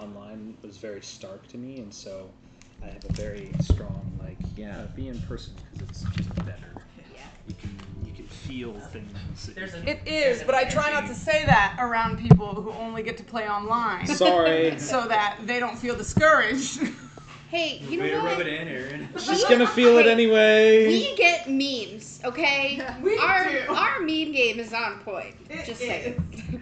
online was very stark to me, and so I have a very strong be in person because it's just better. Yeah. You can feel things. It is, but I try not to say that around people who only get to play online. Sorry. So that they don't feel discouraged. Hey, you know what? Way to rub it in, Aaron. She's gonna feel it anyway. We get memes, okay? We do. Our meme game is on point. Just saying.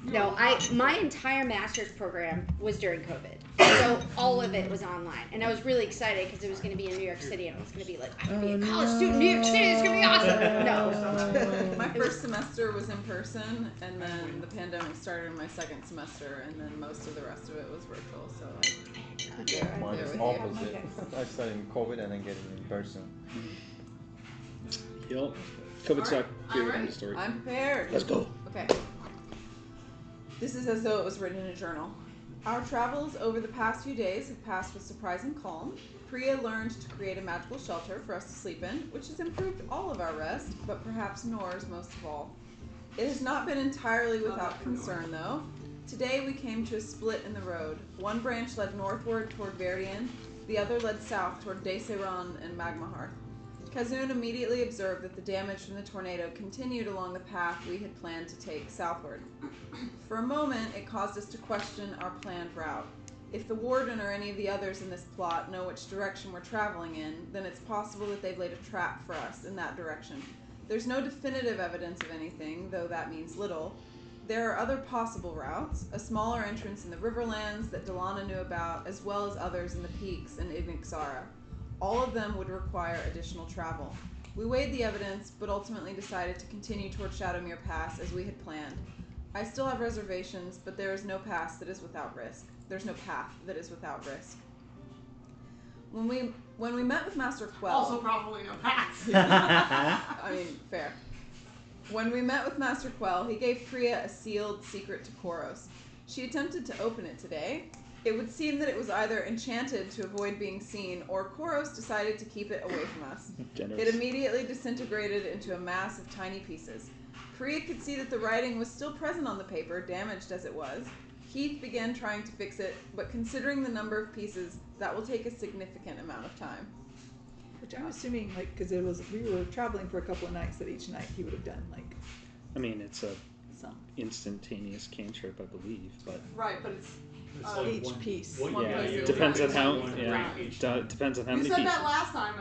No, my entire master's program was during COVID. So all of it was online. And I was really excited because it was going to be in New York City and I was going to be like, I'm going to be a college student in New York City. It's going to be awesome. No. My first semester was in person, and then the pandemic started in my second semester, and then most of the rest of it was virtual. So Mine is opposite. I studied in COVID and then getting in person. Yep. COVID's not good in the story. I'm prepared. Let's go. Okay. This is as though it was written in a journal. Our travels over the past few days have passed with surprising calm. Priya learned to create a magical shelter for us to sleep in, which has improved all of our rest, but perhaps Nora's most of all. It has not been entirely without concern, though. Today we came to a split in the road. One branch led northward toward Verdian, the other led south toward Desseron and Magmahearth. Kazun immediately observed that the damage from the tornado continued along the path we had planned to take southward. For a moment, it caused us to question our planned route. If the warden or any of the others in this plot know which direction we're traveling in, then it's possible that they've laid a trap for us in that direction. There's no definitive evidence of anything, though that means little. There are other possible routes, a smaller entrance in the Riverlands that Delana knew about, as well as others in the peaks and Ignixara. All of them would require additional travel. We weighed the evidence, but ultimately decided to continue toward Shadowmere Pass as we had planned. I still have reservations, but there is no pass that is without risk. There's no path that is without risk. When we met with Master Quell... Also probably no pass. I mean, fair. When we met with Master Quell, he gave Priya a sealed secret to Koros. She attempted to open it today. It would seem that it was either enchanted to avoid being seen, or Koros decided to keep it away from us. Generous. It immediately disintegrated into a mass of tiny pieces. Priya could see that the writing was still present on the paper, damaged as it was. Heath began trying to fix it, but considering the number of pieces, that will take a significant amount of time. Which I'm assuming, because we were traveling for a couple of nights, that each night he would have done I mean, it's a some instantaneous cantrip, I believe, but Right, but it's It's each piece. depends on how depends on how you many said pieces. that last time,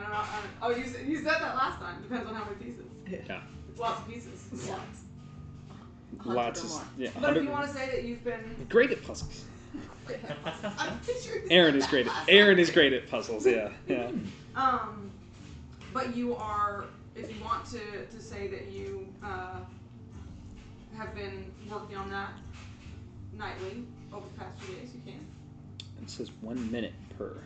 and you said that last time. Depends on how many pieces. Yeah. It's lots of pieces. Lots. Lots 100 or of more. yeah. But if you want to say that you've been, Great at puzzles. I'm pretty sure Aaron is great at puzzles. Yeah. But you are, if you want to say that you have been working on that nightly over the past few days, you can. It says 1 minute per.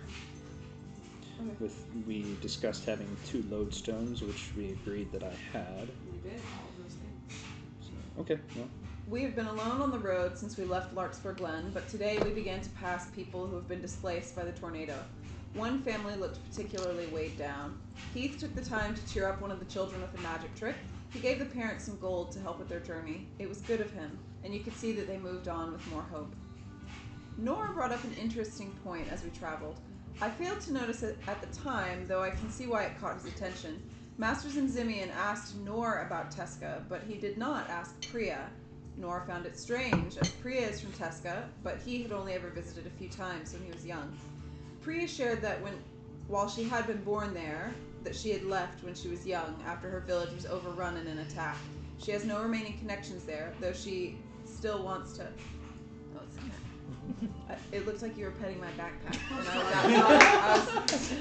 Okay. We discussed having 2 lodestones, which we agreed that I had. We did all of those things. So, okay, well. We have been alone on the road since we left Larkspur Glen, but today we began to pass people who have been displaced by the tornado. One family looked particularly weighed down. Heath took the time to cheer up one of the children with a magic trick. He gave the parents some gold to help with their journey. It was good of him, and you could see that they moved on with more hope. Nora brought up an interesting point as we traveled. I failed to notice it at the time, though I can see why it caught his attention. Masters and Zimian asked Nor about Teska, but he did not ask Priya. Nor found it strange, as Priya is from Teska, but he had only ever visited a few times when he was young. Priya shared that while she had been born there, that she had left when she was young, after her village was overrun in an attack. She has no remaining connections there, though she still wants to... Oh, it's in there. It looked like you were petting my backpack,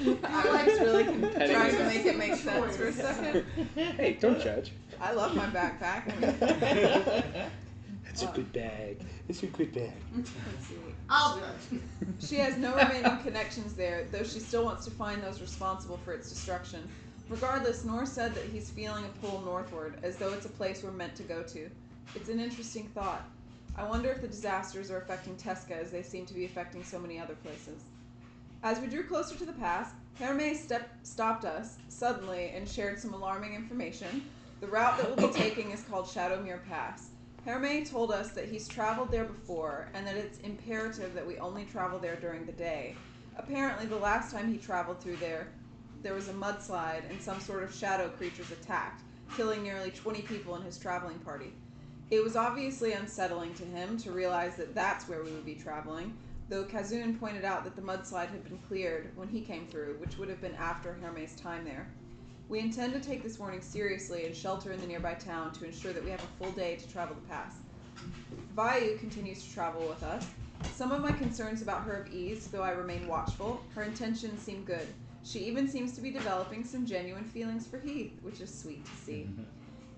and I was really trying to make it make sense for a second. Hey, don't judge. I love my backpack. It's a good bag. It's a good bag. Let's see. I'll judge. She has no remaining connections there, though she still wants to find those responsible for its destruction. Regardless, Nor said that he's feeling a pull northward, as though it's a place we're meant to go to. It's an interesting thought. I wonder if the disasters are affecting Teska as they seem to be affecting so many other places. As we drew closer to the pass, Hermé stopped us suddenly and shared some alarming information. The route that we'll be taking is called Shadowmere Pass. Hermé told us that he's traveled there before and that it's imperative that we only travel there during the day. Apparently, the last time he traveled through there was a mudslide and some sort of shadow creatures attacked, killing nearly 20 people in his traveling party. It was obviously unsettling to him to realize that that's where we would be traveling, though Kazun pointed out that the mudslide had been cleared when he came through, which would have been after Hermé's time there. We intend to take this warning seriously and shelter in the nearby town to ensure that we have a full day to travel the pass. Vayu continues to travel with us. Some of my concerns about her have eased, though I remain watchful. Her intentions seem good. She even seems to be developing some genuine feelings for Heath, which is sweet to see.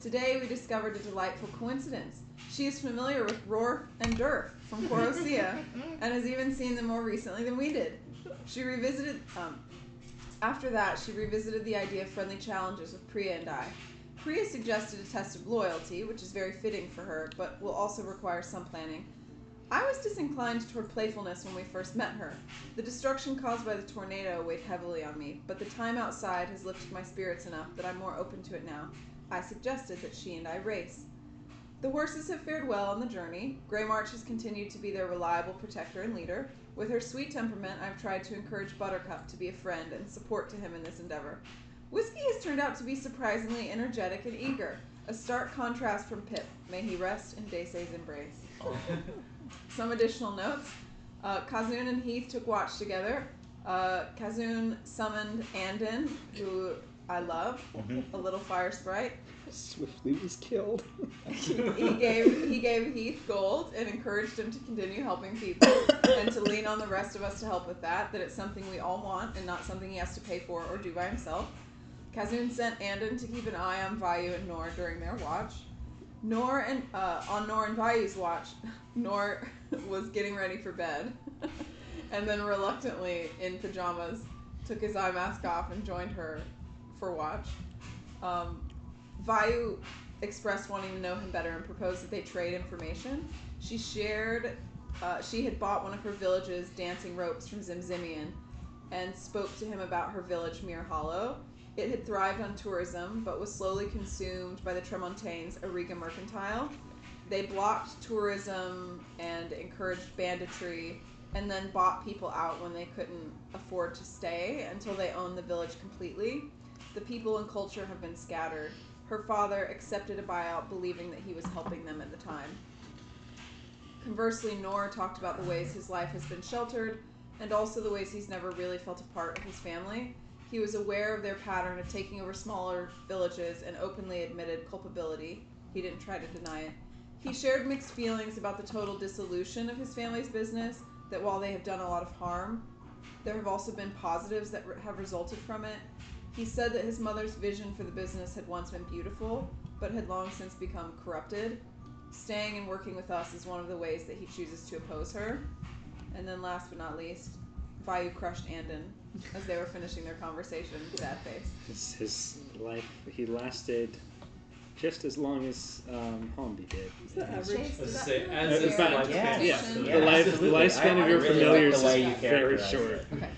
Today we discovered a delightful coincidence. She is familiar with Rourke and Durf from Corosea, and has even seen them more recently than we did. After that, she revisited the idea of friendly challenges with Priya and I. Priya suggested a test of loyalty, which is very fitting for her, but will also require some planning. I was disinclined toward playfulness when we first met her. The destruction caused by the tornado weighed heavily on me, but the time outside has lifted my spirits enough that I'm more open to it now. I suggested that she and I race. The horses have fared well on the journey. Greymarch has continued to be their reliable protector and leader. With her sweet temperament, I've tried to encourage Buttercup to be a friend and support to him in this endeavor. Whiskey has turned out to be surprisingly energetic and eager, a stark contrast from Pip. May he rest in Daise's embrace. Some additional notes. Kazun and Heath took watch together. Kazun summoned Andon, who I love, a little fire sprite. Swiftly was killed. He gave Heath gold and encouraged him to continue helping people and to lean on the rest of us to help with that it's something we all want and not something he has to pay for or do by himself. Kazun sent Andon to keep an eye on Vayu and Nor during their watch. On Nor and Vayu's watch, Nor was getting ready for bed and then reluctantly, in pajamas, took his eye mask off and joined her for watch. Vayu expressed wanting to know him better and proposed that they trade information. She had bought one of her village's dancing ropes from Zimzimian and spoke to him about her village, Mere Hollow. It had thrived on tourism, but was slowly consumed by the Tremontaines' Ariga Mercantile. They blocked tourism and encouraged banditry, and then bought people out when they couldn't afford to stay until they owned the village completely. The people and culture have been scattered. Her father accepted a buyout, believing that he was helping them at the time. Conversely, Nor talked about the ways his life has been sheltered, and also the ways he's never really felt a part of his family. He was aware of their pattern of taking over smaller villages and openly admitted culpability. He didn't try to deny it. He shared mixed feelings about the total dissolution of his family's business, that while they have done a lot of harm, there have also been positives that have resulted from it. He said that his mother's vision for the business had once been beautiful, but had long since become corrupted. Staying and working with us is one of the ways that he chooses to oppose her. And then last but not least, Vayu crushed Andon as they were finishing their conversation, sad face. His life, he lasted just as long as Holmby did. Is that average? It's about, Yeah. The lifespan of your really familiars like the way you is very characterize short. it. Okay.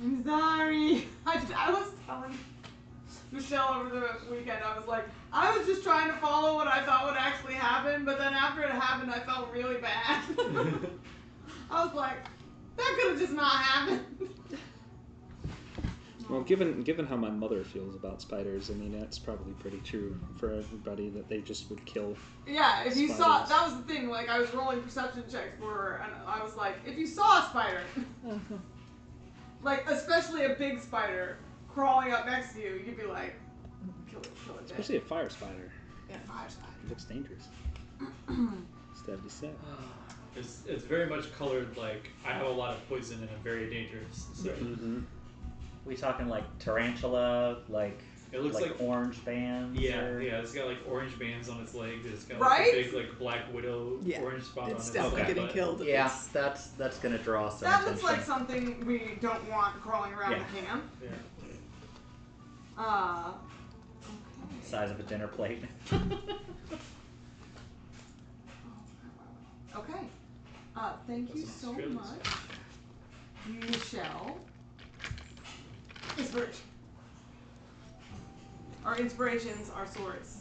I'm sorry. I was telling Michelle over the weekend, I was like, I was just trying to follow what I thought would actually happen, but then after it happened, I felt really bad. I was like, that could have just not happened. Well, given how my mother feels about spiders, I mean, that's probably pretty true for everybody, that they just would kill. Yeah, if you spiders. saw, that was the thing, like, I was rolling perception checks for her, and I was like, if you saw a spider, like, especially a big spider, crawling up next to you, you'd be like, kill it dead. Especially a fire spider. Yeah, fire spider. It looks dangerous. Stab to stab. It's very much colored like I have a lot of poison and I'm very dangerous. So We talking like tarantula, like it looks like orange bands? Yeah, or... yeah. It's got like orange bands on its legs. It's got Right? like a big like black widow orange spot on It's its definitely butt. getting killed. Yeah, that's gonna draw some That attention. looks like something we don't want crawling around the camp. Yeah. Okay. Size of a dinner plate. Okay. Thank you so much, Michelle. Inspiration. Our inspirations are swords.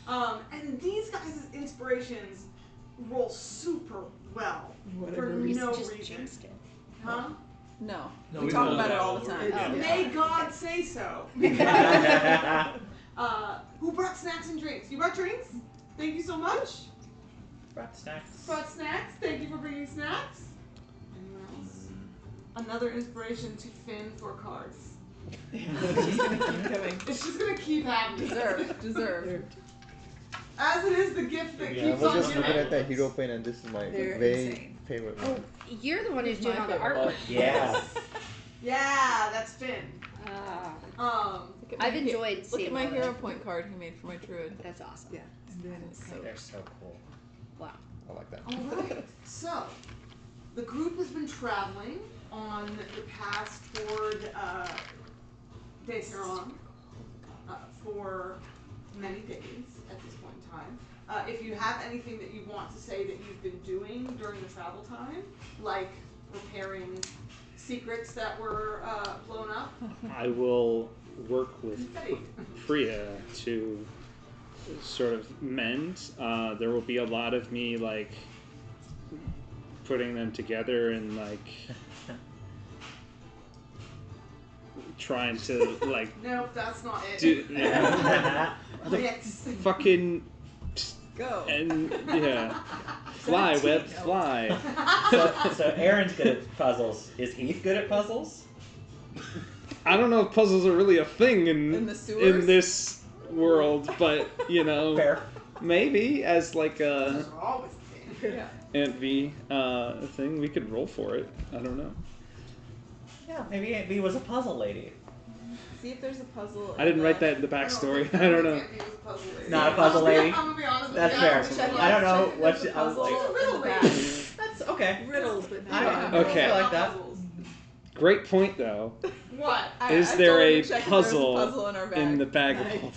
And these guys' inspirations roll super well Whatever for reason. no Just reason. jinxed it. Huh? No. No, we we talk know about it that all all the time. over again. May God say so. Who brought snacks and drinks? You brought drinks? Thank you so much. Brought snacks. Brought snacks. Thank you for bringing snacks. Anyone else? Another inspiration to Finn for cards. It's just gonna keep happening. Deserved. As it is the gift that Yeah, I keeps was on just looking giving. at that hero paint, and this is my They're very insane. favorite Oh, one. you're the one who's Here's doing my all the favorite. artwork. Yeah. Yeah, that's Finn. Look at I've my enjoyed Look seeing at my all hero that. point card he made for my druid. That's awesome. Yeah. And then it's like, They're so cool. Wow. I like that. Alright, so the group has been traveling on the pass toward Desseron for many days at this point in time. If you have anything that you want to say that you've been doing during the travel time, like repairing secrets that were blown up, I will work with Confetti. Priya to sort of mend. There will be a lot of me like putting them together and like trying to like Nope, that's not it. do Next. fucking go. and yeah, fly web fly. So Aaron's good at puzzles. Is Heath good at puzzles? I don't know if puzzles are really a thing In the sewers? in this world, but you know, Fair. maybe as like a Those are always the thing. Yeah. Ant V thing, we could roll for it. I don't know. Yeah, maybe Aunt V was a puzzle lady. See if there's a puzzle. I didn't write that in the backstory. I don't know. Not a puzzle lady. I'm gonna be honest with That's you. fair. Check I don't know check if what there's a I was puzzle like. She's a riddle in the lady. back. That's okay. Riddles, but I not don't- Okay. I like that. Great point though. What? Is I there told him a to check if there was puzzle puzzle in our bag. in the bag of Nice. holding?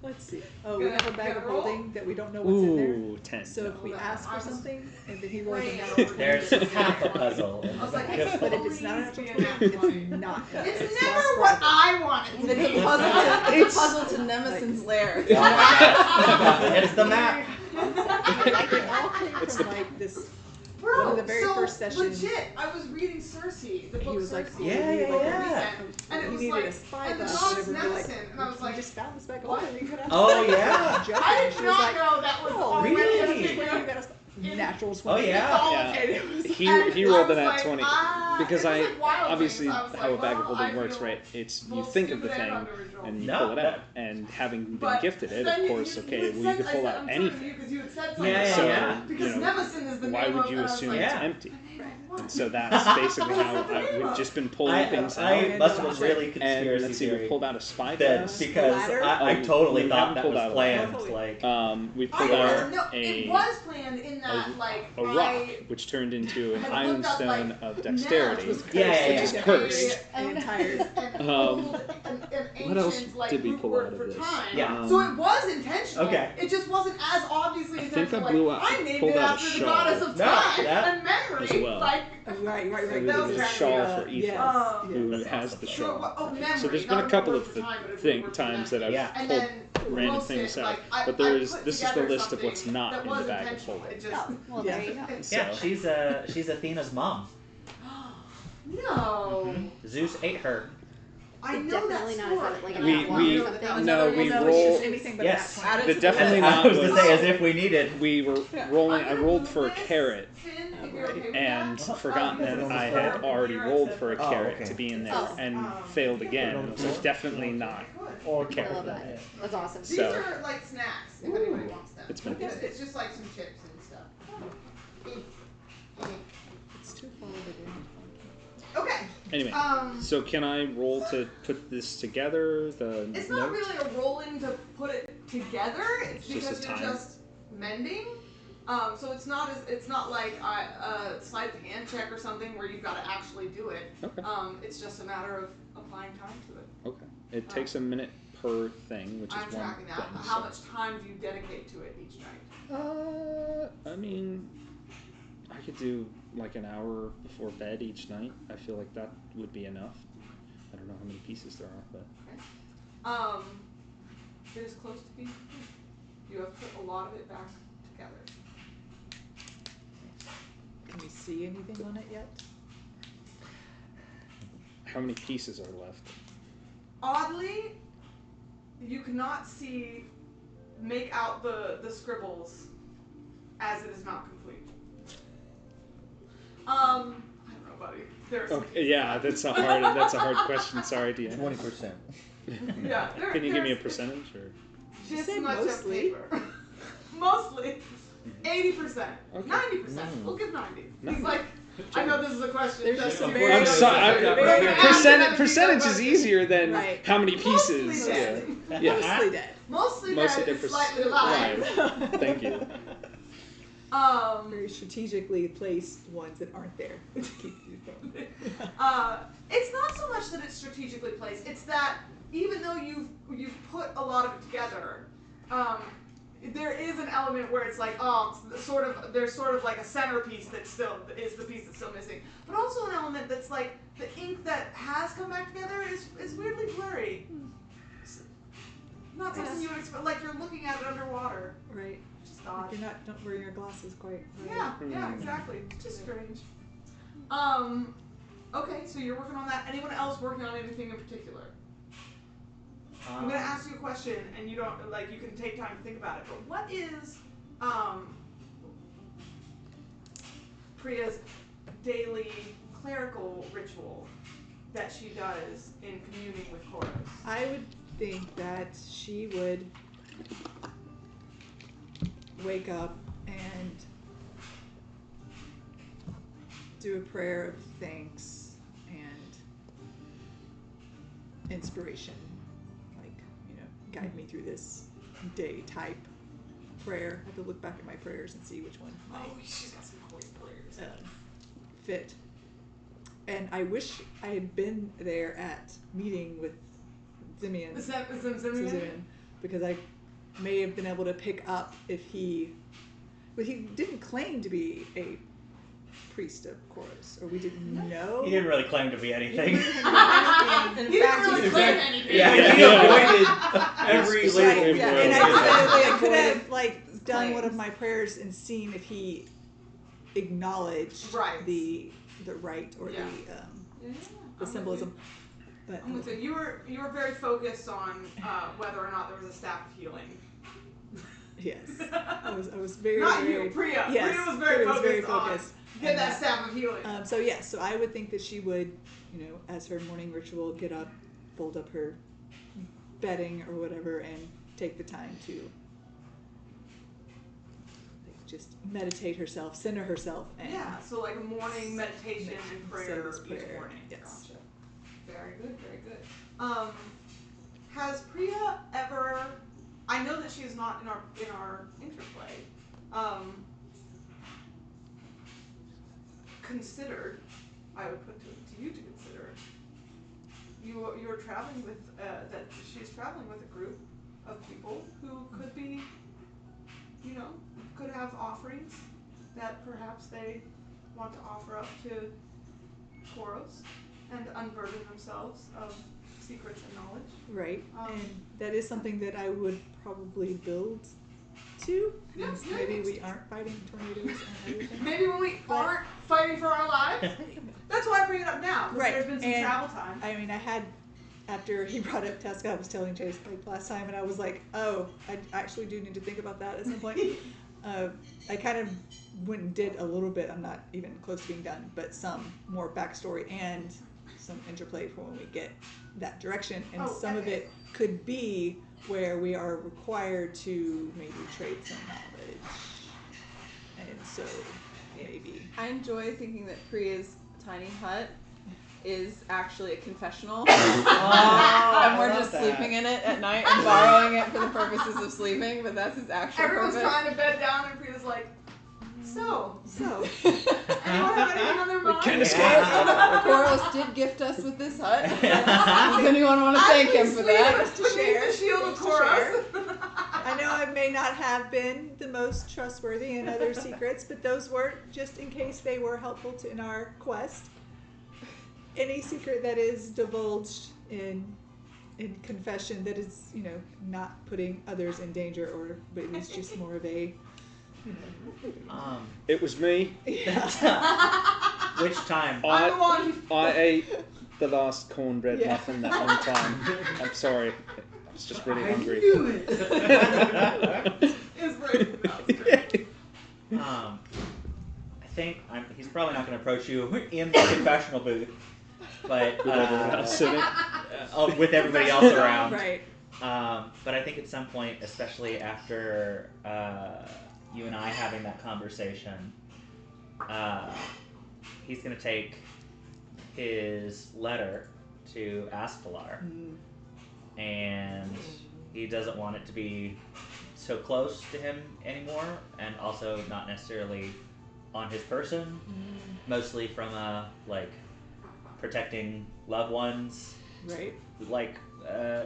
Let's see. Oh, we Gonna- have a bag of gonna roll? holding that we don't know what's in there. Ooh, 10. So if we No. ask for something and then he rolls Praying a over natural There's 20, half a puzzle. I was like, Just- but if it's not a natural Please 20, be a it's natural 20. not. It's never what I wanted to It's be. a puzzle. It's a puzzle to Nemeson's lair. It's the map. Like it all came It's from the- like this. Bro, One of the very so first sessions, legit, I was reading Cersei, the he book was like, Cersei, Yeah, over the yeah. weekend, and it he was needed like, a spy and the bug, dog's whatever. We're like, Nemesson, and I was we like, just found this bag of what? holding. You could have Oh, some. yeah. Joking. I She did was not like, know that was oh, already really? a you thing. got a natural 20. Oh, yeah. Yeah. And it was He And rolled I an was at like, 20 ah, because it was I like wild obviously things. I was how a like, bag of well, holding I works, feel right? It's you both think of the stupid and thing under-control. and you No, pull it out, that- and having been But gifted it, then of course, okay, well you could pull out anything. Because you had said something Yeah, about yeah. it. Because You know, Nemesis is the why name would of- you and I was assume like, it's Yeah. empty? what? And so that's basically how we've just been pulling things out. I must have been really And conspiracy let's see, we theory. pulled out a spy Then glass. because Ladder? I Oh, totally we thought haven't that pulled was out a planned. ladder. Like, We pulled I out no, it was planned in that like a rock, I which turned into an had iron looked up, stone like, of now, dexterity. which was Yeah, yeah, which is yeah. cursed. The entire. an Um, old, an ancient, what else like, did we root pull word out of for this? time. Yeah. So it was intentional. Okay. It just wasn't as obviously I think intentional. I blew like, out- I named pulled it out a after the shawl. goddess of No, time that- and memory. as well. Like, Right. that There's was a cracking shawl me up. for Ethan, Yes. who yes. has the So, shawl. oh, memory, So there's been not a root couple word of for time, but a root thing word for times that memory. I've Yeah. And pulled then random roasted, things out, like, but I there's put this is the together list of what's something not that in the was bag of intentional. holding. It just, Oh, well, Yeah. there you go. yeah, she's Athena's mom. No. Zeus ate her. I It's know that definitely not story. as like We- an we- or something. no, we No, roll- it's just anything but Yes. a Add it The to definitely list. not I was to was- say as if we needed. We were rolling. I rolled for a carrot Finn, if you're okay with and that. forgotten Because that it's I for had already here, rolled except for a Oh, carrot okay. to be in there Oh. and failed again. So it's definitely not Or a I carrot. love that. That's awesome. These So- are like snacks if anybody wants them. It's been good. It's just like some chips and stuff. It's too far over there. Okay. Anyway, so can I roll to put this together? The It's not note? really a rolling to put it together. It's It's just because a you're time. just mending. So it's not like a sleight of hand check or something where you've got to actually do it. Okay. It's just a matter of applying time to it. Okay. It takes a minute per thing, which is I'm one tracking that. thing. How so- much time do you dedicate to it each night? I mean, I could do like an hour before bed each night. I feel like that would be enough. I don't know how many pieces there are, but It is close to being complete. You have put a lot of it back together. Can we see anything on it yet? How many pieces are left? Oddly, you cannot make out the scribbles as it is not complete. I don't know, buddy. There's Okay, yeah, that's a hard question. Sorry, Deanna. 20%. yeah. Can you give me a percentage or? This said much mostly. of paper. Mostly. 80%. Okay. 90%. We'll give 90. He's like, I know this is a question. There's That's just some a very- I'm sorry. very- Percentage is easier than Right. how many Mostly pieces. dead. Yeah. Mostly dead. Mostly Mostly dead, dead, it's slightly alive. alive. Thank you. Very strategically placed ones that aren't there. to keep you from. It's not so much that it's strategically placed. It's that even though you've put a lot of it together, there is an element where it's like, there's sort of like a centerpiece that still is the piece that's still missing. But also an element that's like the ink that has come back together is weirdly blurry. It's not something you would expect. Like you're looking at it underwater. Right. Just Like odd. you're not wearing your glasses quite. Right. Yeah, exactly. It's just strange. Okay, so you're working on that. Anyone else working on anything in particular? I'm gonna ask you a question, and you don't you can take time to think about it. But what is Priya's daily clerical ritual that she does in communing with Koros? I would think that she would wake up and do a prayer of thanks and inspiration, guide me through this day type prayer. I have to look back at my prayers and see which one might She's got some great prayers. fit. And I wish I had been there at meeting with Simeon. Simeon? Because I may have been able to pick up if but he didn't claim to be a priest of Koros, or we didn't know. He didn't really claim to be anything. In fact, He didn't really claim anything. Yeah, he avoided every label. yeah, and I could have done one of my prayers and seen if he acknowledged the rite or the symbolism. But I'm with you. You were very focused on whether or not there was a staff of healing. Yes, I was very Not very, you, Priya. Yes, Priya was very focused on get that staff of healing. So I would think that she would, as her morning ritual, get up, fold up her bedding or whatever, and take the time to just meditate herself, center herself, and so like a morning meditation and prayer each morning. Yes. Gotcha. Very good, very good. Has Priya ever? I know that she is not in our interplay. Considered, I would put to you to consider. You're traveling with that she's traveling with a group of people who could be, could have offerings that perhaps they want to offer up to Koros and unburden themselves of secrets and knowledge. Right, and that is something that I would probably build to. Yes, maybe we aren't fighting tornadoes and everything. Maybe when we aren't fighting for our lives. That's why I bring it up now, because there's been some travel time. I mean, after he brought up Tesca, I was telling Chase last time, and I was like, oh, I actually do need to think about that at some point. I kind of went and did a little bit, I'm not even close to being done, but some more backstory and some interplay for when we get that direction. And some of it could be where we are required to maybe trade some knowledge. And so maybe. I enjoy thinking that Priya's tiny hut is actually a confessional. And we're just sleeping in it at night and borrowing it for the purposes of sleeping, but that's his actual Everyone's purpose. trying to bed down, and Priya's like, so. Anyone have anything on their mind? Koros did gift us with this hut. Does anyone want to thank him for that? To share. The shield of Koros. I know I may not have been the most trustworthy in other secrets, but those were just in case they were helpful in our quest. Any secret that is divulged in in confession that is, not putting others in danger, but it was just more of a, It was me. Which time? I'm the one. I ate the last cornbread Yeah. muffin that one time. I'm sorry. I was just really hungry. knew it. It's right. I think he's probably not going to approach you in the confessional booth, but With everyone else sitting. with everybody else around. right. But I think at some point, especially after you and I having that conversation, he's going to take his letter to Astalar, and he doesn't want it to be so close to him anymore, and also not necessarily on his person, mostly from a protecting loved ones Right.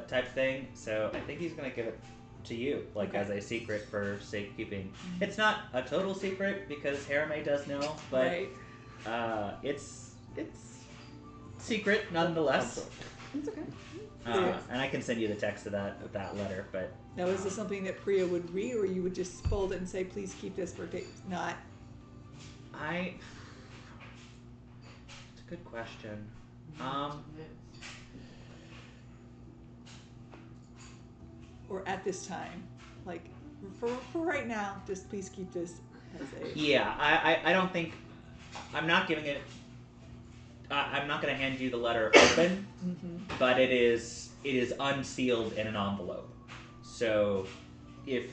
type thing. So I think he's gonna give it to you, as a secret for safekeeping. It's not a total secret because Harame does know, but Right. it's secret nonetheless. It's okay. And I can send you the text of that letter, but Now, is this something that Priya would read, or you would just fold it and say, please keep this for not? it's a good question. Or at this time, for right now, just please keep this as a. Yeah, I don't think I'm not giving it. I'm not going to hand you the letter open, but it is unsealed in an envelope. So, if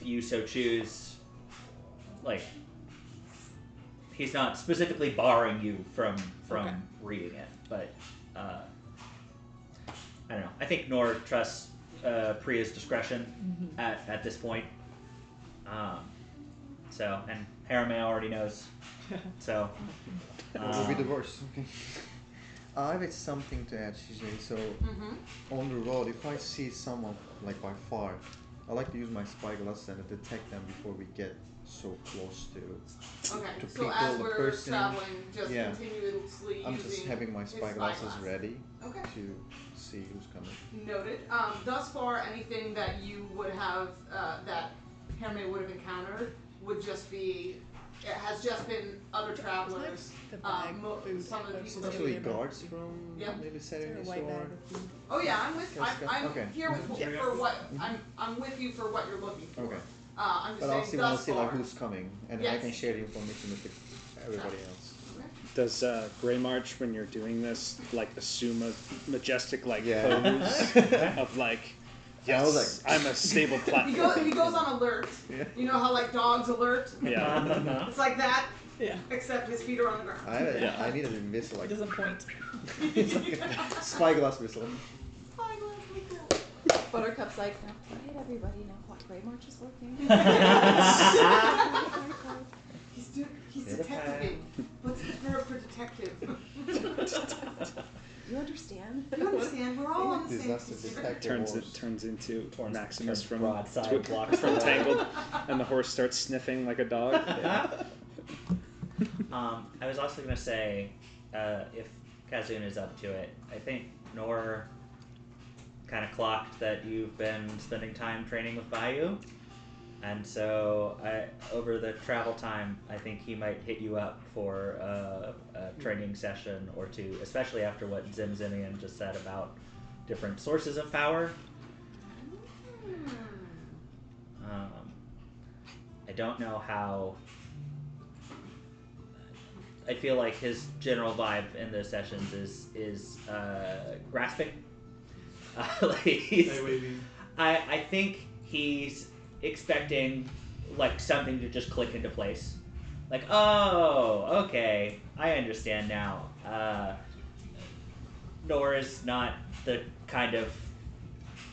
you so choose, he's not specifically barring you from reading it, but I don't know. I think Nor trusts Priya's discretion at this point. So, and Harame already knows. So. What will be the worst? Okay. I have something to add, CJ. So, on the road, if I see someone by far, I like to use my spyglass and detect them before we get so close to. Okay, to so people, as the we're person. traveling, just Yeah. continuously I'm using just having my his spyglasses spyglass. ready Okay. to see who's coming. Noted. Thus far, anything that you would have, that Herme would have encountered would just be, it has just been other travelers. The bag, food, Some of the people that Especially we guards from Yep. maybe Is there setting a this white or. bag of food? Oh yeah, I'm with. I'm Okay. here with for what I'm with you for what you're looking for. Okay. I'm just But I saying also want thus to see far. who's coming, and I Yes. can share the information with everybody else. Okay. Does Grey March, when you're doing this, assume a majestic Yeah. pose of I was yes, I'm a stable platform. He goes on alert. Yeah. You know how dogs alert? Yeah. It's like that, Yeah. except his feet are on the ground. I need a whistle It doesn't point. spyglass whistle. Buttercup's like, no, let everybody know what Grey March is working. He's detectiving. What's the verb for detective? You understand? You understand? We're all on the same Disaster team. detective. Turns into Maximus from broadside blocks from Tangled, and the horse starts sniffing like a dog. I was also gonna say, if Kazun is up to it, I think Nor kind of clocked that you've been spending time training with Bayou, and so over the travel time, I think he might hit you up for a training session or two, especially after what Zimzimian just said about different sources of power. I don't know how. I feel like his general vibe in those sessions is grasping. I think he's expecting something to just click into place. Oh, okay, I understand now. Nora's not the kind of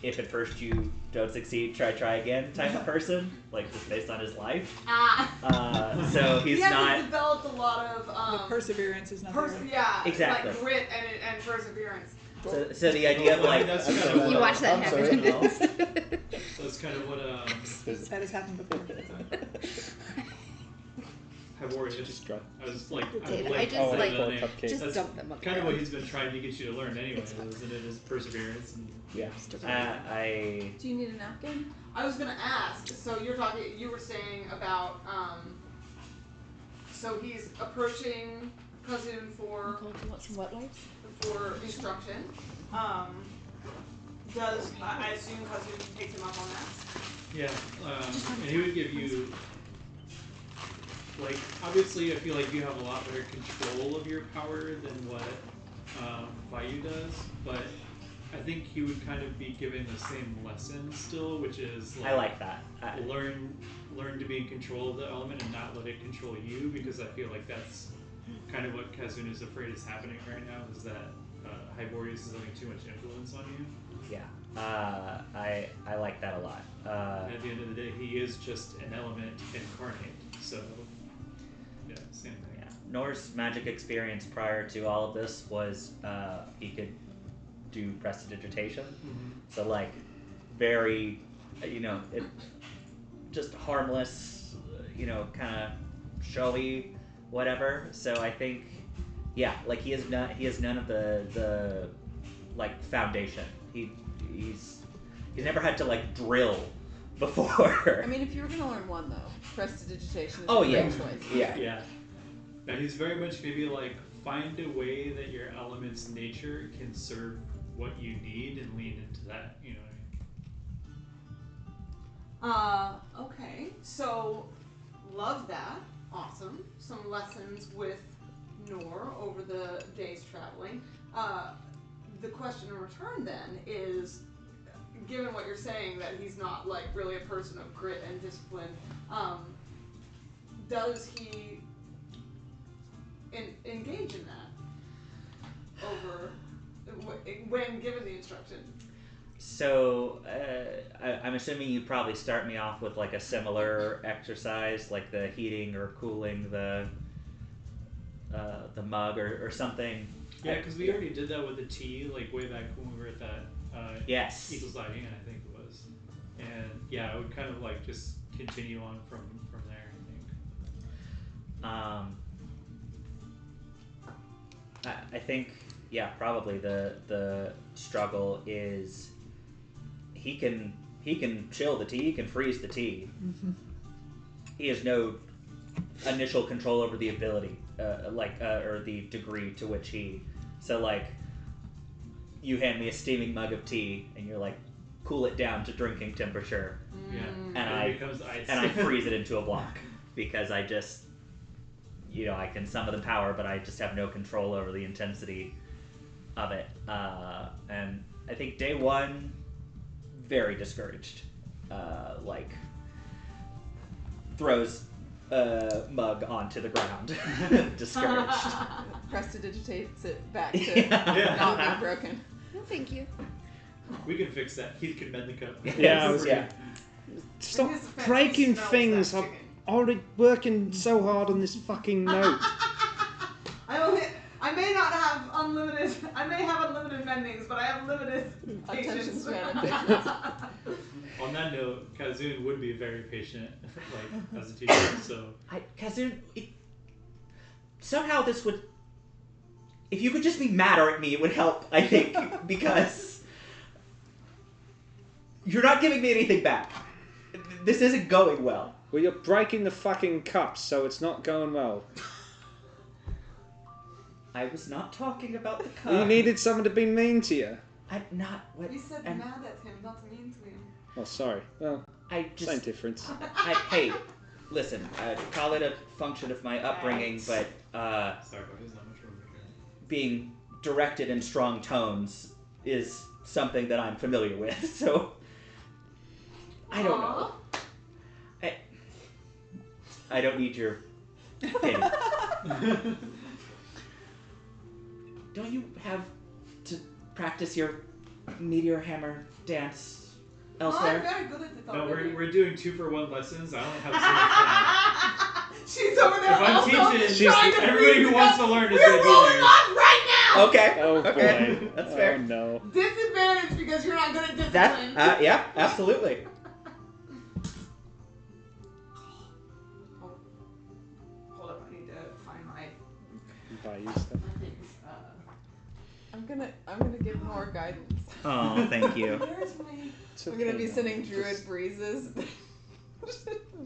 if at first you don't succeed, try again type of person, just based on his life. So he's he not. hasn't developed a lot of The perseverance is not there. yeah, Exactly. grit and perseverance. So the idea of that's kind of You what, watch that I'm happen. that's kind of what That has happened before. Hyborius. Just try. I was like, Potato. I just Oh, like poor cupcake. just That's dump them on the kind of what ground. he's been trying to get you to learn anyway, It's fine. isn't it? Is perseverance and Yeah. I Do you need a napkin? I was gonna ask. So you were saying about. So he's approaching Cousin for Nicole, do you want some wet wipes? instruction. I assume Cousin takes him up on that? yeah, and he would give you like obviously I feel like you have a lot better control of your power than what Vayu does, but I think he would kind of be giving the same lesson still, which is I like that. learn to be in control of the element and not let it control you, because I feel like that's kind of what Kazun is afraid is happening right now, is that Hyborius is having too much influence on you. Yeah, I like that a lot. And at the end of the day, he is just an element incarnate, so yeah, same thing. Yeah. Nor's magic experience prior to all of this was he could do prestidigitation. Mm-hmm. So like very, it just harmless, kind of showy, whatever. So I think, yeah, like he has none of the like foundation. He's never had to like drill before. I mean, if you were gonna learn one though, prestidigitation is Oh, a yeah. great choice. Yeah. Yeah. And he's very much maybe like find a way that your element's nature can serve what you need and lean into that, you know what I mean? Okay. So, love that. Awesome. Some lessons with Nor over the days traveling. The question in return then is, given what you're saying, that he's not like really a person of grit and discipline, does he engage in that over when given the instruction? So I'm assuming you probably start me off with like a similar exercise, like the heating or cooling the mug or something. Yeah, because we already did that with the tea, like way back when we were at that Yes. Eagles Eye Inn, I think it was. And yeah, I would kind of like just continue on from there, I think, yeah, probably the struggle is he can chill the tea, he can freeze the tea. He has no initial control over the ability, or the degree to which he. So like, you hand me a steaming mug of tea, and you're like, cool it down to drinking temperature, Yeah. and it becomes ice. I freeze it into a block because I just, I can summon the power, but I just have no control over the intensity of it. And I think day one, very discouraged. Throws a mug onto the ground, discouraged. Prestidigitates it back to Yeah. not being broken. No, thank you. We can fix that. Keith can mend the cup. Yeah, I was Yeah. Stop In his defense, breaking he smells things. that I'm chicken. already working so hard on this fucking note. I may not have unlimited. I may have unlimited mendings, but I have limited Attention patience. span and patience. On that note, Kazun would be very patient, like as a teacher. So Kazun, somehow this would. If you could just be madder at me, it would help, I think, because you're not giving me anything back. This isn't going well. Well, you're breaking the fucking cups, so it's not going well. I was not talking about the cup. You needed someone to be mean to you. I'm not. What? You said I'm- mad at him, not mean to him. Oh, sorry. Well, I just. same difference. Hey, listen. Call it a function of my upbringing, but sorry, but there's not much room here. being directed in strong tones is something that I'm familiar with. So I don't know. I don't need your pity. Don't you have to practice your meteor hammer dance I'm elsewhere? very good at it No, already. we're doing 2-for-1 lessons. I only have so much She's over there If I'm also teaching, trying to everybody freeze who the wants cup. to learn is We're going to be rolling there. on right now! Okay. Oh boy. Okay. That's fair. Oh no. Disadvantage because you're not good at discipline. That yeah, absolutely. Hold up. buy you stuff. I think I'm gonna give more guidance. Oh, thank you. where's my... It's I'm okay, gonna be though. sending druid Just- breezes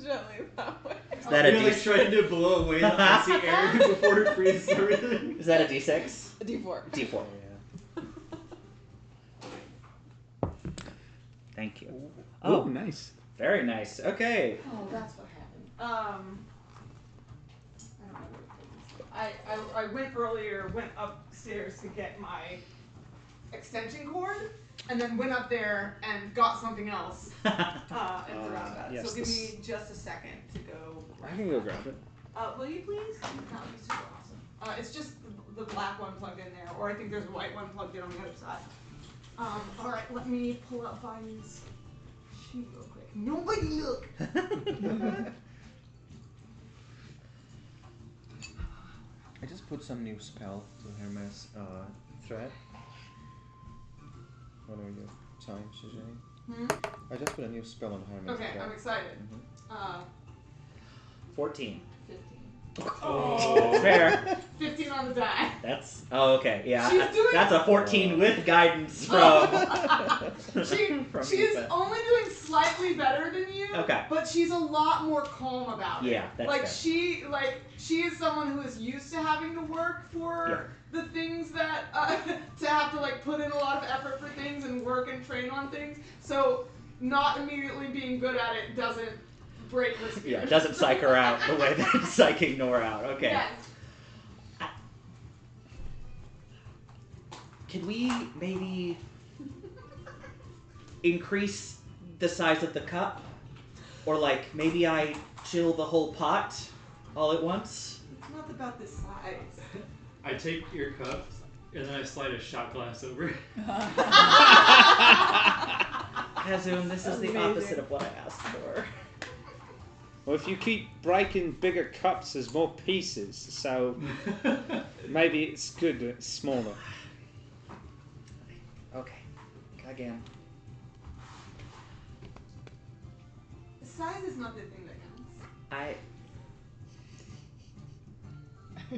gently that way. Is that a You're like D6? trying to blow away the icy air before it freezes everything. Is that a D6? A D4. D4. Oh, yeah. Thank you. Oh, nice. Very nice. Okay. Oh, that's what happened. I don't know what it is. I went earlier, went upstairs to get my extension cord, and then went up there and got something else and forgot about it. yes, So give this- me just a second to go. I can go grab it. Will you please? That would be super awesome. It's just the black one plugged in there, or I think there's a white one plugged in on the other side. All right, let me pull out Vine's sheet real quick. Nobody look. I just put some new spell to Hermes thread. What are your time, Shadowmere? I just put a new spell on Hermes Okay, thread. I'm excited. Mhm. 14. 15. Oh. Fair. 15 on the die. That's okay. Yeah, She's doing- that's a 14 with guidance from. from She's Ethan. only doing slightly better than you. Okay. But she's a lot more calm about it. Yeah, that's like fair. she is someone who is used to having to work for the things that to have to like put in a lot of effort for things and work and train on things. So not immediately being good at it doesn't break her spirit. Yeah, it doesn't psych her out the way that it's psyching Nora out. Okay. Yes. Can we maybe increase the size of the cup? Or like maybe I chill the whole pot all at once? It's not about the size. I take your cup and then I slide a shot glass over it. Kazun, this is the Amazing. opposite of what I asked for. Well, if you keep breaking bigger cups, there's more pieces. So maybe it's good that it's smaller. Okay. Again. The size is not the thing that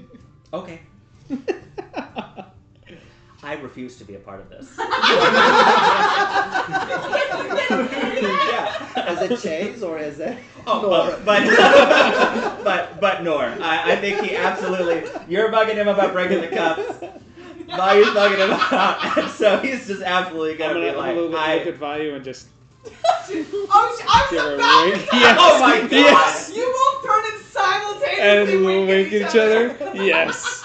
counts. Okay. I refuse to be a part of this. Yeah. Is it Chase or is it? Oh, Nora? but Nor, I think he absolutely. You're bugging him about breaking the cups. Value's bugging him out, and so he's just absolutely I'm gonna gonna be like, look at Vayu and just I give was her a about wink. to Yes. Oh my God. Yes. You both turn and simultaneously And we'll wink wink at each other. Yes.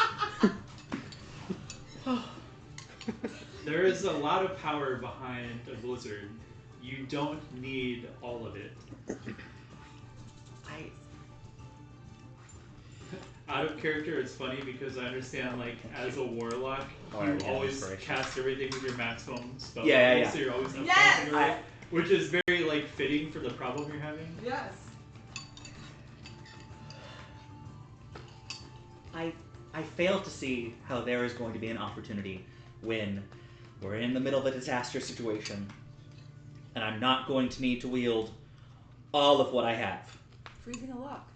There is a lot of power behind a blizzard. You don't need all of it. Out of character, it's funny because I understand, like, as a warlock, Oh, I you already have always inspiration. cast everything with your maximum spell Yeah, level, yeah. so you're always up Yes! something right, which is very, like, fitting for the problem you're having. Yes. I fail to see how there is going to be an opportunity when we're in the middle of a disaster situation, and I'm not going to need to wield all of what I have. Freezing a lock.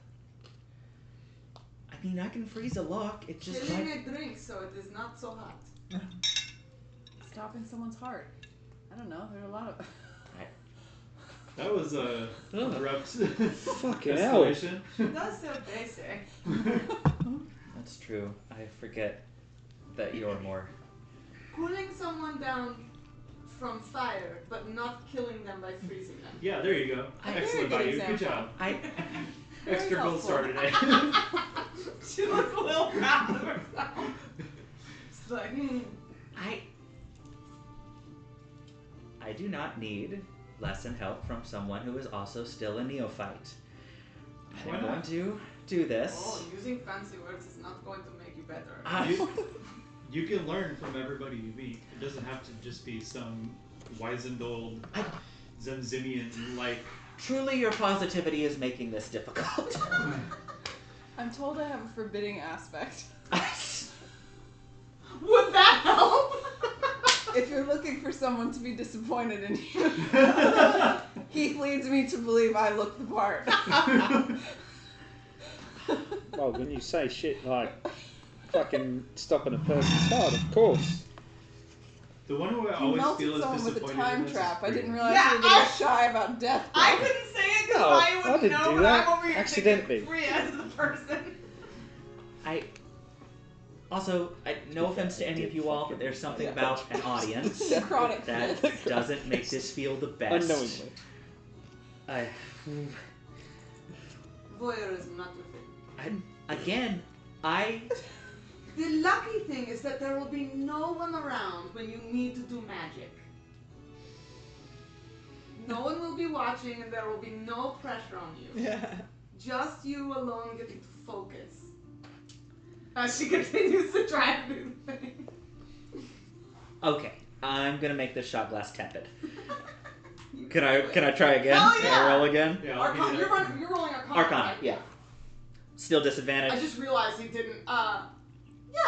I mean, I can freeze a lock. It just Chilling might... a drink so it is not so hot. Stopping someone's heart. I don't know. There are a lot of. That was a abrupt Fucking hell. escalation. It does so basic. That's true. I forget that you're more... Cooling someone down from fire, but not killing them by freezing them. Yeah, there you go. Very Excellent good value. Good example. job. I... Extra gold helpful. star today. She looks a little proud of herself. She's like, I do not need lesson help from someone who is also still a neophyte. Why I'm going not? to do this. oh, using fancy words is not going to make you better. You can learn from everybody you meet. It doesn't have to just be some wizened old Zemzimian like. Truly, your positivity is making this difficult. I'm told I have a forbidding aspect. Would that help? If you're looking for someone to be disappointed in you, Heath leads me to believe I look the part. Well, when you say shit like fucking stopping a person's heart, of course. The one who I He always melted feel is someone with a disappointed time in this trap. is I didn't Priya. realize Yeah, you were getting shy about death. I couldn't say it because No, I I wouldn't didn't know, do but that. I'm over here Accidentally. thinking Priya as the person. Also, no offense to any of you all, but there's something about an audience Chronic. that doesn't make this feel the best. Unknowingly. Voyeurism, not your thing. The lucky thing is that there will be no one around when you need to do magic. No one will be watching and there will be no pressure on you. Yeah. Just you alone getting to focus. As she continues to try to do the thing. Okay, I'm gonna make this shot glass tepid. Can I try again? Hell Can yeah! I roll again? Yeah, I'll give you You're that. rolling Arcana, Arcana, right? yeah. Still disadvantage. I just realized he didn't, yeah,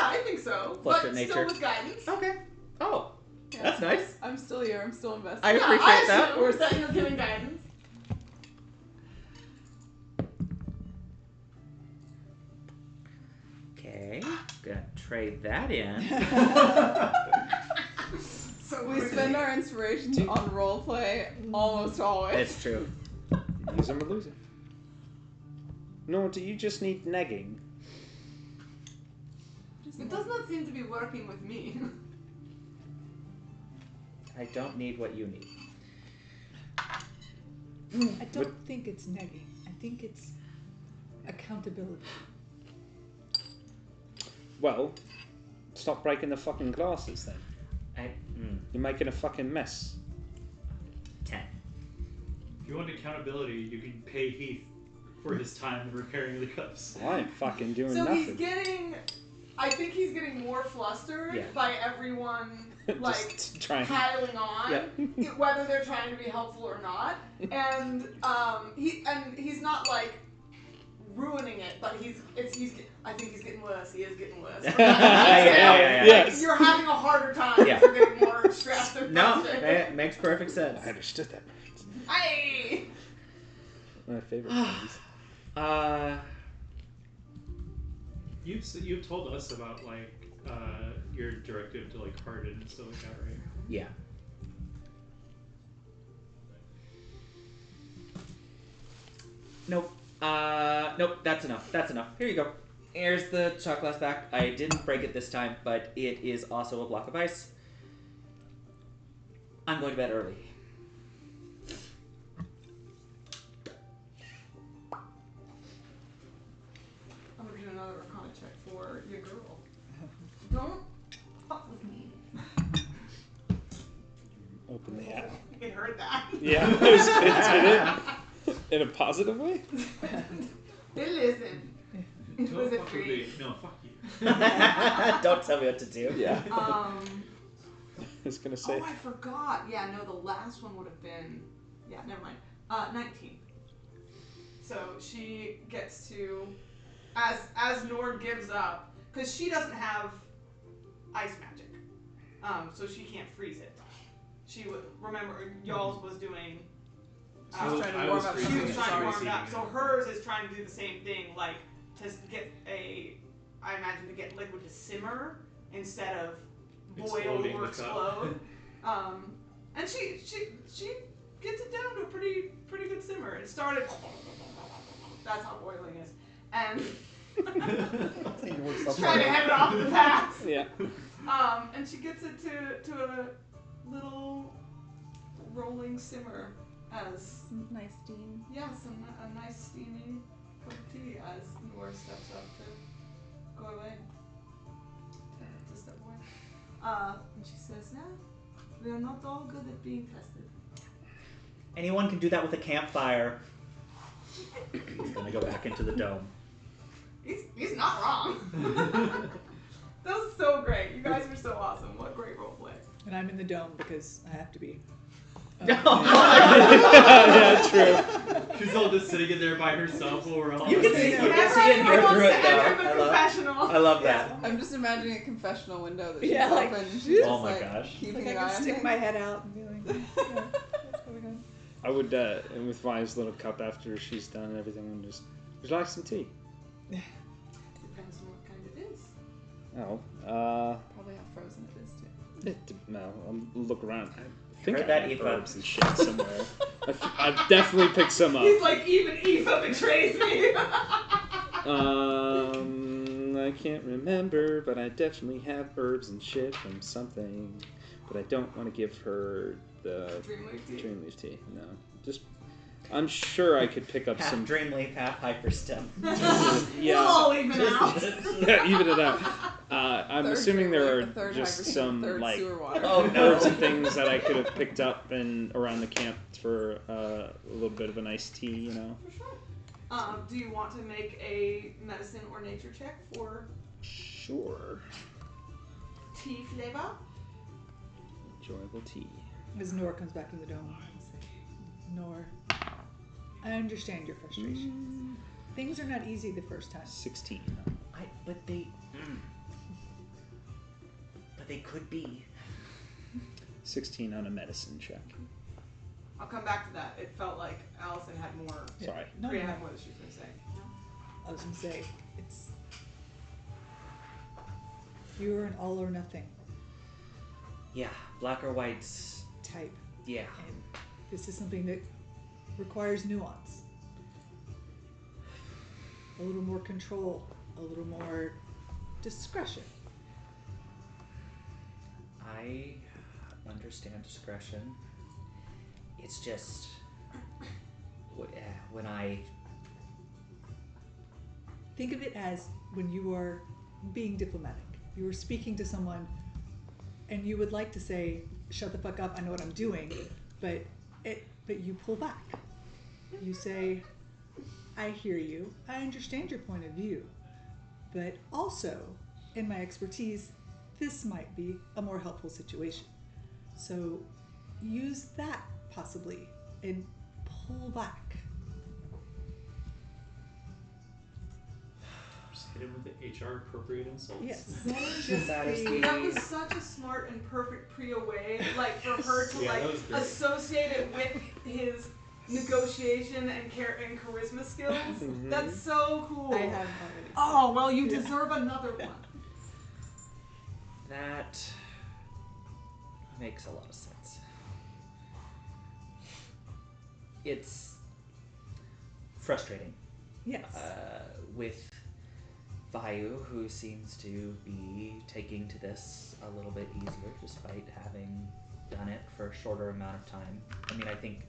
I think so. Flush but of nature. still with guidance. Okay. Oh, Yeah. that's nice. I'm still here. I'm still invested. I appreciate that. Or that you're giving guidance. Okay, gonna trade that in. So We spend our inspirations on roleplay almost always. It's true. Use them or lose it. Nor do you just need negging? It does not seem to be working with me. I don't need what you need. I don't think it's negging. I think it's accountability. Well, stop breaking the fucking glasses then. You're making a fucking mess. 10. If you want accountability, you can pay Heath for his time repairing the cups. I ain't fucking doing So nothing. he's getting, I think he's getting more flustered Yeah. by everyone, like, Just trying. piling on, Yep. whether they're trying to be helpful or not. And he's not like ruining it, but I think he's getting worse. He is getting worse. Yeah. Yes. You're having a harder time. Yeah. You're getting more stressed and No, frustrated. it makes perfect sense. I understood that. Hey! My favorite things. You've told us about like your directive to like harden and stuff like that, right? Yeah. Nope. Nope, that's enough. That's enough. Here you go. Here's the shot glass back. I didn't break it this time, but it is also a block of ice. I'm going to bed early. I'm gonna do another Arcana check for your girl. Don't fuck with me. Open the app. It heard that. Yeah, it did it in a positive way. It listened. It was Don't a fuck with dream. me. No, fuck you. Don't tell me what to do. Yeah. I was gonna say. Oh, I forgot. Yeah, no, the last one would have been. Yeah, never mind. 19. So she gets to, as Nord gives up, because she doesn't have ice magic, so she can't freeze it. She would remember y'all's was doing. She was trying to warm up She something was that's trying to already warm it up. So hers is trying to do the same thing, like to get I imagine to get liquid to simmer instead of boil Exploding or the cup. explode. And she gets it down to a pretty good simmer. It started. That's how boiling is. And trying to head it off the pass. Yeah. And she gets it to a little rolling simmer as Nice steam. yes, a nice steaming cup of tea as Nora steps up to go away. To step away. And she says, "No, we are not all good at being tested." Anyone can do that with a campfire. He's gonna go back into the dome. He's not wrong. That was so great. You guys were so awesome. What great roleplay. And I'm in the dome because I have to be. Yeah, true. She's all just sitting in there by herself while we're all. You can see, you Whenever can see and hear anyone through wants it to enter though. the confessional. I love that. I'm just imagining a confessional window that she's Yeah, like, open. And she's oh just my like gosh. keeping Like an I eye can on stick things. my head out and be like, yeah, what's going on? I would, and with Vi's little cup after she's done everything, and just, would you like some tea? Depends on what kind it is. Probably how frozen it is too. No, I'll look around. I think Heard I that, have Eva. herbs and shit somewhere. I've definitely picked some up. He's like, even Eva betrays me. I can't remember, but I definitely have herbs and shit from something. But I don't want to give her the Dreamleaf tea. No, just I'm sure I could pick up Half some. Dreamleaf, half Hyperstem. Yeah, We'll even out. yeah, even it out. I'm Third assuming there Dreamleaf, are a third just Hyperstem, some third like sewer water. Oh no. herbs and things that I could have picked up and around the camp for a little bit of an iced tea, you know. For sure. Do you want to make a medicine or nature check for Sure. tea flavor? Enjoyable tea. As Nor comes back to the dome, I'll say, Nor, I understand your frustration. Things are not easy the first time. 16. But they could be. 16 on a medicine check. I'll come back to that. It felt like Allison had more. Sorry. No, Priya no. had more that she was going to say. I was gonna say, it's you're an all or nothing Yeah, black or white's. type, Yeah. and this is something that requires nuance, a little more control, a little more discretion. I understand discretion. It's just when I Think of it as when you are being diplomatic. You are speaking to someone and you would like to say, shut the fuck up, I know what I'm doing, but you pull back. You say, I hear you, I understand your point of view, but also, in my expertise, this might be a more helpful situation. So use that possibly and pull back. Just hit him with the HR appropriate insults. Yes. That is the- That was such a smart and perfect Priya way, like for her to Yeah, like that was great. associate it with his negotiation and charisma skills. That's so cool. I have already. Oh well, you deserve another one. that makes a lot of sense. It's frustrating Yes. with Vayu, who seems to be taking to this a little bit easier despite having done it for a shorter amount of time. I mean, I think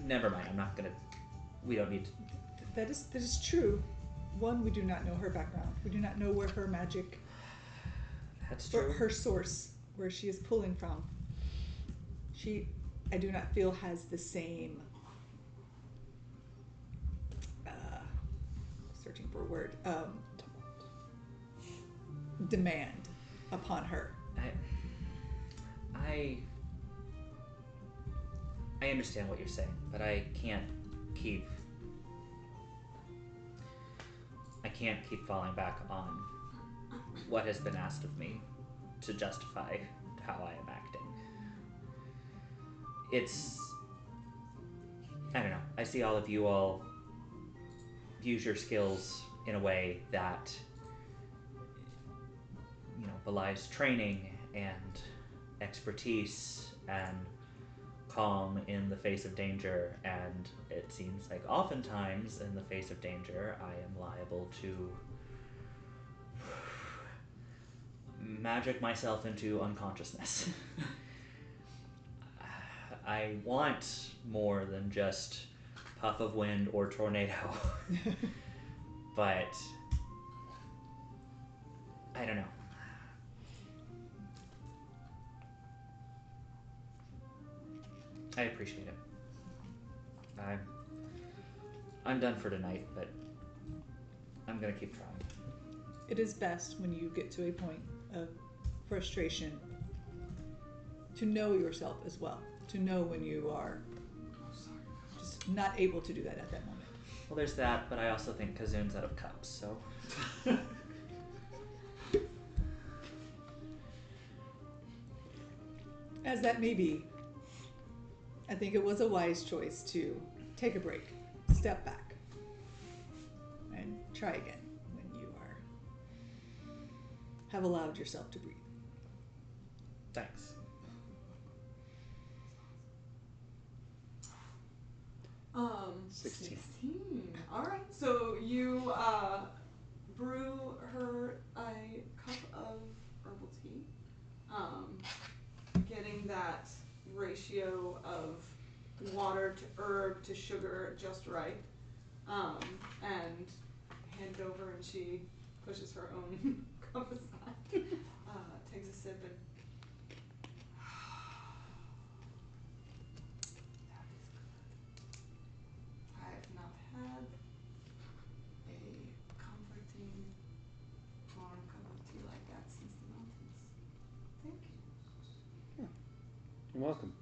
never mind, we don't need to. That is true. One, we do not know her background. We do not know where her magic, That's or true. her source, where she is pulling from. I do not feel has the same, searching for a word, demand upon her. I understand what you're saying, but I can't keep falling back on what has been asked of me to justify how I am acting. I don't know. I see all of you all use your skills in a way that, belies training and expertise and calm in the face of danger, and it seems like oftentimes in the face of danger I am liable to magic myself into unconsciousness. I want more than just puff of wind or tornado. But I don't know. I appreciate it. I'm done for tonight, but I'm gonna keep trying. It is best when you get to a point of frustration to know yourself as well. To know when you are just not able to do that at that moment. Well, there's that, but I also think Kazoon's out of cups, so. As that may be, I think it was a wise choice to take a break, step back, and try again when you are have allowed yourself to breathe. Thanks. Um, 16. Alright, so you brew her a cup of herbal tea. Getting that ratio of water to herb to sugar just right. And hand it over, and she pushes her own cup aside. Takes a sip and that is good. I have not had a comforting warm cup of tea like that since the mountains. Thank you. You're welcome.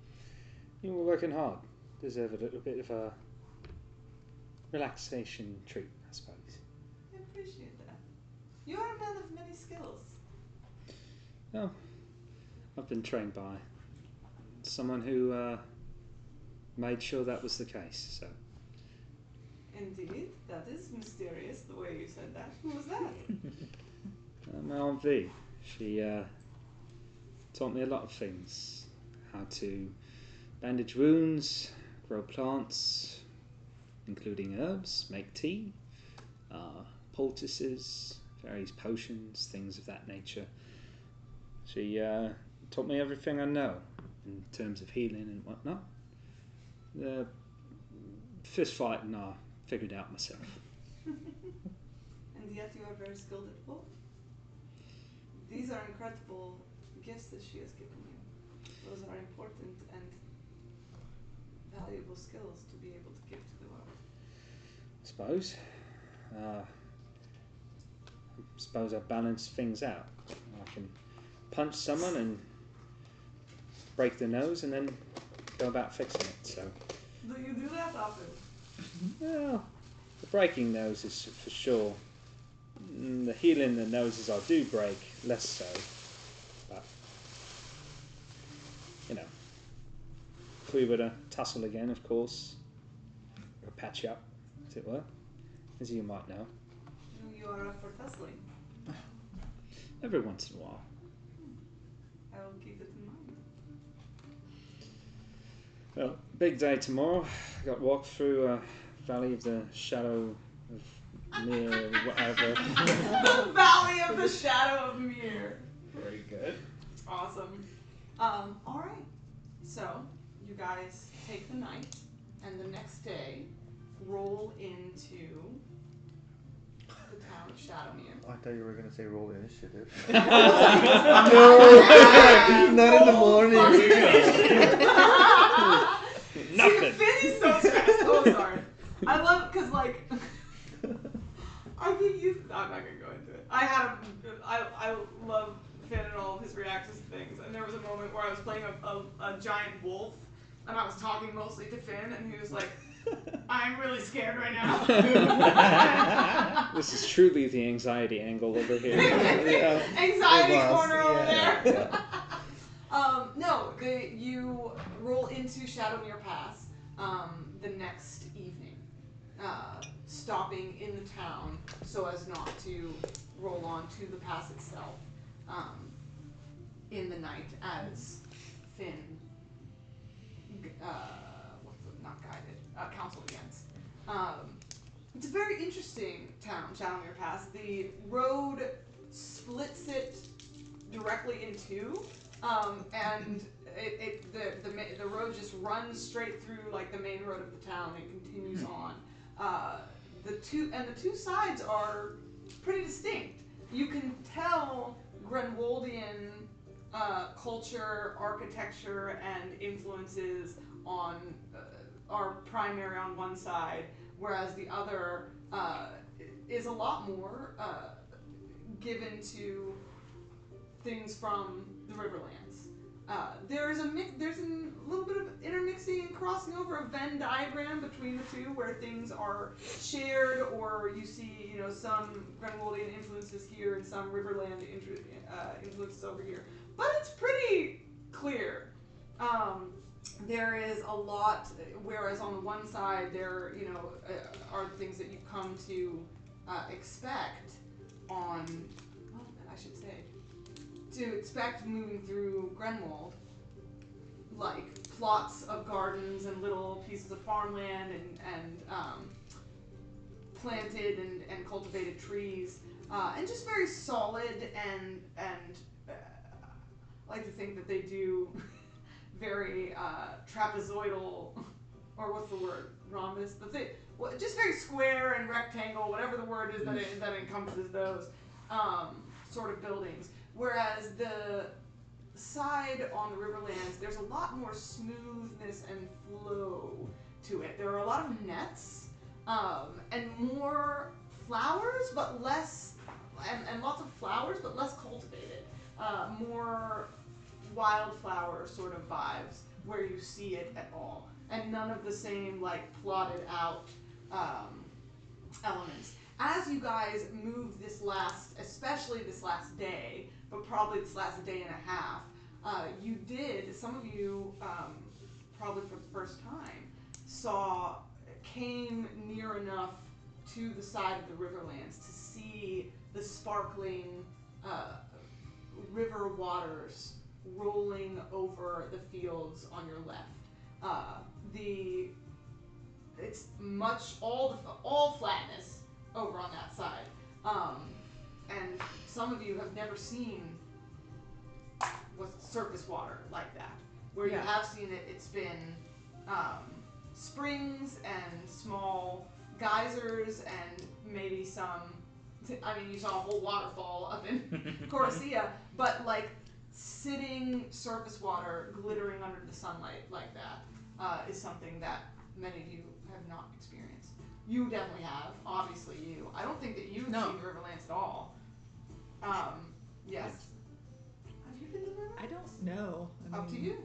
You were working hard. Deserve a little bit of a relaxation treat, I suppose. I appreciate that. You are a man of many skills. Well, I've been trained by someone who made sure that was the case, so. Indeed, that is mysterious the way you said that. Who was that? My Aunt V. She taught me a lot of things. How to bandage wounds, grow plants, including herbs, make tea, poultices, various potions, things of that nature. She taught me everything I know in terms of healing and whatnot. The fist fighting I figured out myself. And yet you are very skilled at both. These are incredible gifts that she has given you. Those are important and valuable skills to be able to give to the world. I suppose. I balance things out. I can punch someone and break their nose and then go about fixing it. So, Do you do that often? well, the breaking noses for sure. The healing the noses I do break, less so. But, you know, if we were to tussle again, of course, or patch up, as it were, as you might know, You are up for tussling. every once in a while. I will keep it in mind. Well, big day tomorrow. I got walked through Valley of the Shadow of Mere, whatever. The Valley of the Shadow of Mere. Very good. Awesome. Alright. So, you guys take the night, and the next day, roll into the town of Shadowmere. I thought you were gonna say roll initiative. No! Not in the morning. Nothing. See, Finn's so stressed. Oh, sorry. I love, because, like, I get used. I'm not gonna go into it. I love Finn and all of his reactions to things. And there was a moment where I was playing a giant wolf, and I was talking mostly to Finn, and he was like, "I'm really scared right now." This is truly the anxiety angle over here. Anxiety It was, corner over yeah. there. No, you roll into Shadowmere Pass the next evening, stopping in the town so as not to roll on to the pass itself in the night as Finn, not guided, counseled against. It's a very interesting town, Shadowmere Pass. The road splits it directly in two, and the road just runs straight through like the main road of the town and continues on. The two sides are pretty distinct. You can tell Grenwoldian culture, architecture, and influences are primary on one side, whereas the other is a lot more given to things from the Riverlands. There's a little bit of intermixing and crossing over, a Venn diagram between the two, where things are shared, or you see, some Grenwoldian influences here and some Riverland influences over here. But it's pretty clear. There is a lot, whereas on the one side there, are things that you come to expect on, well, I should say, to expect moving through Grenwold, like plots of gardens and little pieces of farmland and planted and cultivated trees, and just very solid and I like to think that they do very trapezoidal, or what's the word, rhombus, just very square and rectangle, whatever the word is that encompasses those sort of buildings. Whereas the side on the Riverlands, there's a lot more smoothness and flow to it. There are a lot of nets and more flowers, but less, and lots of flowers, but less cultivated. More wildflower sort of vibes where you see it at all, and none of the same like plotted out elements. As you guys move especially this last day, but probably this last day and a half, some of you, probably for the first time, came near enough to the side of the Riverlands to see the sparkling river waters rolling over the fields on your left. It's much all flatness over on that side, and some of you have never seen surface water like that. Where you have seen it, it's been springs and small geysers and maybe some. I mean, you saw a whole waterfall up in Coruscant, but like sitting surface water glittering under the sunlight like that is something that many of you have not experienced. You definitely have, obviously you. I don't think that you've seen the Riverlands at all. Yes? Have you been to the Riverlands? I don't know. Up to you.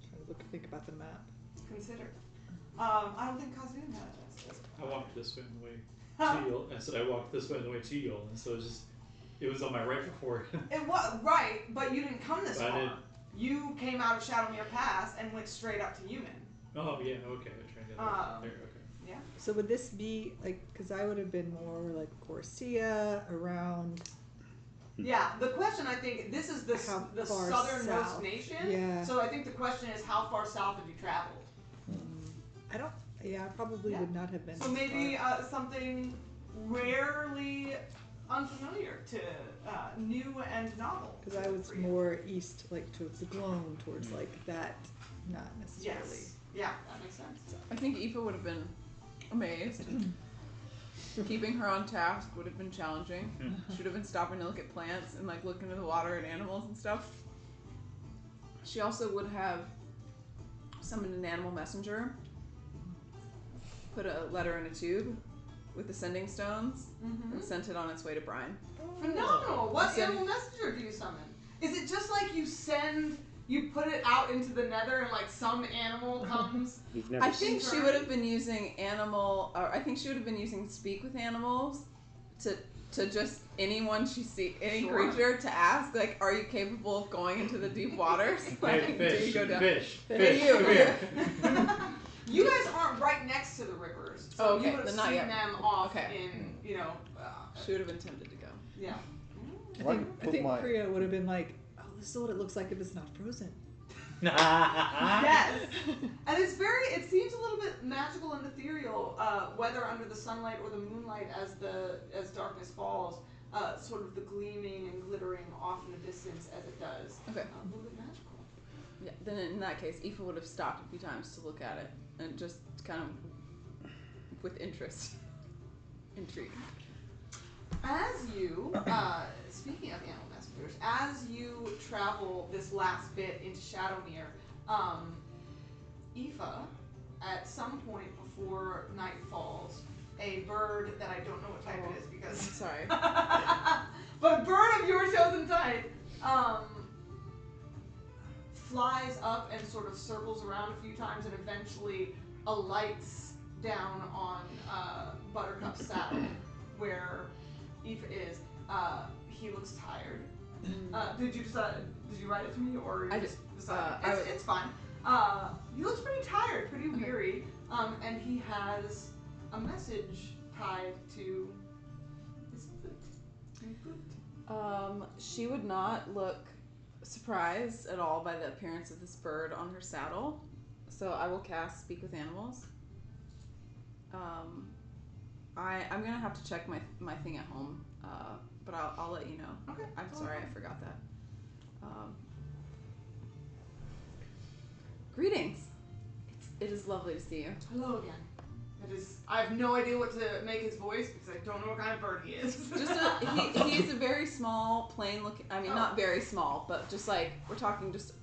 Trying to think about the map. Consider. I don't think Kazun has. I walked this way on the way to Yul, and so I walked this way on the way to Yul, and so it was on my right before. It was, right, but you didn't come this But I far. did. You came out of Shadowmere Pass and went straight up to Yuman. Oh, yeah, okay. I tried to get there, okay. Yeah. So would this be like, because I would have been more like Corsia around. Yeah, the question, I think, this is the southernmost south? nation. Yeah. So I think the question is, how far south have you traveled? I probably would not have been. So maybe something rarely unfamiliar to new and novel. Because I was more east, like towards the Gloam, towards like that, not necessarily. Yes. Yeah, that makes sense. I think Aoife would have been amazed. Keeping her on task would have been challenging. She would have been stopping to look at plants and like look into the water and animals and stuff. She also would have summoned an animal messenger, put a letter in a tube with the sending stones, and sent it on its way to Brian. Phenomenal! What animal messenger do you summon? Is it just like you put it out into the nether and like some animal comes? I think she would have been using speak with animals to just anyone she see, any creature, to ask like, are you capable of going into the deep waters? Like, Hey, fish, do you go down? fish, Hey, you. come here. You guys aren't right next to the rivers, so Okay, you would have then not seen yet. them off Okay. in, She would have been tempted to go. yeah. I think Priya would have been like, oh, this is what it looks like if it's not frozen. Yes, and it seems a little bit magical and ethereal, whether under the sunlight or the moonlight as darkness falls, sort of the gleaming and glittering off in the distance as it does. Okay. A little bit magical. Yeah. Then in that case, Aoife would have stopped a few times to look at it and just kind of with interest, intrigue. As you, speaking of animal messengers, as you travel this last bit into Shadowmere, Aoife, at some point before night falls, a bird that I don't know what type it is because... Sorry. but a bird of your chosen type flies up and sort of circles around a few times and eventually alights down on Buttercup's saddle, where Aoife is. He looks tired. Did you write it to me, or you just decided? It's fine. He looks pretty tired, pretty weary, and he has a message tied to his foot. She would not look surprised at all by the appearance of this bird on her saddle. So I will cast Speak with Animals. I'm gonna have to check my thing at home, but I'll let you know. Okay. I'm sorry, I forgot that. Greetings. It is lovely to see you. Hello again. I have no idea what to make his voice because I don't know what kind of bird he is. He's a very small, plain looking. I mean, not very small, but just like we're talking, just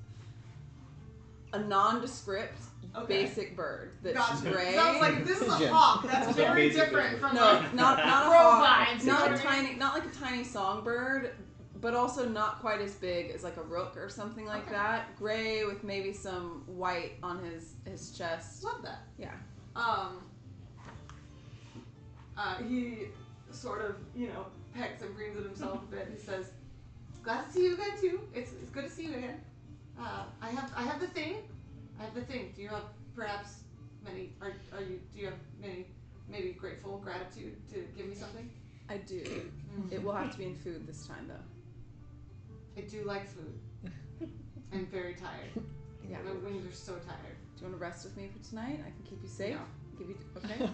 a nondescript, basic bird that's gray. Sounds like if this is a hawk, that's very different from not a hawk, not like a tiny songbird, but also not quite as big as like a rook or something like that. Gray with maybe some white on his chest. Love that. Yeah. He sort of, pecks and preens at himself a bit. He says, "Glad to see you again too. It's good to see you again. I have the thing. Do you have perhaps many? Do you have many? Maybe grateful gratitude to give me something? I do. Mm-hmm. It will have to be in food this time though. I do like food. I'm very tired. Yeah. My wings are so tired. Do you want to rest with me for tonight? I can keep you safe. No. Give you okay.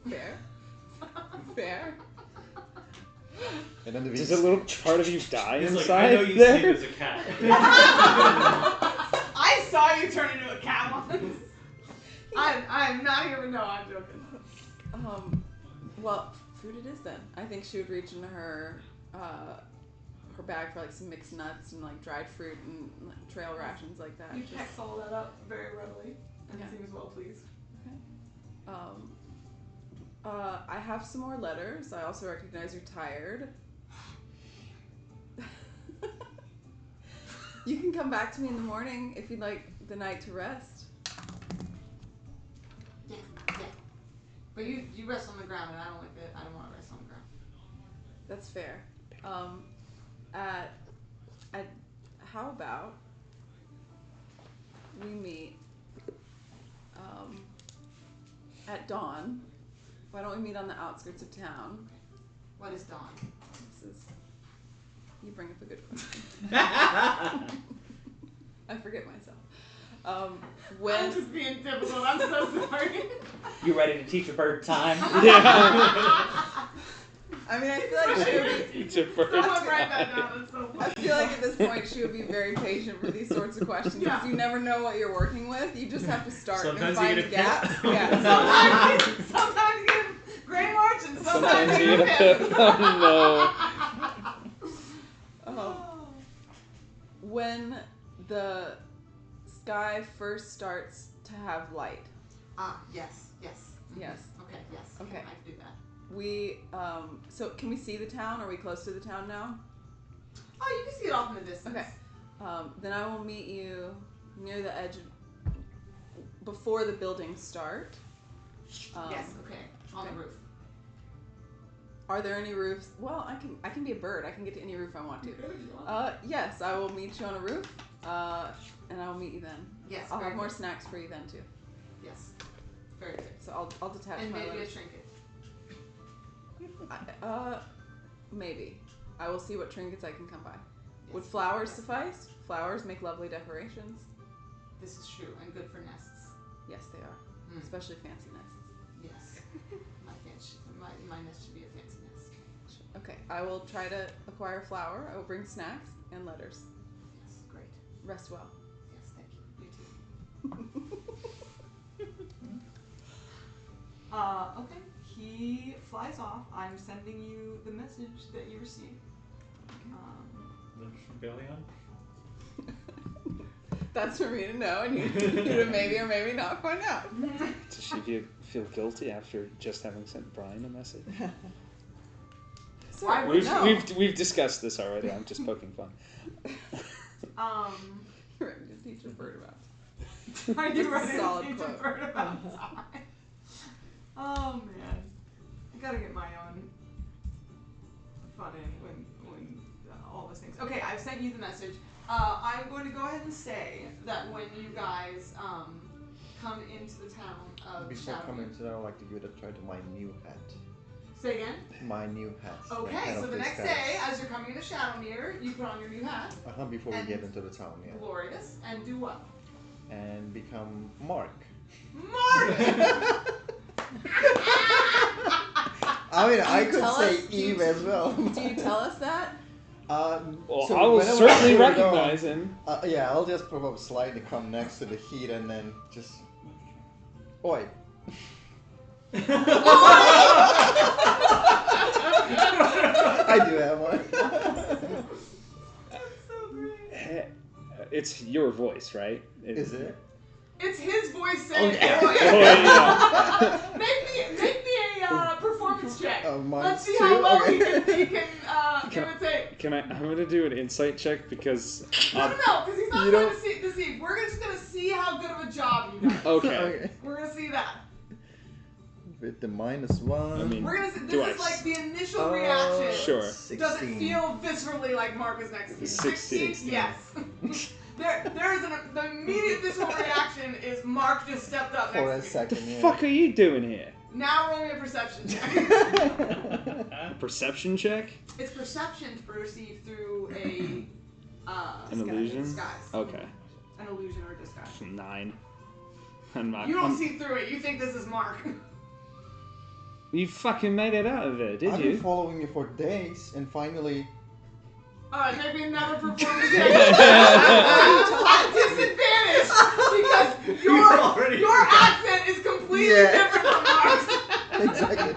Fair. Fair. And then does a little part of you die He's inside? Like, I know you there? sleep as a cat. I saw you turn into a cat once. I'm not even. No, I'm joking. Well, food it is then. I think she would reach into her bag for like some mixed nuts and like dried fruit and like, trail rations like that. You pecks all that up very readily and seems well pleased. Okay. I have some more letters. I also recognize you're tired. You can come back to me in the morning if you'd like the night to rest. Yeah. But you rest on the ground, and I don't like it. I don't want to rest on the ground. That's fair. How about we meet at dawn? Why don't we meet on the outskirts of town? What is dawn? You bring up a good question. I forget myself. I'm just being typical. I'm so sorry. You ready to teach a bird time? Yeah. I mean, I feel like she would be... Someone write that down. That's so funny. I feel like at this point she would be very patient for these sorts of questions because you never know what you're working with. You just have to start Sometimes and you find get a gaps. pip. Yeah. Sometimes you get a gray march and sometimes you you get a pip. Oh When the sky first starts to have light. Yes. Yes. Okay, yes. Okay. I can do that. We, so can we see the town? Are we close to the town now? Oh, you can see it off in the distance. Okay. Then I will meet you near the edge before the buildings start. Yes, okay. On the roof. Are there any roofs? Well, I can be a bird. I can get to any roof I want to. Yes, I will meet you on a roof, and I will meet you then. Yes. I'll have more good. snacks for you then too. Yes. Very good. So I'll detach And my maybe letters. a trinket. Maybe. I will see what trinkets I can come by. Yes. Would flowers suffice? Flowers make lovely decorations. This is true and good for nests. Yes, they are. Especially fancy nests. Yes. My nest should be a fancy nest. Okay, I will try to acquire a flower. I will bring snacks and letters. Yes, great. Rest well. Yes, thank you. You too. Okay. He flies off. I'm sending you the message that you received. Billion? That's for me to know, and you to maybe or maybe not find out. Does she feel guilty after just having sent Brian a message? So, We've discussed this already. I'm just poking fun. You're ready to teach a bird about. Are you ready to solid teach quote. a bird about time? Oh man, I gotta get my own fun in when all those things. Okay, I've sent you the message. I'm going to go ahead and say that when you guys come into the town of Before Shadowmere. coming to that, I would like to give it a try to my new hat. Say again? My new hat. Okay, so the next day, as you're coming into Shadowmere, you put on your new hat. Before we get into the town, yeah. Glorious. And do what? And become Mark. Mark! I mean, I could tell say us- Eve as well. Do you tell us that? Well, so I will whenever certainly I recognize him. Yeah, I'll just probably slightly come next to the heat and then just. Oi. I do have one. That's so great. It's your voice, right? Is it? It's his voice saying, Okay. "Oi." Oh, yeah. Make me a performance check. Mine Let's see too? how well Okay. he can imitate. Can I? I'm gonna do an insight check because. No, because he's not You going don't- to deceive. We're just going to see how good of a job you do. Okay. We're going to see that. With the -1. I mean, We're going to see. Do This is I like the initial reaction. Sure. Does it 16. feel viscerally like Mark is next to you? 16. Yes. there is the immediate visceral reaction is Mark just stepped up For a next to you. second, yeah. fuck are you doing here? Now roll me a perception check. Perception check? It's perception to perceive through an An illusion? disguise. Okay. An illusion or a disguise. 9. I'm not. You don't see through it. You think this is Mark. You fucking made it out of it, did I've you? been following you for days, and finally. Alright, maybe another performance check. At disadvantage because your accent is completely different from Mark's. Exactly.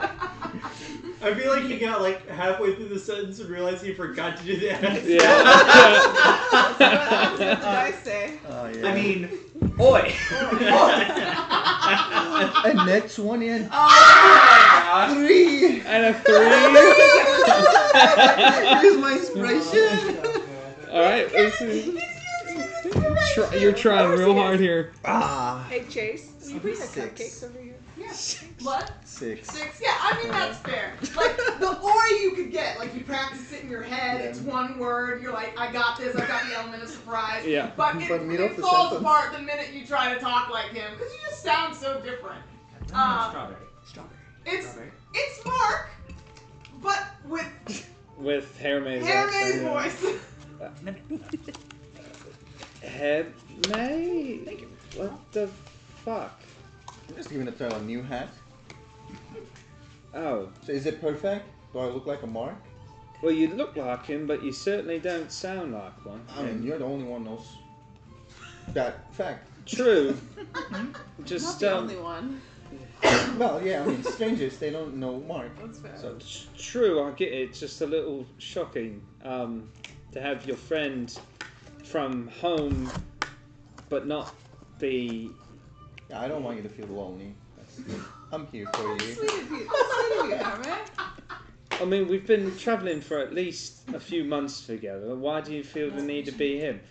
I feel like he got like halfway through the sentence and realized he forgot to do the accent. Yeah. What did the dice say? Oh, yeah. I mean, oi! And next one in. Oh 3! And a 3. Here's my inspiration. Alright, this is. You're trying real hard here. Ah. Hey Chase, will you bring the 6. cupcakes over here? Yeah. What? 6. 6? Yeah, I mean that's fair. Like the ori you could get, like you practice it in your head, it's one word, you're like, I got this, I got the element of surprise. Yeah. But But middle of it the falls sentence. apart the minute you try to talk like him, because you just sound so different. Strawberry. It's Mark, but with Hermes. Hermes voice. Hermes? What the fuck? I'm just giving it a new hat. Oh. So is it perfect? Do I look like a Mark? Well, you look like him, but you certainly don't sound like one. I mean, you're the only one who knows that fact. True. Not Just the only one. Well, yeah, I mean, strangers, they don't know Mark. That's fair. So, It's true, I get it. It's just a little shocking to have your friend from home, but not be. yeah, I don't want you to feel lonely. I'm here for you. Sweet of you. Sweet of you, Herman. I mean, we've been travelling for at least a few months together. Why do you feel the need to be him?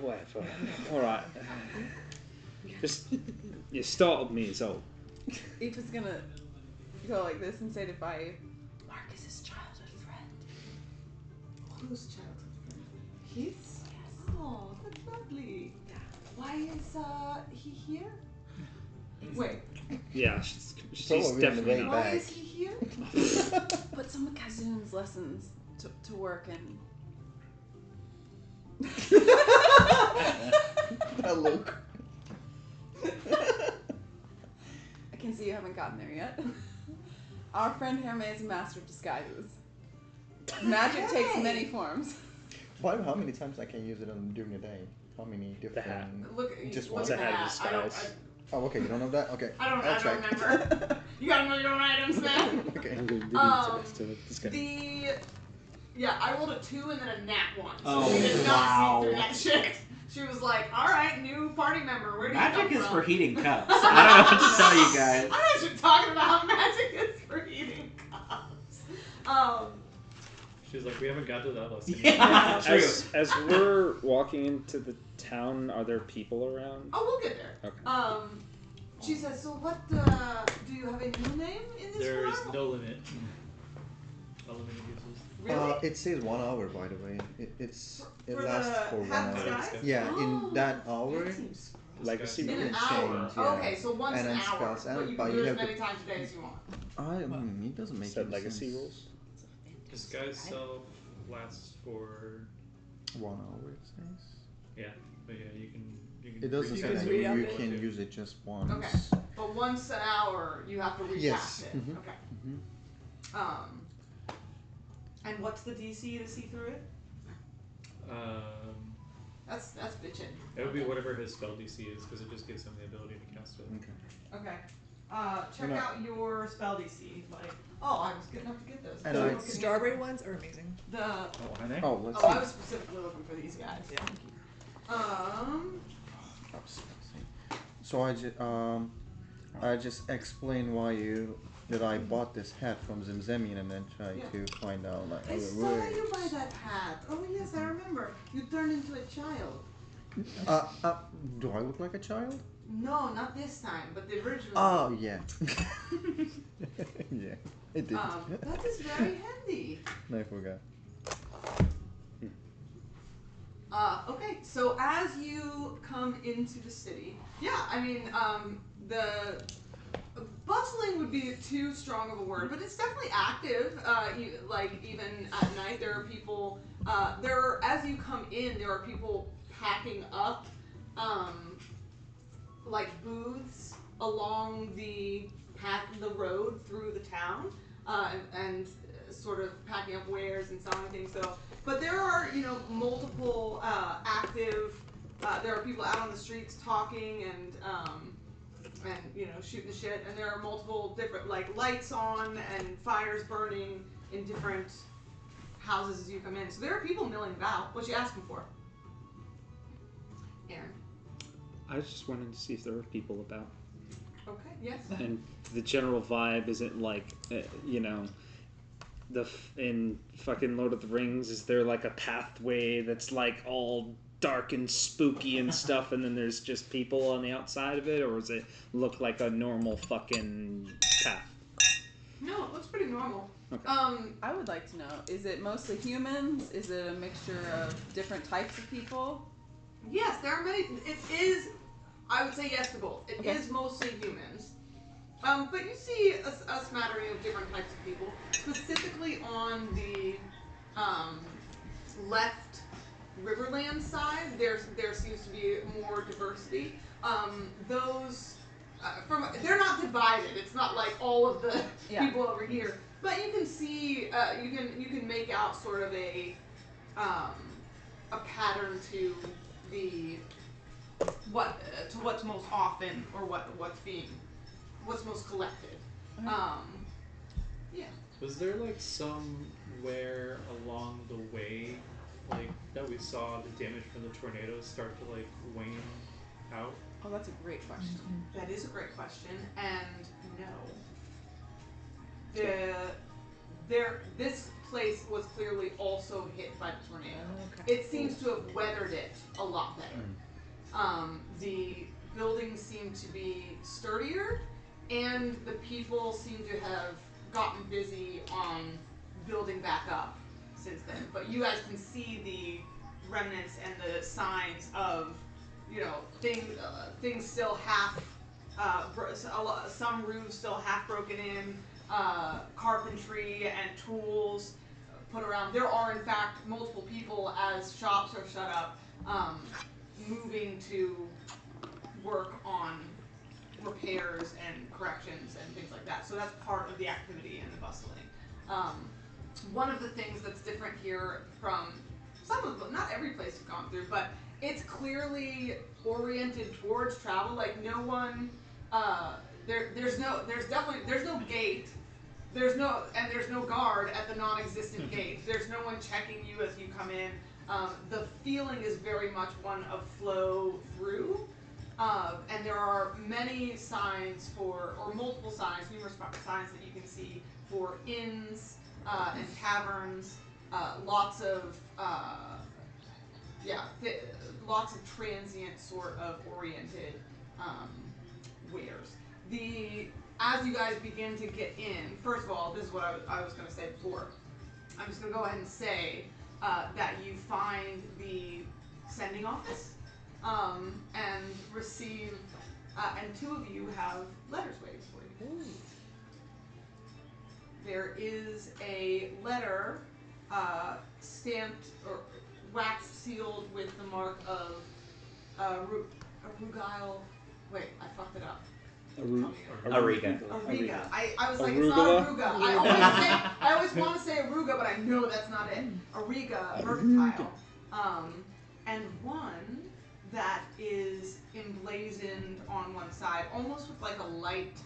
Whatever. All right. Just you startled me, is all. Eve is gonna go like this and say to Bayou, Mark is his childhood friend. Whose childhood friend? His? Yes. Oh, that's lovely. Yeah. Why is he here? Wait, Yeah, she's Probably on the definitely way not. why back. is he here? Put some of Kazoon's lessons to work and That look. I can see you haven't gotten there yet. Our friend Hermes is a master of disguises. Magic takes many forms. Why? How many times I can use it during the day? How many different? hat. Look, Just look one. at It's a hat that. disguise. Oh, okay. You don't know that? Okay. I don't I'll check. remember. You gotta know your own items, man. Okay. I rolled a 2 and then a nat 1. So Oh, we did not wow. see through that shit. She was like, alright, new party member, where do you Magic come is from? for heating cups. I don't know what to tell you guys. I know what you're talking about. Magic is for heating cups. She was like, we haven't got to that lesson yet. Yeah, true. As we're walking into the town, are there people around? Oh, we'll get there. Okay. She says, so what, do you have a new name in this There is world? no limit. Unlimited uses. Really? It says 1 hour, by the way. It For lasts the for 1 hat hour. disguise? Yeah, Oh, in that hour, That seems legacy In an rules. hour. change, yeah. Okay, so once And an then hour, spells, but you but can you do it as have many to- times a day as you want. It doesn't make Said any legacy sense. rules. Disguise self lasts for 1 hour, it says. yeah, but yeah, you can It doesn't you say can that read out you it. can use it just once. Okay. But once an hour, you have to recast Yes. it. Mhm. Okay. Mhm. And what's the DC to see through it? That's bitchin'. It would be whatever his spell DC is, because it just gives him the ability to cast it. Okay. Okay. Check No. out your spell DC. Like, oh, I was good enough to get those. And So I- look at Strawberry ones are amazing. The Oh, are they? Oh, let's oh, see. I was specifically looking for these guys. Yeah. Thank you. So I just explain that I bought this hat from Zimzemian and then try Yeah. to find out like I other saw ways. you buy that hat. Oh yes, I remember. You turned into a child. Do I look like a child? No, not this time, but the original. Oh yeah. Yeah, it did. That is very handy. No, I forgot. Okay, so as you come into the city, yeah, I mean, the bustling would be too strong of a word, but it's definitely active. Even at night, there are people. As you come in, there are people packing up, like booths along the road through the town, and sort of packing up wares and selling things. So. But there are, multiple active. There are people out on the streets talking and shooting the shit. And there are multiple different lights on and fires burning in different houses as you come in. So there are people milling about. What you asking for, Aaron? I was just wanted to see if there were people about. Okay. Yes. And the general vibe isn't like, in fucking Lord of the Rings, is there like a pathway that's like all dark and spooky and stuff, and then there's just people on the outside of it, or does it look like a normal fucking path? No, it looks pretty normal. Okay. I would like to know, is it mostly humans? Is it a mixture of different types of people? Yes, there are many. It is. I would say yes to both. It is Okay. mostly humans. But you see a smattering of different types of people. Specifically on the left Riverlands side, there seems to be more diversity. They're not divided. It's not like all of the people over here. But you can see, you can make out sort of a pattern to what's most often, or what's most collected. Yeah. Was there somewhere along the way, that we saw the damage from the tornadoes start to wane out? Oh, that's a great question. That is a great question, and no. This place was clearly also hit by the tornado. Okay. It seems to have weathered it a lot better. The buildings seem to be sturdier, and the people seem to have gotten busy on building back up since then. But you guys can see the remnants and the signs of, things still half, some roofs still half broken in, carpentry and tools put around. There are, in fact, multiple people, as shops are shut up, moving to work on repairs and corrections and things like that. So that's part of the activity and the bustling. One of the things that's different here from some of them, not every place you've gone through, but it's clearly oriented towards travel. Like no one, there's no gate. There's no guard at the non-existent gate. There's no one checking you as you come in. The feeling is very much one of flow through. And there are many signs multiple signs, numerous signs that you can see for inns and taverns, lots of transient sort of oriented wares. As you guys begin to get in, first of all, this is what I was going to say before. I'm just going to go ahead and say that you find the sending office. and receive, and 2 of you have letters waiting for you. There is a letter stamped or wax sealed with the mark of Arugile. Wait, I fucked it up. Ariga. Ariga. I was like, it's not Aruga. I always want to say Aruga, but I know that's not it. Ariga, mercantile. And one that is emblazoned on one side, almost with like a light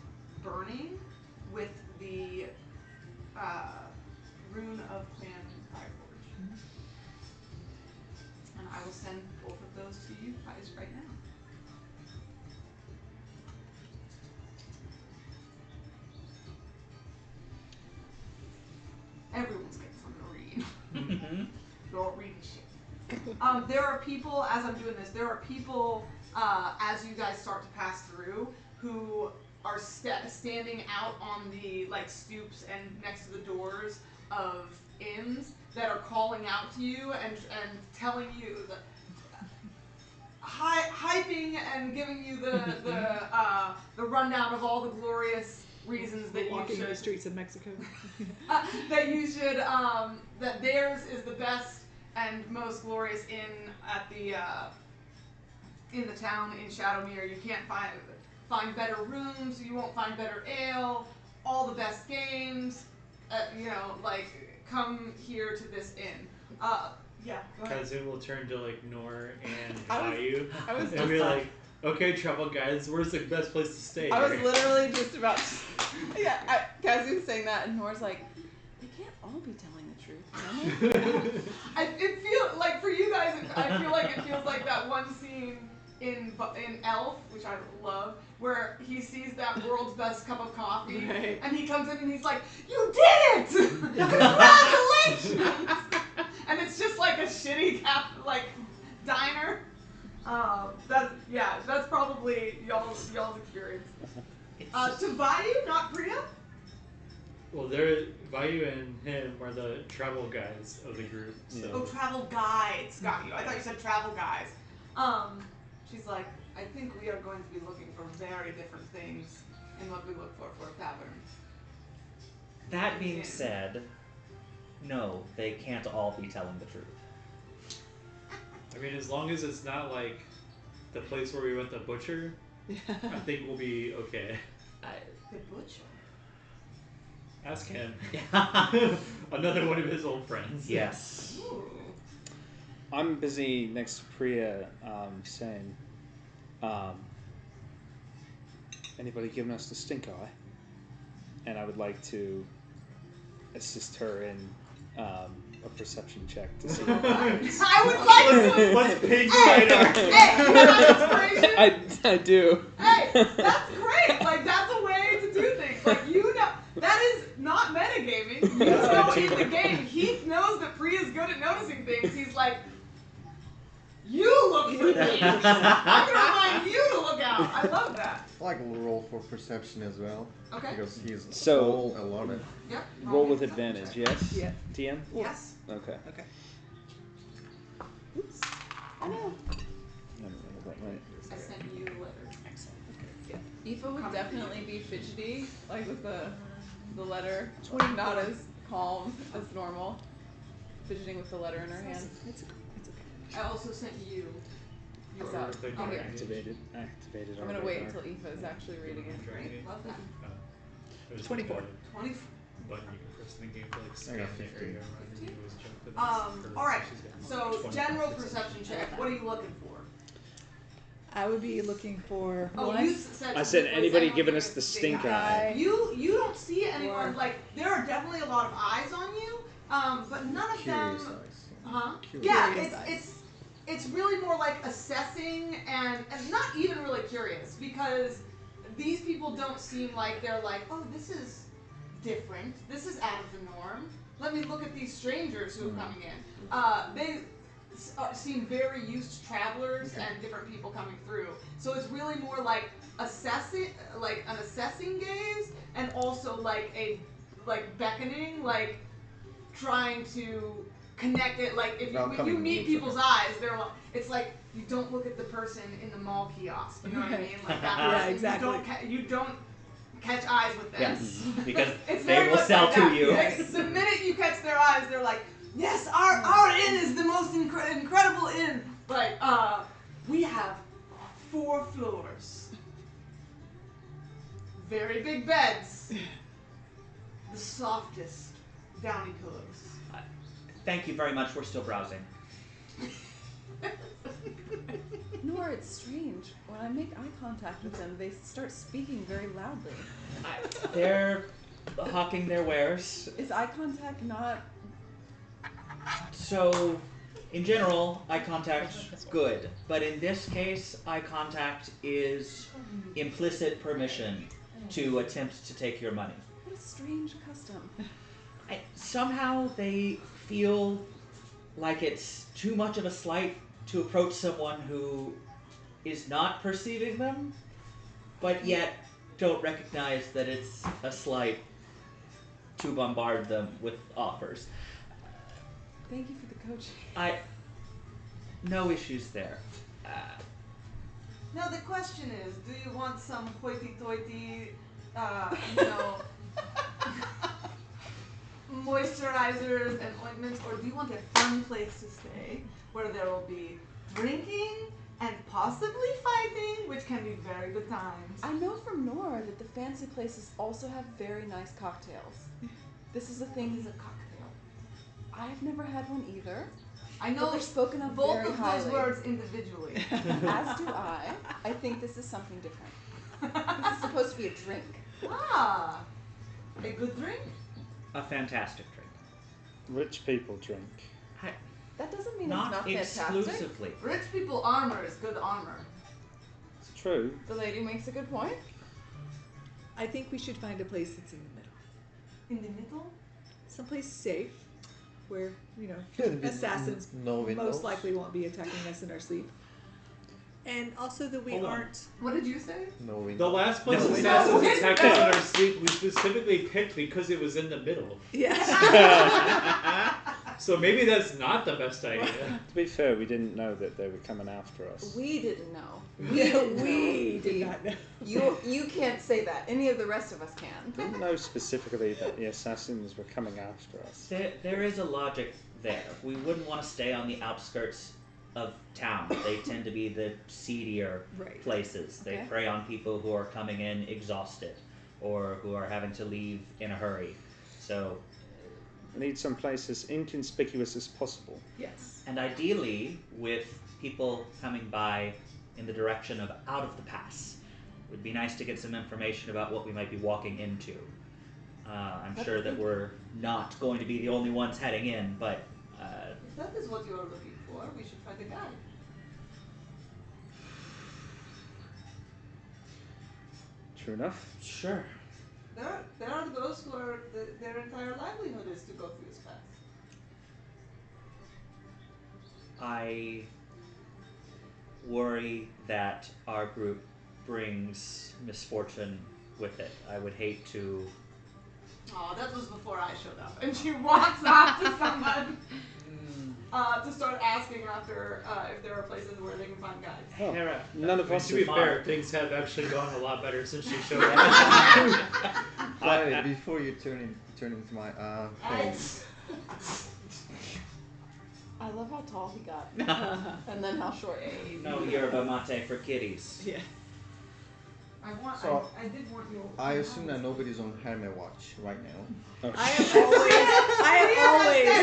burning, with the rune of Clan Fireforge. And I will send both of those to you guys right now. Everyone's getting something to read. You're reading shit. There are people, as I'm doing this, there are people, as you guys start to pass through, who are standing out on the like stoops and next to the doors of inns that are calling out to you and telling you, hyping and giving you the rundown of all the glorious reasons that walking you should the streets of Mexico. that you should that theirs is the best and most glorious inn at the in the town in Shadowmere. You can't find better rooms. You won't find better ale. All the best games. Come here to this inn. Yeah. Go ahead. Kazun will turn to like Nor and I Vayu was and be like, "Okay, travel guides, where's the best place to stay?" I was here?" literally just about to... Yeah, Kazu's saying that, and Nora's like, they can't all be telling the truth, can they? It feels like for you guys. I feel like it feels like that one scene in Elf, which I love, where he sees that world's best cup of coffee, Right. and he comes in and he's like, "You did it! Congratulations!" And it's just like a shitty diner. That's probably y'all's experience. To Vayu, not Priya. Well, Vayu and him are the travel guides of the group. So. Oh, travel guides. Got you. I thought you said travel guys. She's like, I think we are going to be looking for very different things in what we look for a tavern. That being said, no, they can't all be telling the truth. I mean, as long as it's not like the place where we went to butcher, I think we'll be okay. The butcher. Ask him. Another one of his old friends. Yes. Ooh. I'm busy next to Priya saying, anybody giving us the stink eye? And I would like to assist her in a perception check to see what happens. I would like to. Let's pig Hey, radar. hey, you have inspiration? I do. Hey, that's great. Like, that's a way to do things. Like, that is not metagaming. You know in the game, Heath knows that Priya's good at noticing things. He's like, you look for things. I'm going to remind you to look out. I love that. I like a roll for perception as well. Okay. Because he's So- all alone. Yep. Roll with advantage, yes? Yeah. TM? Yes. Okay. Okay. Oops. I know. I don't know about right. I sent you a letter. Excellent. Okay. Yeah. Aoife would Come definitely be fidgety, like with the letter, not as calm as normal, fidgeting with the letter in her hand. It's okay. I also sent you your. Is that- Oh, here. Activated I'm our gonna wait radar. until Aoife is actually reading it. Great. Love that. There's 24. 20. a button you can press in the game to like I scan got the 15. area around and you always jump to this. Alright. She's got So, 20 general perception check. What are you looking for? I would be looking for Oh, one. you said. I said was anybody anyone giving giving us the stink eye. You don't see anyone, Or- like, there are definitely a lot of eyes on you, but none of Curious them. eyes. Huh? Curious. Yeah, Curious eyes. it's really more like assessing and not even really curious, because these people don't seem like they're like, oh, this is different. This is out of the norm. Let me look at these strangers who are coming in. They seem very used to travelers and different people coming through. So it's really more like assessing, like an assessing gaze, and also like a beckoning, like trying to connected. Like if Without when coming you meet with people's something. eyes, they're like, it's like you don't look at the person in the mall kiosk. You know what I mean? Like that. Yeah, person, exactly. You don't catch eyes with them. Yes, because It's they very will much sell like to that. you. Like, the minute you catch their eyes, they're like, yes, our inn is the most incredible inn. Like, we have 4 floors, very big beds, the softest downy pillows. Thank you very much. We're still browsing. Nor it's strange. When I make eye contact with them, they start speaking very loudly. They're hawking their wares. Is eye contact not... So, in general, eye contact's good. But in this case, eye contact is implicit permission to attempt to take your money. What a strange custom. Somehow they feel like it's too much of a slight to approach someone who is not perceiving them, but yet don't recognize that it's a slight to bombard them with offers. Thank you for the coaching. No issues there. Now the question is, do you want some hoity-toity, you know, moisturizers and ointments, or do you want a fun place to stay where there will be drinking and possibly fighting, which can be very good times? I know from Nora that the fancy places also have very nice cocktails. This is a thing. What is a cocktail? I've never had one either. I But know they're spoken of both very of highly. those words individually. As do I. I think this is something different. This is supposed to be a drink. Ah, a good drink? A fantastic drink. Rich people drink. That doesn't mean Not it's not fantastic. exclusively. Rich people armor is good armor. It's true. The lady makes a good point. I think we should find a place that's in the middle. In the middle? Someplace safe where, you know, There'd be assassins no windows. most likely won't be attacking us in our sleep. And also that we Hold on. aren't... What did you say? No windows. The last place No, assassins no. attacked us in our sleep, we specifically picked because it was in the middle. Yeah. So maybe that's not the best idea. To be fair, we didn't know that they were coming after us. We didn't know. we did not know. You can't say that. Any of the rest of us can. Didn't know specifically that the assassins were coming after us. There is a logic there. We wouldn't want to stay on the outskirts of town. They tend to be the seedier Right. places. They Okay. prey on people who are coming in exhausted or who are having to leave in a hurry. So, We need some place as inconspicuous as possible. Yes. and ideally with people coming by in the direction of out of the pass. It would be nice to get some information about what we might be walking into. I'm sure that we're not going to be the only ones heading in, but If that is what you are looking for, we should find a guide. True enough. sure. There are those who are their entire livelihood is to go through this path. I worry that our group brings misfortune with it. I would hate to. Oh, that was before I showed up. And she walks off to someone to start asking after if there are places where they can find guides. Oh, Hera, none of I mean, us to be have- fair, things have actually gone a lot better since she showed up. By the way, before you turn into my Eggs. I love how tall he got. And then how short. No yerba mate for kitties. Yeah. So, I did want you. I assume that nobody's on Hermit watch right now. Oh, I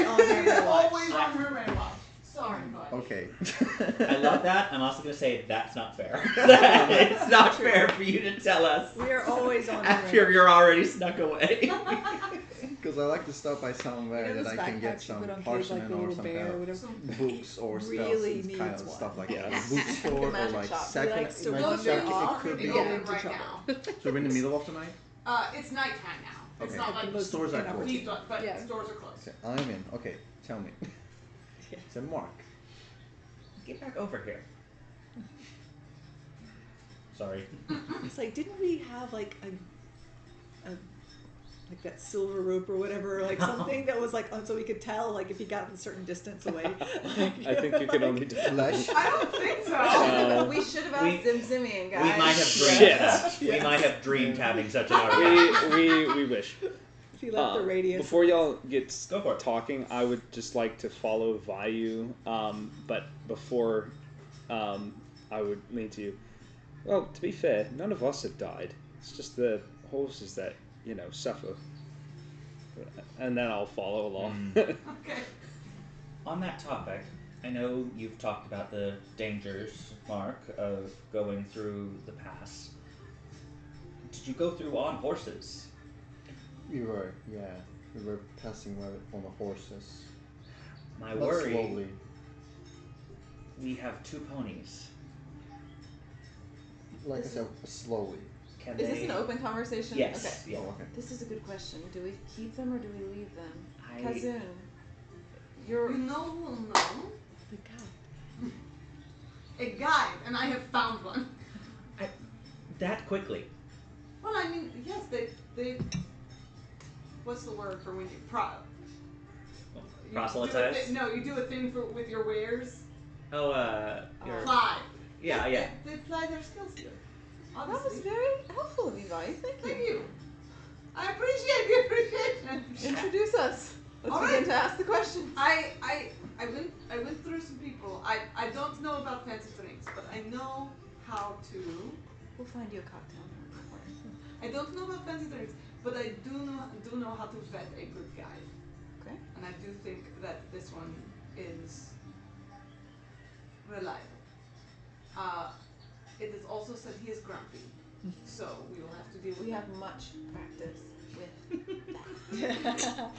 am always on her watch. Always on her watch. Sorry, bud. Okay. I love that. I'm also going to say that's not fair. It's not fair for you to tell us We are always on her after you're already snuck away. Because I like to stop by somewhere You know that those I can get backpacks you some put on kids, parchment like the or little some bear kind or of whatever. books or Really stuff, needs kind of one. stuff like Yeah. that. A bookstore or Magic like shop. second. likes to magic wander shop, off it could be. and Yeah. get into Right trouble. now. So we're in the middle of the night. It's nighttime now. It's Okay. not At the like most Stores are closed. inopportune. but Yeah. stores are closed. Okay, I'm in. Okay, tell me. Yeah. So Mark. Get back over here. Sorry. It's like, didn't we have like a like that silver rope or whatever, like something that was like, so we could tell, like if he got a certain distance away. I think you can only do Flesh. I don't think so. We should have asked Zimzimian, guys. We might have dreamed Shit. that. We might have dreamed having such an artifact. we wish. If he left the radius. Before y'all get Go for it. talking, I would just like to follow Vayu. But before I would lean to you. Well, to be fair, none of us have died. It's just the horses that, suffer. And then I'll follow along. Okay. On that topic, I know you've talked about the dangers, Mark, of going through the pass. Did you go through on horses? We were passing on the horses. My Not worry, slowly. we have 2 ponies. Like I said, slowly. Can Is they... this an open conversation? Yes. Okay. Yeah. Oh, okay. This is a good question. Do we keep them or do we leave them? I- Kazun, You know who will know? The guy. A guide, and I have found one. That quickly. Well, I mean, yes, they. What's the word for when you Proselytize? You do a thing with your wares. Oh, your... Fly. Yeah, yeah. They fly their skills here. that was Obviously. very helpful of you guys. Thank you. Thank you. I appreciate the appreciation. Introduce us. Let's All begin right. to ask the questions. I went through some people. I don't know about fancy drinks, but I know how to. We'll find you a cocktail. I don't know about fancy drinks, but I do know how to vet a good guide. Okay. And I do think that this one is reliable. It is also said he is grumpy, so we will have to deal with We that. have much practice with that.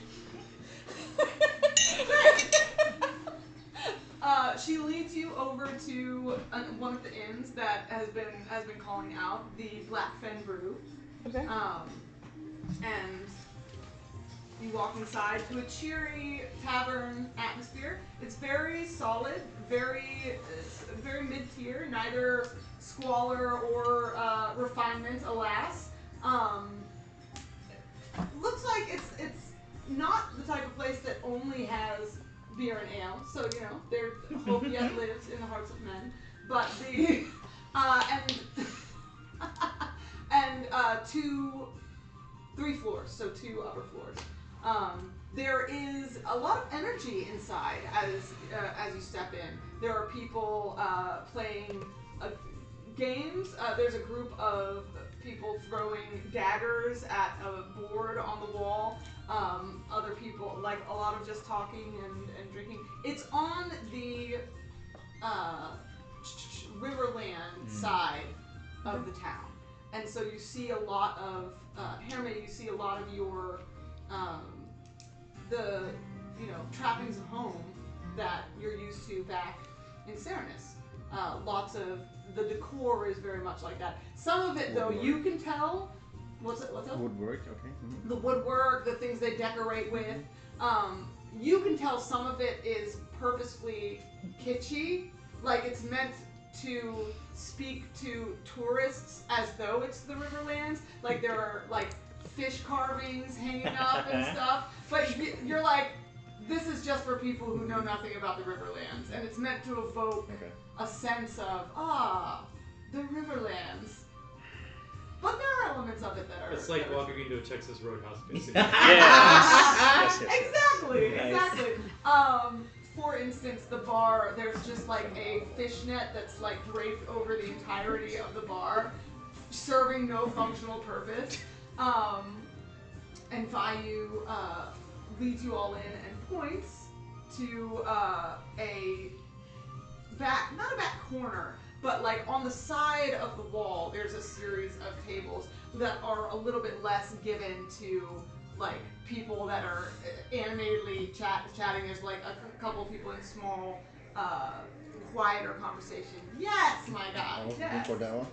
She leads you over to one of the inns that has been calling out, the Black Fen Brew. Okay. And you walk inside to a cheery tavern atmosphere. It's very solid, very mid-tier, neither squalor or refinement, alas. Looks like it's not the type of place that only has beer and ale, so their hope yet lives in the hearts of men. But the and 3 floors, so 2 upper floors. There is a lot of energy inside as you step in. There are people playing games. There's a group of people throwing daggers at a board on the wall. Other people, like a lot of just talking and drinking. It's on the Riverlands side of the town. And so you see a lot of, Hermit, you see a lot of your, the trappings of home that you're used to back in Serenus. Lots of, the decor is very much like that. Some of it, though, you can tell. What's up? Woodwork, okay. Mm-hmm. The woodwork, the things they decorate with. You can tell some of it is purposefully kitschy. Like it's meant to speak to tourists as though it's the Riverlands. Like there are like fish carvings hanging up and stuff. But you're like, this is just for people who know nothing about the Riverlands. And it's meant to evoke a sense of, the Riverlands. But there are elements of it that are... It's like walking into a Texas Roadhouse, basically. Yes. Exactly, Nice. exactly. For instance, the bar, there's just like a fishnet that's like draped over the entirety of the bar, serving no functional purpose. And Vayu leads you all in and points to a back, not a back corner, but like on the side of the wall, there's a series of tables that are a little bit less given to like people that are animatedly chatting. There's like a couple of people in small, quieter conversation. Yes, my God. I was looking Yes. for that one.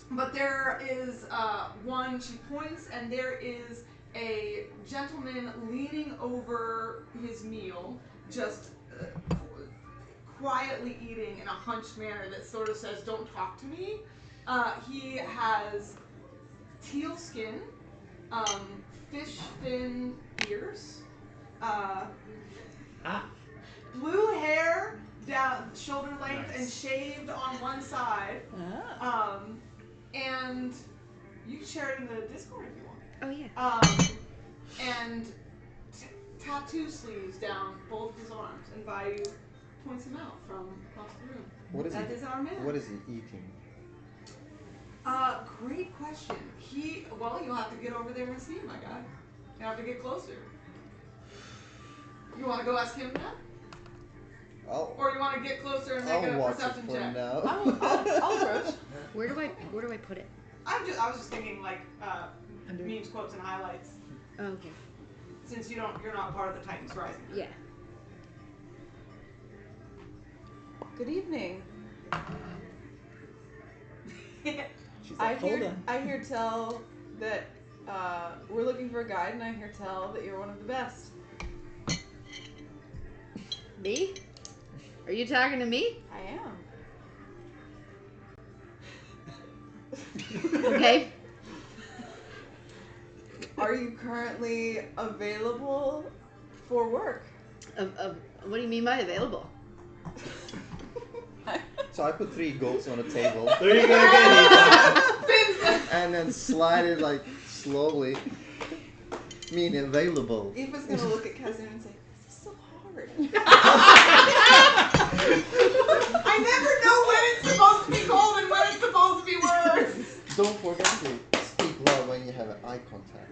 But there is one, she points, and there is a gentleman leaning over his meal, just quietly eating in a hunched manner that sort of says, "Don't talk to me." He has teal skin, fish fin ears, Ah. blue hair down shoulder length Nice. and shaved on one side, Ah. and you can share it in the Discord if you want. Oh yeah. And tattoo sleeves down both his arms, and Vayu points him out from across the room. That is our man. What is he eating? Great question. You'll have to get over there and see, my guy. You have to get closer. You want to go ask him now? Or you want to get closer and make I'll a watch it perception for check? now. I'll approach. Where do I put it? I was just thinking like memes, quotes, and highlights. Oh, okay. Since you're not part of the Titans Rising. Yeah. Good evening. She's like, hold on. I hear tell that we're looking for a guide, and I hear tell that you're one of the best. Me? Are you talking to me? I am. Okay. Are you currently available for work? What do you mean by available? So I put 3 goats on the table There you go again. and then slide it like slowly. Meaning available. Eva's gonna look at Kazun and say, "This is so hard." I never know when it's supposed to be cold and when it's supposed to be words. Don't forget to speak loud when you have an eye contact.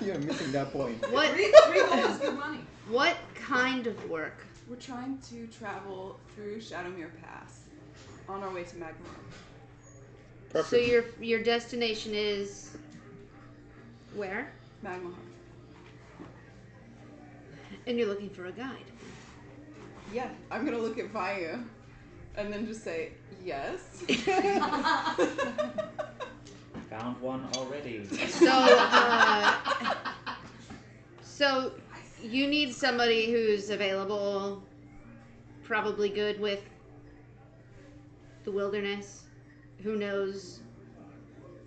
You're missing that point. What? 3 gold is good money. What kind of work? We're trying to travel through Shadowmere Pass on our way to Magmahearth. Perfect. So your destination is where? Magmahearth. And you're looking for a guide. Yeah, I'm gonna look at Vayu and then just say yes. Found one already. So you need somebody who's available, probably good with the wilderness, who knows.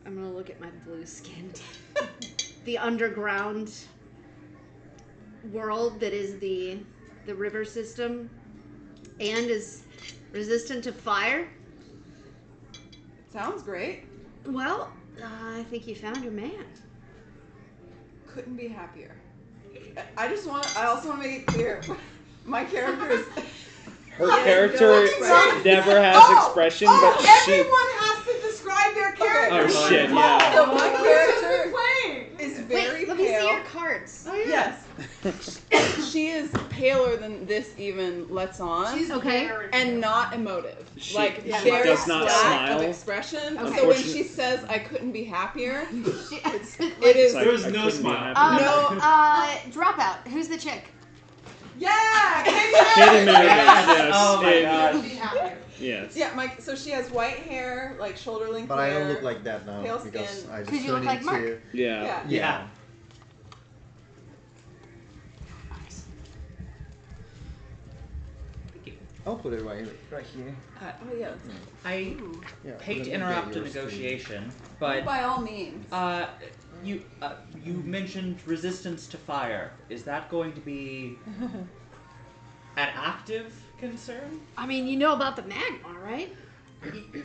I'm gonna look at my blue skin. The underground world that is the river system and is resistant to fire. Sounds great. Well, I think you found your man. Couldn't be happier. I also want to make it clear, my character is. Her Yes, character no expression. never has expression, but she. Everyone has to describe their character. Oh shit! Yeah. So my Who's character playing? is very Wait, let me see pale. your cards. Yes. She is paler than this even lets on. She's Okay. very and not emotive. She Like she very does not flat smile. of expression. Okay. So when she says "I couldn't be happier," it is. It's like, There was I no couldn't be smile. happier. No. Dropout. Who's the chick? Yeah, Katie Katie Mary, Yes. yes. Oh my and- god. Be happier. Yes. Yeah, so she has white hair, like shoulder length But I hair. don't look like that now pale because skin. I just 'Cause you look turned like into. Mark. Yeah. Yeah. I'll put it right here. Oh yeah. I Yeah. hate to let me interrupt get a yours too. negotiation, but By all means. you mentioned resistance to fire. Is that going to be an active concern? I mean, you know about the magma, right?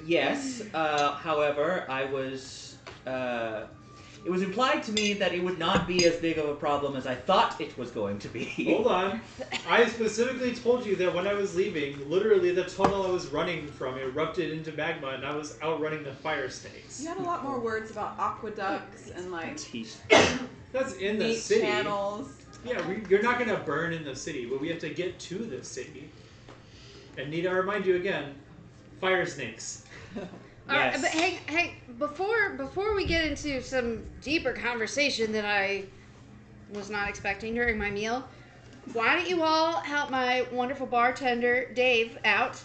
Yes. However, it was implied to me that it would not be as big of a problem as I thought it was going to be. Hold on. I specifically told you that when I was leaving, literally the tunnel I was running from erupted into magma and I was outrunning the fire snakes. You had a lot more words about aqueducts and like That's in the meat city. channels. Yeah, you're not going to burn in the city, but we have to get to the city. And need to remind you again, fire snakes. All right, Yes. but hey, before we get into some deeper conversation that I was not expecting during my meal, why don't you all help my wonderful bartender Dave out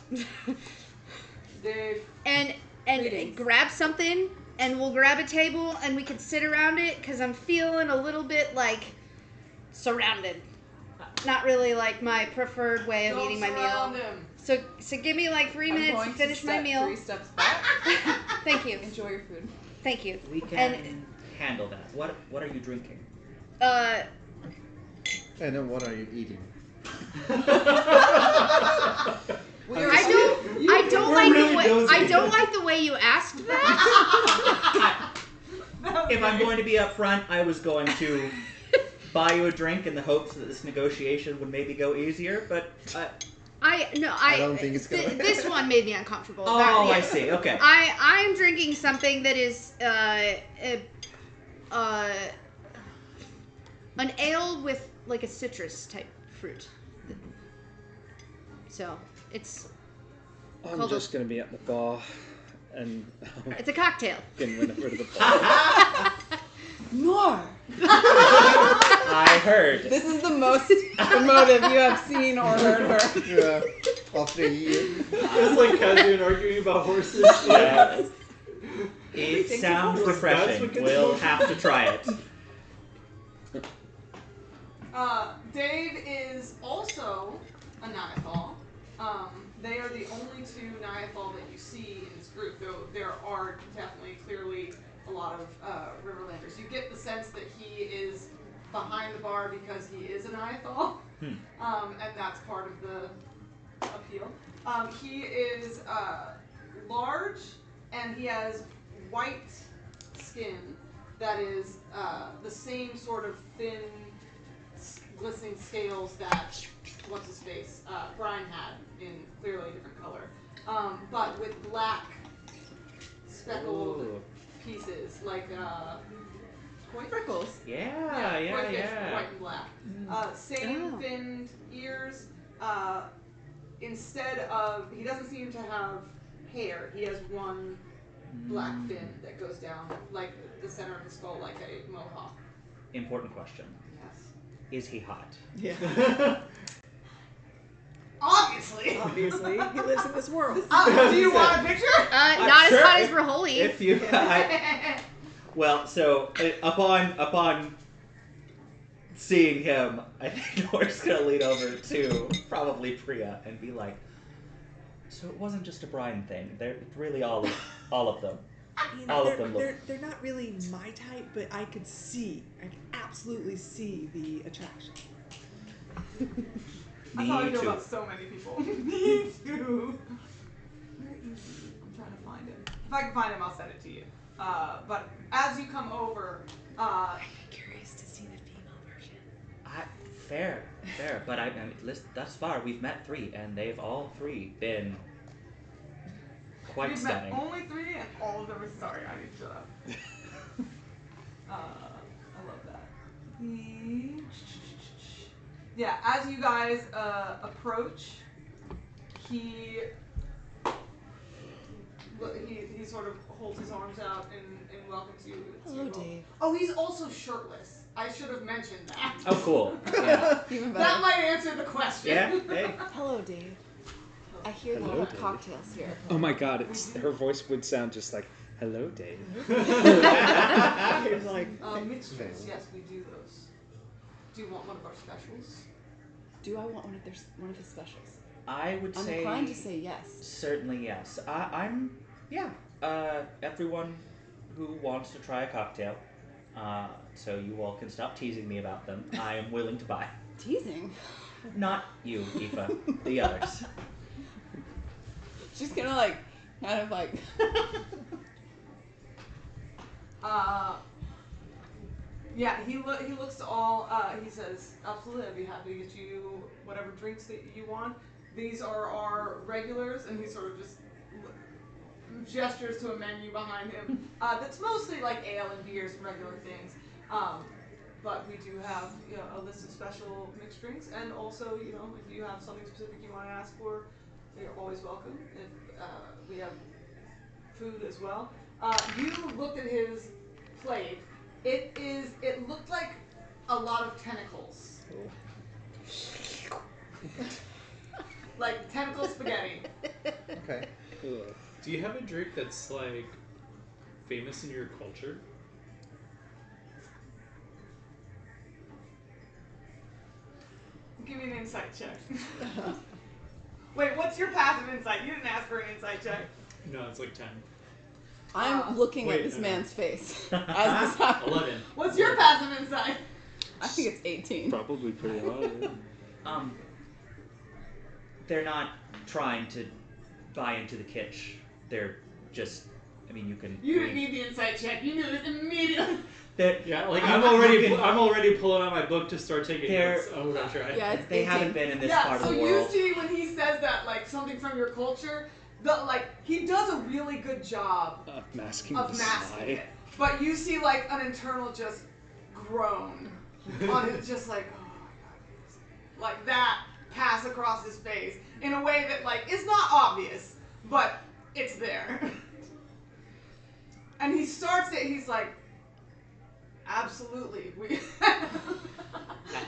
Dave. and Greetings. grab something, and we'll grab a table and we can sit around it because I'm feeling a little bit like surrounded. Not really like my preferred way of Don't eating my surround meal. him. So give me like 3 I'm minutes going to finish my step meal. 3 steps back. Thank you. Enjoy your food. Thank you. We can And handle that. What are you drinking? And then what are you eating? I don't like the way you asked that. If I'm going to be upfront, I was going to buy you a drink in the hopes that this negotiation would maybe go easier, but I don't think it's gonna. This one made me uncomfortable. Oh, I see. Okay. I'm drinking something that is an ale with like a citrus type fruit. So it's. I'm just gonna be at the bar, and it's a cocktail. Can run over to the bar. More. I heard. This is the most emotive you have seen or heard her. Yeah. After a year. It's like Kazu arguing about horses. Yeah. It sounds refreshing. We'll have to try it. Dave is also a Niathal. They are the only two Niathal that you see in this group, though there are definitely, clearly, a lot of Riverlanders. You get the sense that he is behind the bar because he is a Niathal, and that's part of the appeal. He is large, and he has white skin that is the same sort of thin, glistening scales that, what's his face, Brian had in clearly a different color, but with black speckled pieces, like koi freckles. Yeah, koi fish, white and black. Same finned ears. Instead of, he doesn't seem to have hair. He has one black fin that goes down like the center of the skull, like a mohawk. Important question. Yes. Is he hot? Yeah. Obviously. He lives in this world. Do you want a picture? Not sure, as hot as Rijoli. If you, well, so upon seeing him, I think Nora's gonna lean over to probably Priya and be like, "So it wasn't just a Brian thing. They're really all of them. All of them look." They're not really my type, but I could absolutely see the attraction. That's how I feel about so many people. Me too. Where is he? I'm trying to find him. If I can find him, I'll send it to you. But as you come over, I'm curious to see the female version. Fair. But I mean, thus far we've met 3, and they've all 3 been quite we've stunning. met only 3, and all of them are sorry. I need to shut up. I love that. Yeah, as you guys approach, he sort of holds his arms out and welcomes you. Hello, Dave. Oh, he's also shirtless. I should have mentioned that. Oh, cool. Yeah. Even better. That might answer the question. Yeah. Hey. Hello, Dave. I hear Hello, you have Dave. cocktails here. Oh my God! Her voice would sound just like, "Hello, Dave." He's like, Mixed drinks, yes, we do those. Do you want one of our specials? Do I want one of his specials? I would I'm say inclined to say yes. certainly yes. Everyone who wants to try a cocktail, so you all can stop teasing me about them. I am willing to buy. Teasing? Not you, Aoife. The others. She's gonna kind of Yeah, he looks to all, he says, absolutely, I'd be happy to get you whatever drinks that you want. These are our regulars, and he sort of just gestures to a menu behind him. That's mostly like ale and beers and regular things. But we do have a list of special mixed drinks, and also, if you have something specific you want to ask for, you're always welcome. If we have food as well. You looked at his plate. It looked like a lot of tentacles. Like tentacle spaghetti. Okay. Do you have a drink that's like famous in your culture? Give me an insight check. Wait, what's your passive insight? You didn't ask for an insight check. No, it's like 10. I'm looking wait, at this no. man's face as this happens. 11. What's your passive insight? I think it's 18. Probably pretty high. Yeah. They're not trying to buy into the kitsch. They're just, I mean, you can. You didn't need the insight check. You knew it immediately. Yeah, like I'm I'm already pulling out my book to start taking They're- notes. I'm gonna try. Yeah, it's They 18. haven't been in this Yeah, part so of the you world. see when he says that, like, something from your culture, he does a really good job Masking of the masking sigh. it. But you see, like, an internal just groan on his, just like, oh my god, like that pass across his face in a way that, like, is not obvious, but it's there. And he starts it, he's like, absolutely, we,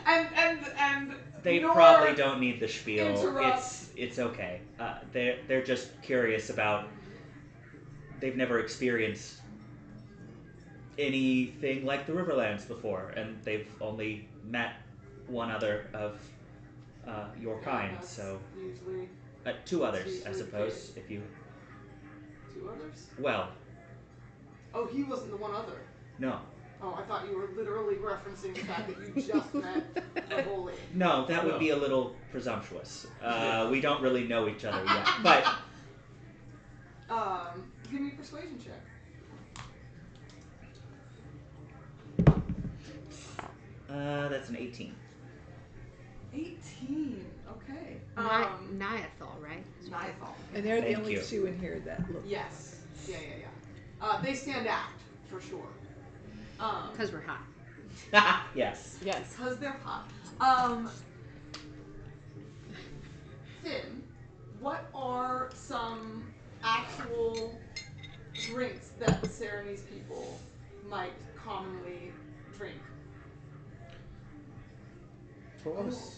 and They Nor probably don't need the spiel. interrupts. It's okay. They're just curious about. They've never experienced anything like the Riverlands before, and they've only met one other of your kind. that's So usually two others, I usually suppose. If you two others. well, Oh, he wasn't the one other. no, Oh, I thought you were literally referencing the fact that you just met the holy. no, that would No. be a little presumptuous. We don't really know each other yet, but. Give me a persuasion check. That's an 18. 18. Okay. Niathal, right? Niathal. And they're the Thank only you. two in here that look. Yes. Yeah. They stand out for sure. Because we're hot. Yes. Yes. Because they're hot. Finn, what are some actual drinks that the Serenese people might commonly drink? For us,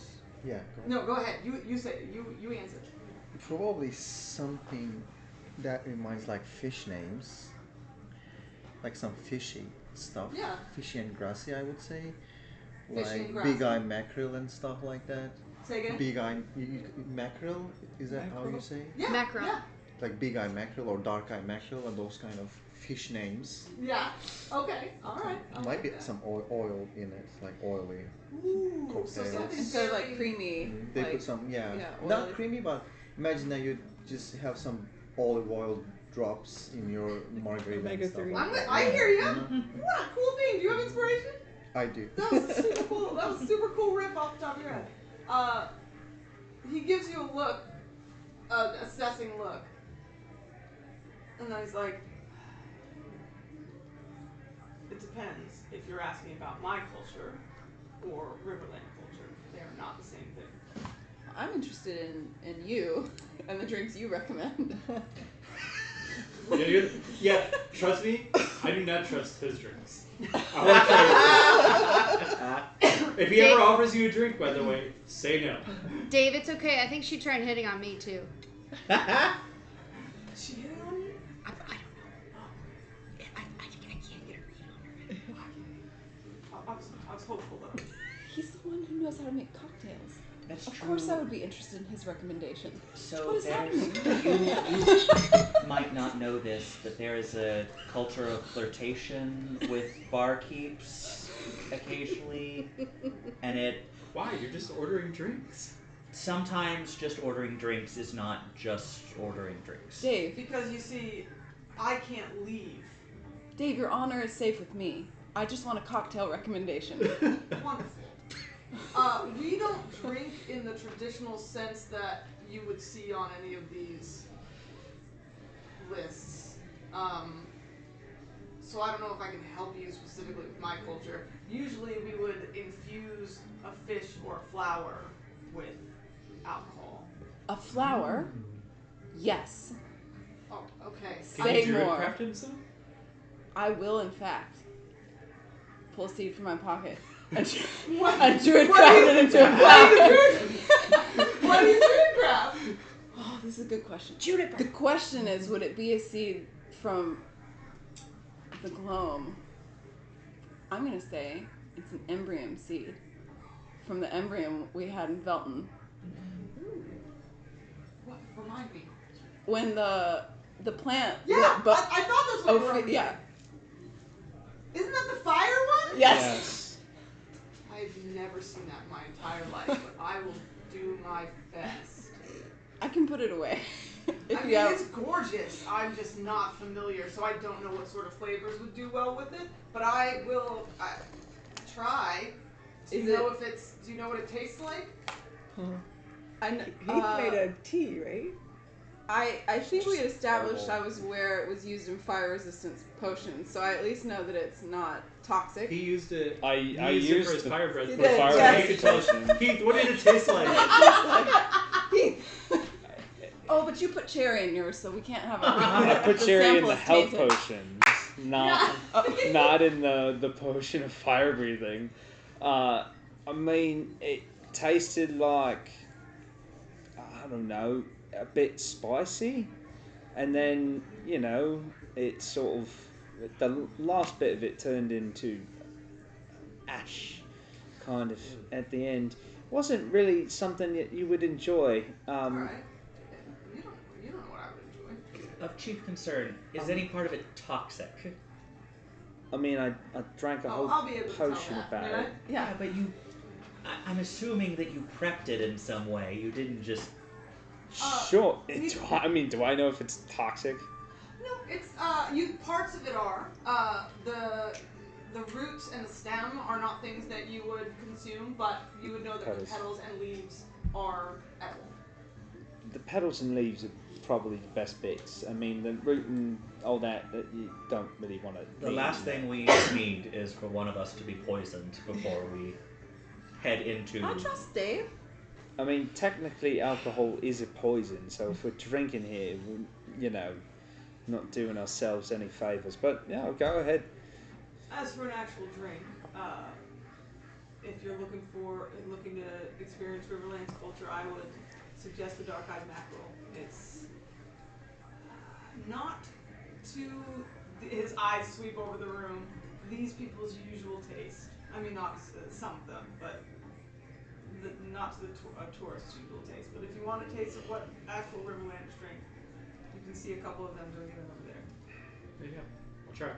yeah. Go ahead. No, go ahead. You say you answer. Probably something that reminds like fish names, like some fishy stuff. Yeah. Fishy and grassy, I would say. Fishy Like and grassy. big eye mackerel and stuff like that. Say again. Big eye mackerel, is that how you Mackerel? say? Yeah. Mackerel. Yeah. Like big eye mackerel or dark eye mackerel and those kind of fish names. Yeah. Okay. All right. I Might like be that. some oil in it, like oily. Ooh, so cocktails. something Instead of very- like creamy. They like, put some, yeah, not oily. creamy, but imagine that you just have some olive oil drops in your margarita. and stuff Omega-3. like that. I hear you. Mhm. What a cool thing. Do you have inspiration? I do. That was super cool. That was a super cool riff off the top of your head. He gives you a look, an assessing look. And then he's like, it depends if you're asking about my culture or Riverland culture. They are not the same thing. I'm interested in you and the drinks you recommend. Yeah, trust me, I do not trust his drinks. I will tell you. If he ever offers you a drink, by the way, say no. Dave, it's okay. I think she tried hitting on me too. She hit on you? I don't know. I can't get a read on her. I was hopeful though. He's the one who knows how to make cocktails. That's Of true. course I would be interested in his recommendation. So What is there's, happening? you might not know this, but there is a culture of flirtation with barkeeps occasionally, and it Why? You're just ordering drinks. sometimes just ordering drinks is not just ordering drinks. Dave, Because you see, I can't leave. Dave, your honor is safe with me. I just want a cocktail recommendation. Wonderful. We don't drink in the traditional sense that you would see on any of these lists. So I don't know if I can help you specifically with my culture. Usually we would infuse a fish or a flower with alcohol. A flower? Yes. Oh, okay. Can Say you druid more. craft him some? I will, in fact, pull a seed from my pocket. What? A druid What do you- crafted into a What do flower. you druid craft? Oh, this is a good question. Juniper. The question is, would it be a seed from the gloam? I'm gonna say it's an embryum seed from the embryum we had in Velton. What? Remind me. When the The plant. Yeah, But I thought that's what you were. yeah. Isn't that the fire one? Yes. I've never seen that in my entire life, but I will do my best. I can put it away. I mean, it's gorgeous. I'm just not familiar, so I don't know what sort of flavors would do well with it. But I will try. Do you know what it tastes like? I He made a tea, right? I think we had established I was aware it was used in fire resistance potions, so I at least know that it's not toxic. He used it. I used it for his fire breath. He For did, fire yes. resistance. Heath, what did it taste like? Oh, but you put cherry in yours, so we can't have I a. put the cherry in sample the is health tainted. potions, not in the potion of fire breathing. I mean, it tasted like, I don't know, a bit spicy, and then it sort of the last bit of it turned into ash, kind of at the end. Wasn't really something that you would enjoy. Alright. You don't know what I would enjoy. Of chief concern, is any part of it toxic? I mean, I drank a whole I'll be able to tell potion that, about may I? it. Yeah, but I'm assuming that you prepped it in some way. You didn't just. Sure. Do I know if it's toxic? No, it's parts of it are. The roots and the stem are not things that you would consume, but you would know that the petals and leaves are edible. The petals and leaves are probably the best bits. I mean, the root and all that you don't really want to. The last thing we need is for one of us to be poisoned before we head into. I trust Dave. I mean, technically, alcohol is a poison, so if we're drinking here, we're, not doing ourselves any favors. But yeah, go ahead. As for an actual drink, if you're looking to experience Riverlands culture, I would suggest the Dark-Eyed Mackerel. It's not to his eyes sweep over the room. These people's usual taste. I mean, not some of them, but not to the tourist's usual taste. But if you want a taste of what actual Riverlanders drink, you can see a couple of them drinking it over there. There you go. I'll try.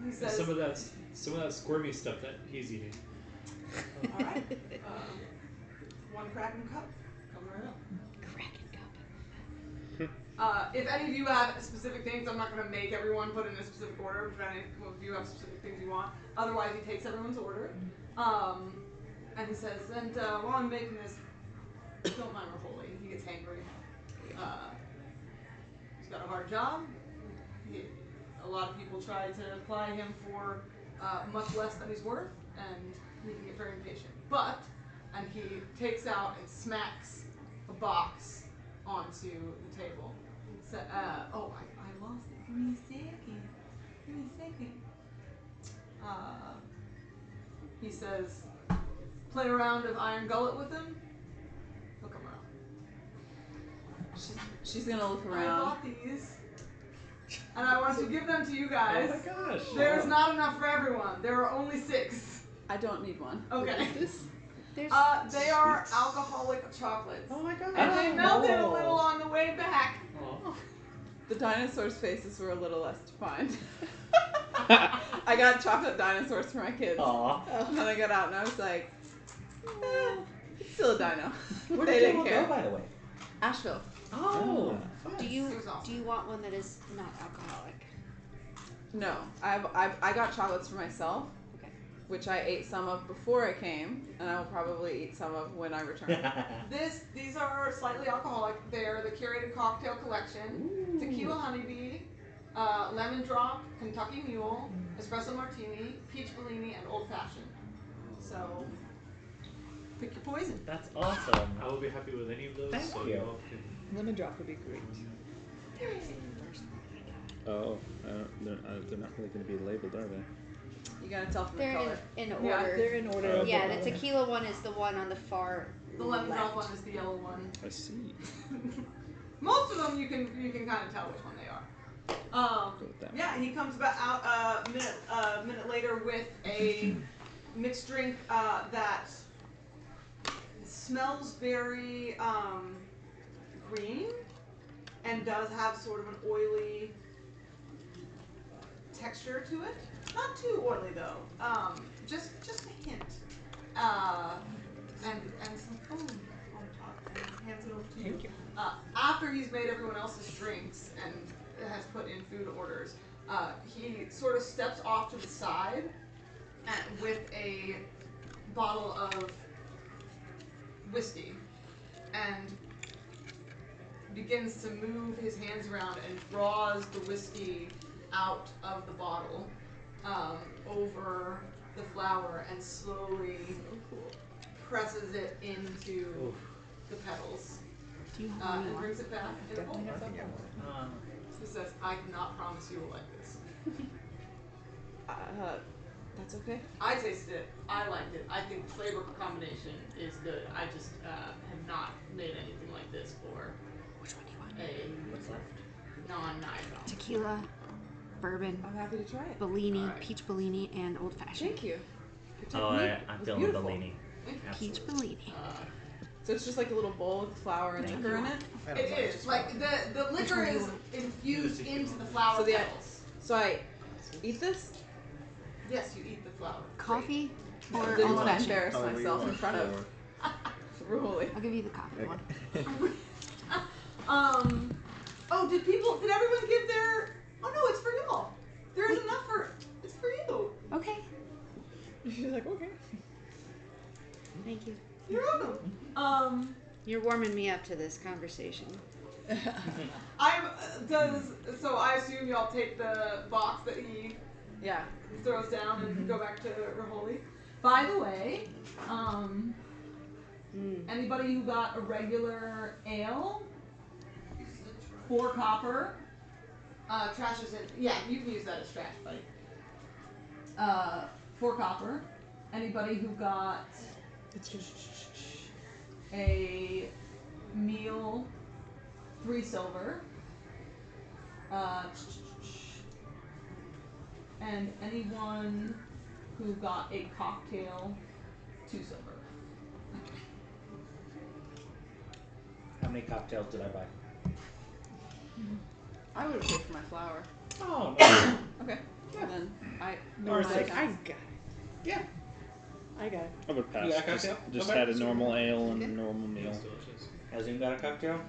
He says some of that squirmy stuff that he's eating. all right. One Kraken cup. Coming right up. Kraken cup. If any of you have specific things, I'm not going to make everyone put in a specific order. If any of you have specific things you want, otherwise he takes everyone's order. And he says, and while I'm making this, don't mind Rijoli. He gets hangry. He's got a hard job. A lot of people try to apply him for much less than he's worth, and he can get very impatient. And he takes out and smacks a box onto the table. So, I lost it. Give me a second. He says, play a round of Iron Gullet with him. He'll come around. She's gonna look I around. bought these, and I want to give them to you guys. Oh my gosh. There's not enough for everyone. There are only 6. I don't need one. Okay. There's They are alcoholic chocolates. Oh my gosh. And they melted a little on the way back. Oh. The dinosaurs' faces were a little less defined. I got chocolate dinosaurs for my kids. Aw. And then I got out and I was like, it's still a dino. Where They did didn't you care. go, by the way? Asheville. Oh. Do It you was awesome. do you want one that is not alcoholic? No, I got chocolates for myself, Okay. which I ate some of before I came, and I will probably eat some of when I return. These are slightly alcoholic. They're the curated cocktail collection. Tequila honeybee, lemon drop, Kentucky mule, espresso martini, peach bellini, and old fashioned. So pick your poison. That's awesome. I will be happy with any of those. Thank so you. y'all can. Lemon drop would be great. Oh, they're not really going to be labeled, are they? You gotta tell from the They're color. in Yeah, order. They're in order. Yeah, the tequila one is the one on the far The lemon left. drop one is the yellow one. I see. Most of them you can kind of tell which one they are. Go with that. Yeah, he comes back out a minute later with a mixed drink that smells very green. and does have sort of an oily texture to it. Not too oily though. Just a hint. And some foam on top. And hands it over to you. Thank you. After he's made everyone else's drinks and has put in food orders, he sort of steps off to the side with a bottle of whiskey and begins to move his hands around and draws the whiskey out of the bottle over the flower and slowly presses it into the petals and brings it back in a bowl. He says, I cannot promise you will like this. That's okay. I tasted it. I liked it. I think the flavor combination is good. I just have not made anything like this for Which one do you want? a What's left? non-Niathal. Tequila, bourbon, I'm happy to try it. Bellini, Alright. peach Bellini, and old fashioned. Thank you. Your Oh, technique I'm was feeling the beautiful. Bellini. Peach Bellini. So it's just like a little bowl with flour and liquor in it? I don't It know. is. Like, the liquor is infused into the flower So the- petals. So I eat this? Yes, you eat the flower. Coffee or Didn't old want to fashioned? embarrass However you myself in want, front of or- Rijoli. I'll give you the coffee one. Oh, did everyone give their, oh no, it's for y'all. There is enough it's for you. Okay. She's like, okay. Thank you. You're welcome. You're warming me up to this conversation. So I assume y'all take the box that he Yeah. throws down and go back to Rijoli. By the way, anybody who got a regular ale, 4 copper, trash is in. Yeah, you can use that as trash, buddy. 4 copper. Anybody who got a meal, 3 silver. And anyone who got a cocktail, 2 silver. How many cocktails did I buy? I would have paid for my flour. Oh, no. Okay. Yeah. Then I Or my six. I account. got it. Yeah. I got it. I would pass. You got a Just, cocktail? just Okay. had a normal ale and a normal meal. It's delicious. Azim got a cocktail?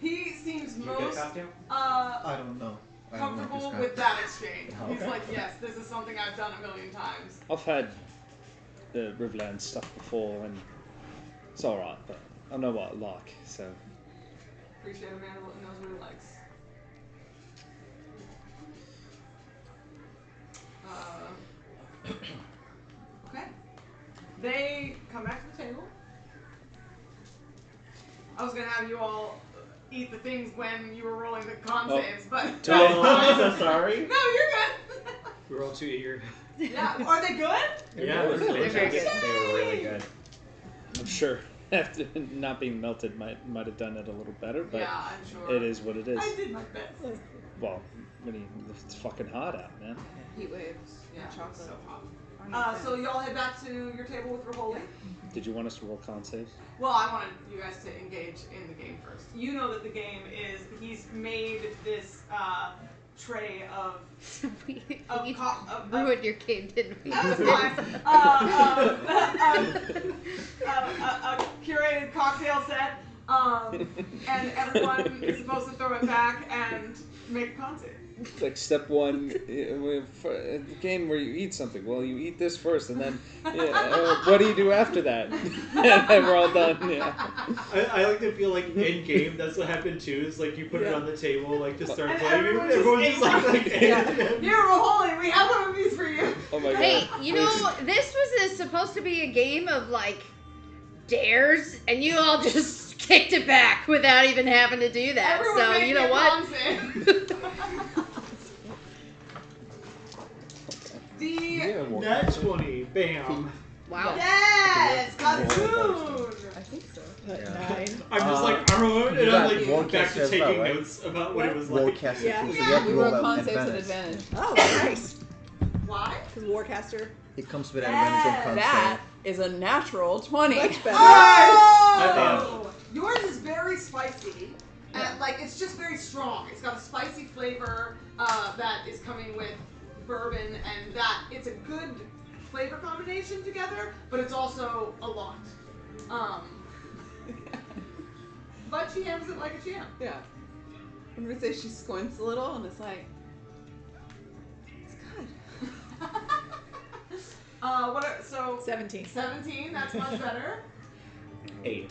He seems You get a most cocktail? I don't know. I don't like comfortable this guy. with that exchange. Oh, He's okay. like, yes, this is something I've done a million times. I've had the Riverlands stuff before, and it's alright, but I know what I like, so. Appreciate a man who knows what he likes. Okay. They come back to the table. I was gonna have you all eat the things when you were rolling the con Oh. saves, but Oh, I'm so sorry. no, you're good. We're all too eager. Yeah, are they good? Yeah, They were They're very good. They were really good. I'm sure after not being melted might have done it a little better, but Yeah, I'm sure. it is what it is. I did my best. Well, it's fucking hot out, man. Heat waves. Yeah, And chocolate. so hot. I'm not a So fan. y'all head back to your table with Rijoli. Did you want us to roll con saves? Well, I wanted you guys to engage in the game first. You know that the game is he's made this tray of we of ruined your game, didn't we? That was fine. A curated cocktail set, and everyone is supposed to throw it back and make a con save. Like step 1, for a game where you eat something. Well, you eat this first, and then what do you do after that? And then we're all done. Yeah. I like to feel like in game that's what happened too. Is like you put it Yeah. on the table like to start And playing. everyone Everyone just just ate like Here, Rijoli, we have one of these for you. Oh my god. Hey, you know, this was supposed to be a game of like dares, and you all just kicked it back without even having to do that. Everyone so make you know a what? con save. The Nat 20, bam. Wow. yes, cartoon. I think so. Yeah. 9. I'm just like, and you I'm got like war back cast to as well, taking right? notes about what What? it was Roll like. cast Yeah. so you Yeah. have to We roll roll at con saves at advantage. advantage. Oh, nice. Why? Because Warcaster. It comes with advantage on con That is a natural 20. Much better. Oh! Yours is very spicy And like it's just very strong. It's got a spicy flavor that is coming with bourbon, and that it's a good flavor combination together, but it's also a lot. But she hams it like a champ. Yeah. I'm gonna say she squints a little and it's like, it's good. So 17. 17, that's much better. 8.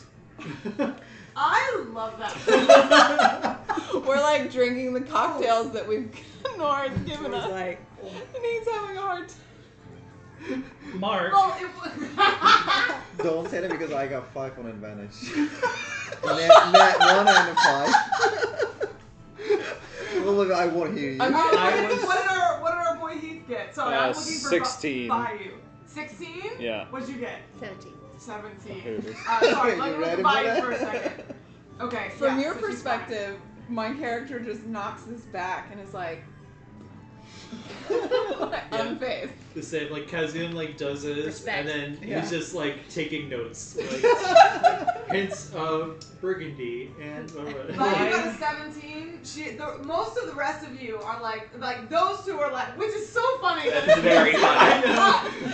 I love that. We're like drinking the cocktails that Nora's given It's us. like, And he's having a hard time. Mark. Well, it was. Don't say that because I got 5 on advantage. Net 1 and a 5. Well, look, I won't hear you. I'm What gonna- did our boy Heath get? Sorry, I'm looking for 16. Bayou. 16? Yeah. What'd you get? 17. 17. Here it is. Sorry, let me You look ready at for Bayou that? for a second. Okay. From yeah, your so she's perspective, my character just knocks this back and is like, unfazed. The same, like Kazuya like does this, Respect. and then Yeah. he's just like taking notes, like hints of Burgundy and. Bayou got a 17. Most of the rest of you are like those two are like, which is so funny. That's very funny.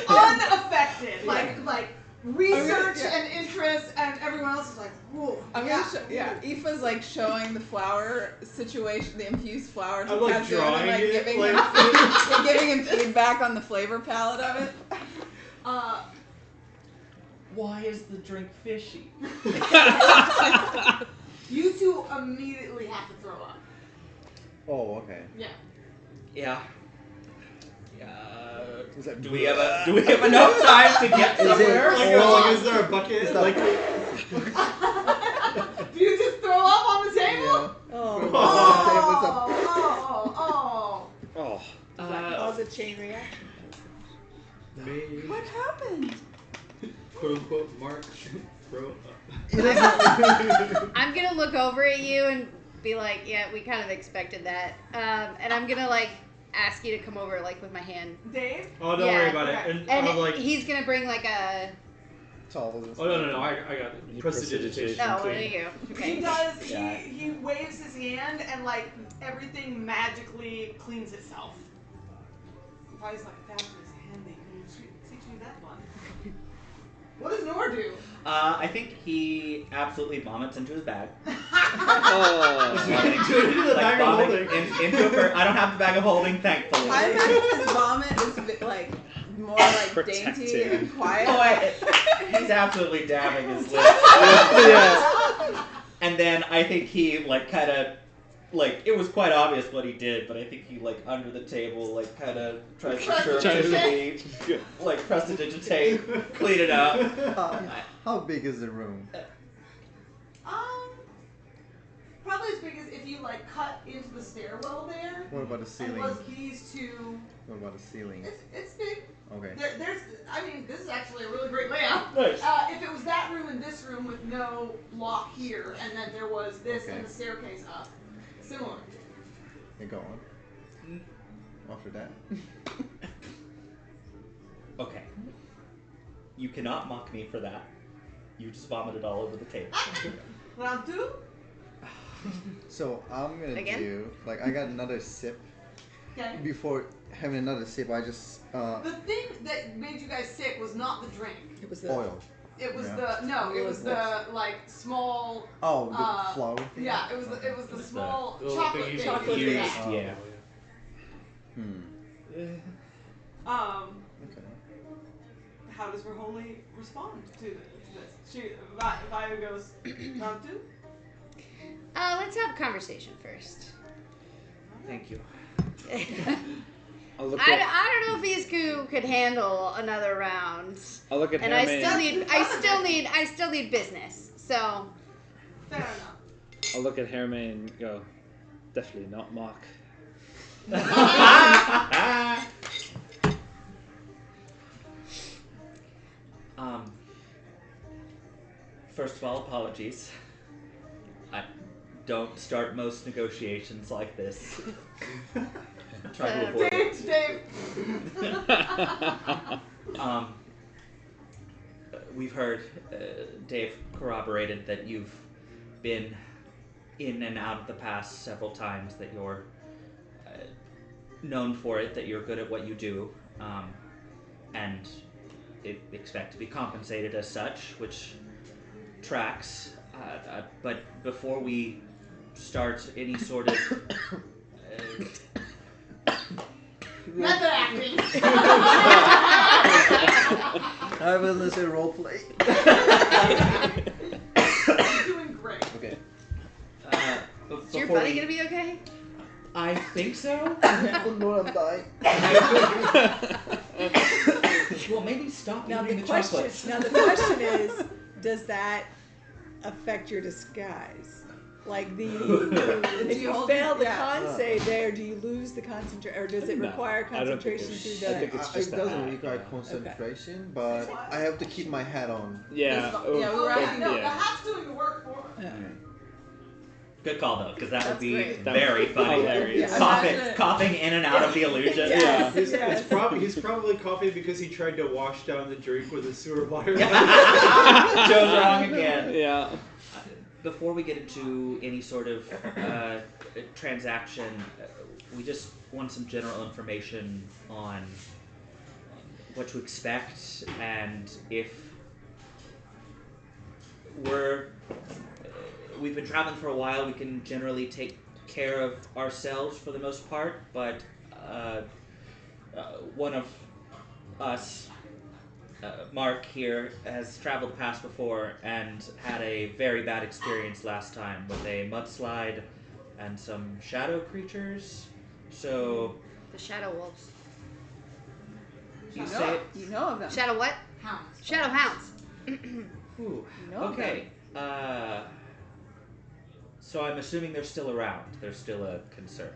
Unaffected, like research yeah. and interest, and everyone else is like, whoa. I'm gonna show, Aoife's like showing the flower situation, the infused flower to I'm like Kazuya and drawing like it, giving like- him giving him feedback on the flavor palette of it. Why is the drink fishy? You two immediately have to throw up. Oh, okay. Yeah. Yeah. Is that Do we have enough time to get Is it- somewhere? Like, is there a bucket? Is that- Like, Do you just throw up on the table? Yeah. oh, Oh. Oh. cause a chain reaction. maybe, What happened? quote unquote, Mark throw up. I'm gonna look over at you and be like, yeah, we kind of expected that. And I'm gonna like ask you to come over like with my hand. Dave? Oh, don't Yeah, worry about okay. it. And I'm like, he's gonna bring like a. Tall as oh no, I got it. You Prestidigitation. Oh, Clean. there you go. He Okay. does. Yeah. He waves his hand and like everything magically cleans itself. I was like, that was handy. You teach me that one. What does Nor do? I think he absolutely vomits into his bag. Oh. Into the bag of vomiting holding. into a I don't have the bag of holding, thankfully. I imagine his vomit is like more like dainty Protective. and quiet. Oh, he's absolutely dabbing his lips. Yeah. And then I think he like kind of like it was quite obvious what he did, but I think he like under the table like kind of tries to surreptitiously like prestidigitate, clean it up. How big is the room? Probably as big as if you like cut into the stairwell there. What about the And ceiling? was keys to. What about the ceiling? It's big. Okay. This is actually a really great layout. Nice. If it was that room and this room with no lock here, and then there was this and the staircase up, similar. Okay, go on. After that. Okay. You cannot mock me for that. You just vomited all over the table. Round 2. So I'm gonna Again? do like I got another sip. Okay. Before having another sip, I just The thing that made you guys sick was not the drink. It was the oil. It was Yeah. it was the like small. Oh, the flour thing. Yeah, it was the What's small that? The chocolate thing you thing. chocolate use. thing. Yeah. Yeah. Okay. How does Rijoli respond to this? Vaya goes round 2. Let's have a conversation first. Thank you. I'll look I at don't know if these could handle another round. I'll look at And Hermione. I still need business. So Fair enough. I'll look at Hermione and go, definitely not mock. First of all, apologies. I don't start most negotiations like this. Try to avoid it. Dave. We've heard, Dave corroborated that you've been in and out of the pass several times, that you're known for it, that you're good at what you do, and expect to be compensated as such, which tracks. But before we start any sort of Method acting. I will not say roleplay. You're doing great. Okay. Is your buddy gonna be okay? I think so. Oh no, I'm dying. Well, maybe stop Now eating the the question. chocolates. Now the question is, does that affect your disguise? Like if you hold fail it- the yeah. con save there, do you lose the concentration, or does it No, require I don't think concentration it's- through I the? think it's just It the doesn't hat, require yeah. concentration, but I have to keep my hat on. Yeah. Yeah, oh, we were Okay, asking- no, the yeah. hat's doing the work for us. Good call though, because that would That's be great. very funny. Hilarious. Yeah. Coughing, Imagine it. coughing in and out of the illusion. Yeah. He's probably coughing because he tried to wash down the drink with a sewer water. Joe's wrong again. Yeah. Before we get into any sort of transaction, we just want some general information on what to expect, and if we've been traveling for a while, we can generally take care of ourselves for the most part, but one of us, Mark here, has traveled the pass before and had a very bad experience last time with a mudslide and some shadow creatures. So The Shadow Wolves. you say it. You know of them. Shadow what? Hounds. Shadow Hounds. Ooh, You know of okay. So I'm assuming they're still around. They're still a concern.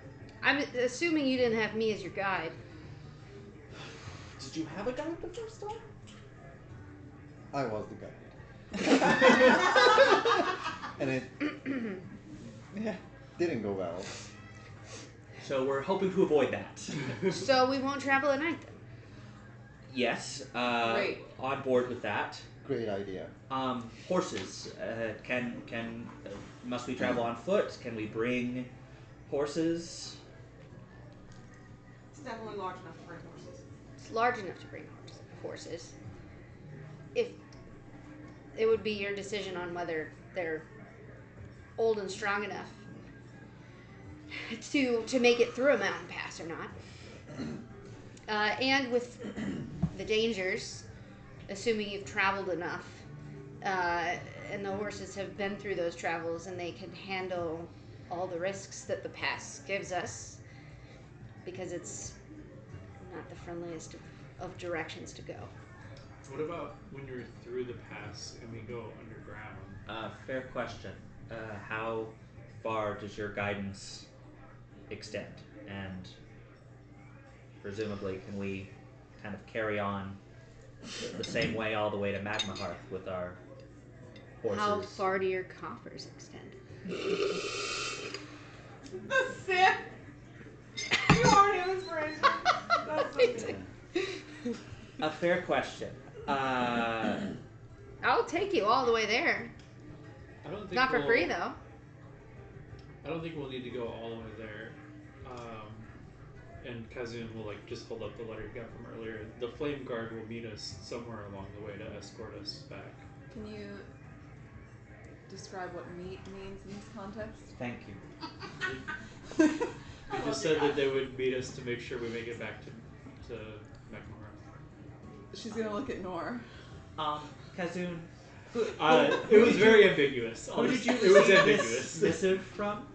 I'm assuming you didn't have me as your guide. Did you have a guide the first time? I was the guy. And it didn't go well. So we're hoping to avoid that. So we won't travel at night then. Yes. Great. On board with that. Great idea. Horses. Must we travel on foot? Can we bring horses? It's definitely large enough to bring horses. It's large enough to bring horses. If it would be your decision on whether they're old and strong enough to make it through a mountain pass or not. And with the dangers, assuming you've traveled enough, and the horses have been through those travels and they can handle all the risks that the pass gives us, because it's not the friendliest of directions to go. What about when you're through the pass and we go underground? Fair question. How far does your guidance extend? And presumably, can we kind of carry on the same way all the way to Magmahearth with our horses? How far do your coffers extend? The sip. You are an inspiration. That's so good. A fair question. I'll take you all the way there. I don't think Not for we'll- free though. I don't think we'll need to go all the way there. And Kazun will just hold up the letter you got from earlier. The flame guard will meet us somewhere along the way to escort us back. Can you describe what meat means in this context? Thank you. They just said that they would meet us to make sure we make it back to Magmahearth. She's gonna look at Nor. Kazun, It was very ambiguous. who did you It was receive ambiguous. this missive from?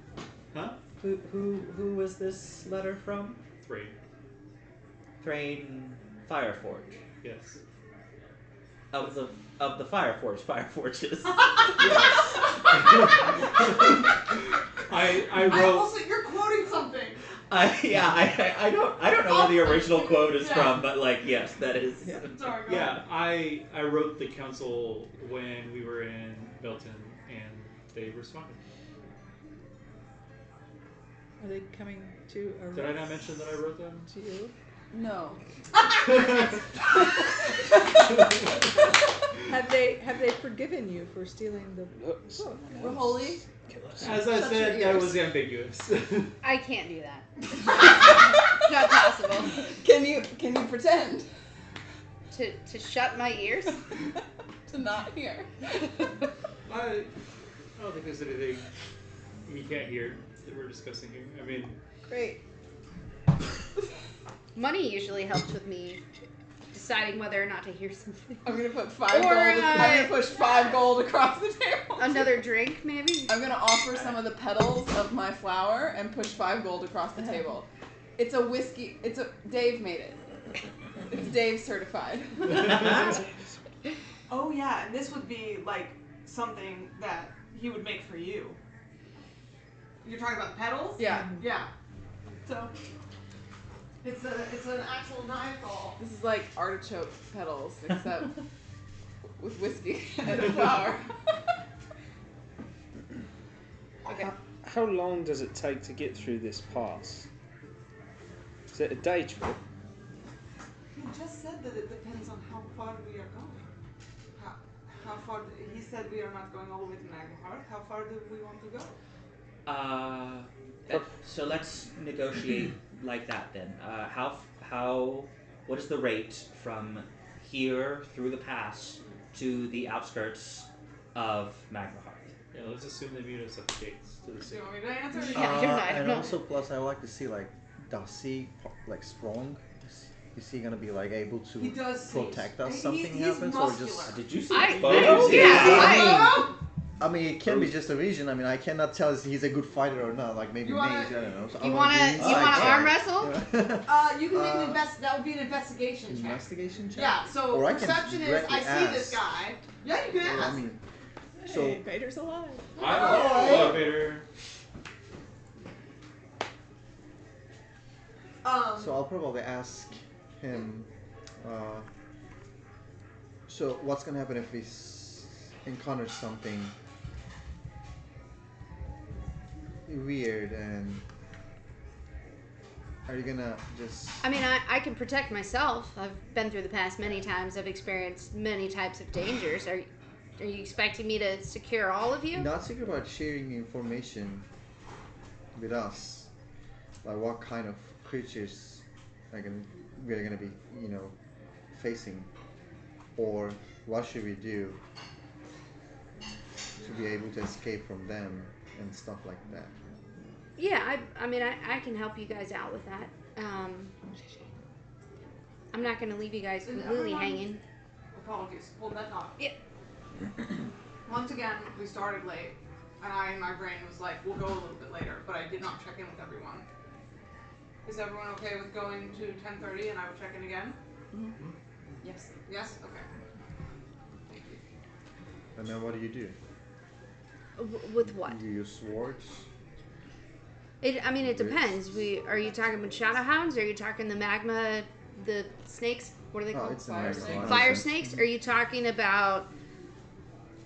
Huh? Who was this letter from? 3. Thrain Fireforge. Yes. Of the Fireforges. I wrote. Also, you're quoting something. I don't know where the original quote is Yeah. from, but yes, that is. Yeah. Sorry. Go Yeah, I wrote the council when we were in Belton, and they responded. Are they coming to? Did I not mention that I wrote them? To you? No. Have Have they forgiven you for stealing the book? Rijoli? As I said, that was ambiguous. I can't do that. It's not possible. Can you pretend To shut my ears? to not hear? I don't think there's anything he can't hear that we're discussing here. I mean, Great. Money usually helps with me deciding whether or not to hear something. I'm gonna put 5 Or, gold. I'm gonna push 5 gold across the table. Another drink, maybe? I'm gonna offer some of the petals of my flower and push 5 gold across the table. It's a whiskey. Dave made it. It's Dave certified. Oh yeah, and this would be like something that he would make for you. You're talking about the petals? Yeah. Yeah. So it's an actual Niathal. This is like artichoke petals, except with whiskey and a flower. Okay. How long does it take to get through this pass? Is it a day trip? He just said that it depends on how far we are going. How far? He said we are not going all the way to Magmahearth. How far do we want to go? So let's negotiate like that then. What is the rate from here through the pass to the outskirts of Magmahearth? yeah, let's assume they meet us at the gates to the Do city. you want me to answer? Yeah, you're not- And no. also, plus, I would like to see like, does he like strong? Is he gonna be like able to He does seem- protect us? he's- Something he's happens, or muscular. just? Did you see I- photos? yeah, I mean, it can be just a vision. I mean, I cannot tell if he's a good fighter or not. Like maybe You mage, wanna- I don't know. So You I'm wanna gonna be inside arm check. wrestle? Yeah. You can make an that would be an investigation check. Investigation check. Yeah. So Or I can perception is directly I see this ask. guy. Yeah, you can Well, ask. I mean, Hey, so Vader's alive. Elevator. so I'll probably ask him. So what's gonna happen if we encounter something weird, and are you gonna just? I mean, I can protect myself. I've been through the past many times. I've experienced many types of dangers. Are you expecting me to secure all of you? Not secret about sharing information with us, like what kind of creatures we're gonna be, facing, or what should we do to be able to escape from them and stuff like that. Yeah, I mean, I can help you guys out with that. I'm not going to leave you guys Is completely everyone- hanging. Apologies. Hold that thought. Yeah. Once again, we started late, and my brain was like, we'll go a little bit later, but I did not check in with everyone. Is everyone okay with going to 10:30 and I will check in again? Yes. Yes? Okay. Thank you. And then what do you do? With what? You use swords. I mean, it depends. Are you talking about shadow hounds? Are you talking the snakes? What are they Oh, called? it's a Fire nice snake. one. Fire snakes? Are you talking about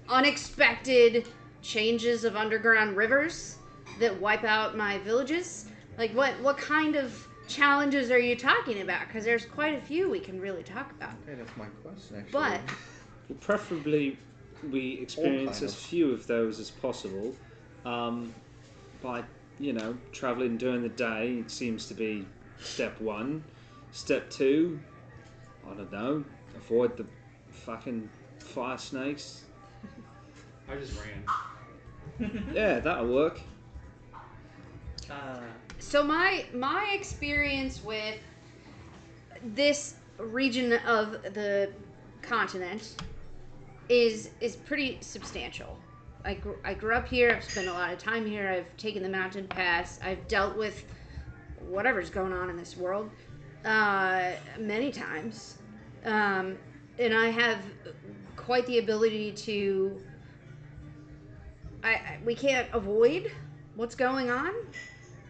unexpected changes of underground rivers that wipe out my villages? Like, what kind of challenges are you talking about? Because there's quite a few we can really talk about. Okay, that's my question actually. But Well, preferably, we experience kind as of. few of those as possible. By traveling during the day seems to be step one. Step two, I don't know, avoid the fucking fire snakes. I just ran. Yeah, that'll work. so my experience with this region of the continent is pretty substantial. I grew up here. I've spent a lot of time here. I've taken the mountain pass. I've dealt with whatever's going on in this world many times, and I have quite the ability to. We can't avoid what's going on.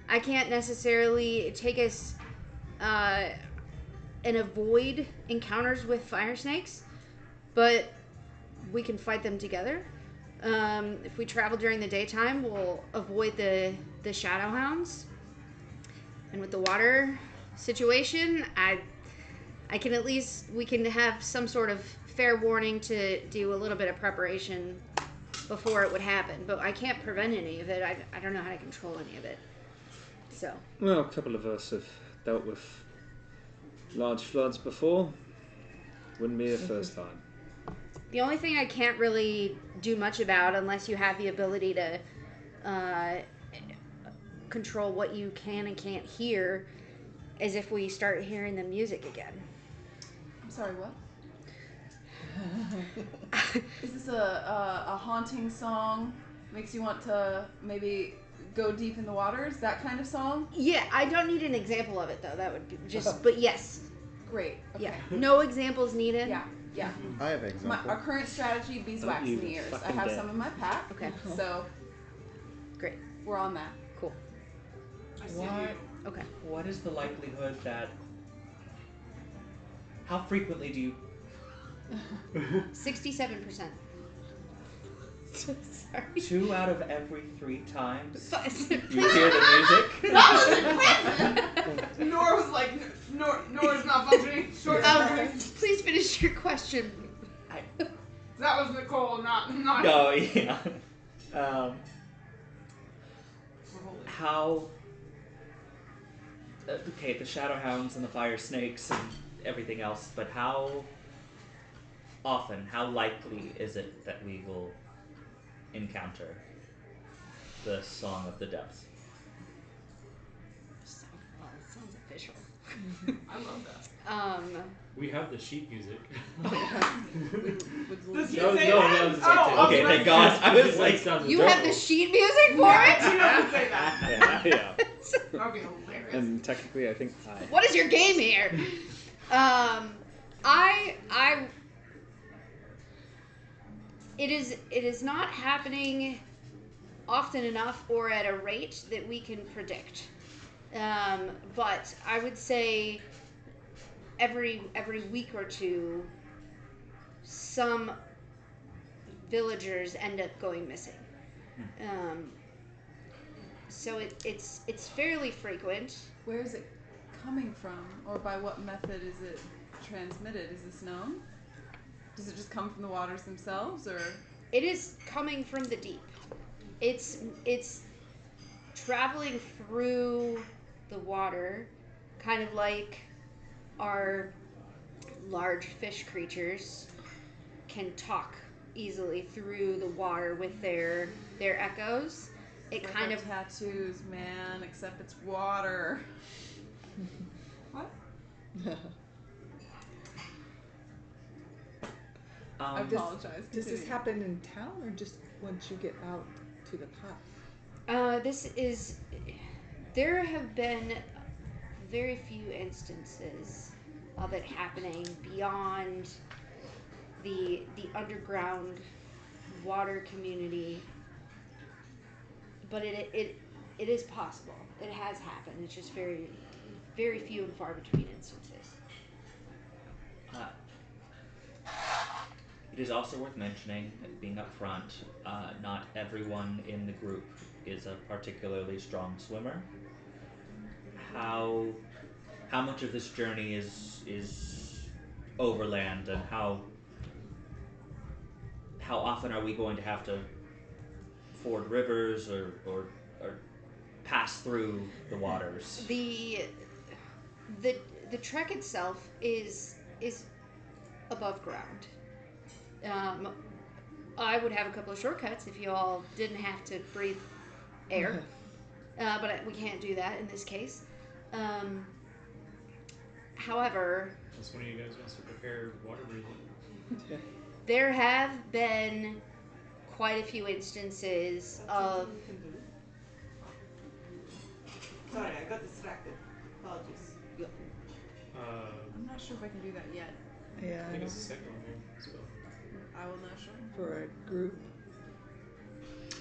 I can't necessarily take us and avoid encounters with fire snakes, but we can fight them together. If we travel during the daytime, we'll avoid the shadow hounds. And with the water situation, I can we can have some sort of fair warning to do a little bit of preparation before it would happen. But I can't prevent any of it. I don't know how to control any of it. So. Well, a couple of us have dealt with large floods before. Wouldn't be the first time. The only thing I can't really do much about, unless you have the ability to control what you can and can't hear, is if we start hearing the music again. I'm sorry, what? Is this a haunting song? Makes you want to maybe go deep in the waters? That kind of song? Yeah, I don't need an example of it though. That would be just, but yes. Great. Okay. Yeah. No examples needed. Yeah. Yeah. I have an example. Our current strategy: beeswax in the ears. I have some in my pack. Okay. So. Great. We're on that. Cool. I see What? you. Okay. What is the likelihood that? How frequently do you? 67%. Sorry. 2 out of every 3 times Please. you hear the music. Nora was like, Nora's not functioning. Short boundaries. Please finish your question. That was Nicole, not. No, yeah. How? Okay, the shadowhounds and the fire snakes and everything else, but how often, how likely is it that we will encounter the Song of the Depths? Sounds official. I love that. We have the sheet music. Does he No, say no, that? that was like- Oh, Okay, I was thank God. I was like, You have the sheet music for it? He doesn't say that. Yeah. That would be hilarious. And technically, I think What is your game here? It is not happening often enough or at a rate that we can predict. But I would say every week or two, some villagers end up going missing. So it's fairly frequent. Where is it coming from, or by what method is it transmitted? Is this known? Does it just come from the waters themselves, or? It is coming from the deep. It's traveling through the water, kind of like our large fish creatures can talk easily through the water with their echoes. It It's kind like of our tattoos, man, except it's water. What? I apologize. Does this Continue. happen in town or just once you get out to the pot? there have been very few instances of it happening beyond the underground water community, but it is possible. It has happened. It's just very, very few and far between instances. It is also worth mentioning, being upfront, not everyone in the group is a particularly strong swimmer. How much of this journey is overland, and how often are we going to have to ford rivers or pass through the waters? The trek itself is above ground. I would have a couple of shortcuts if you all didn't have to breathe air, but we can't do that in this case. However, Unless one of you guys wants to prepare water breathing. there have been quite a few instances of Sorry, I got distracted. Apologies. I'm not sure if I can do that yet. Yeah, I think it's the second one there as well. I will not show. for a group.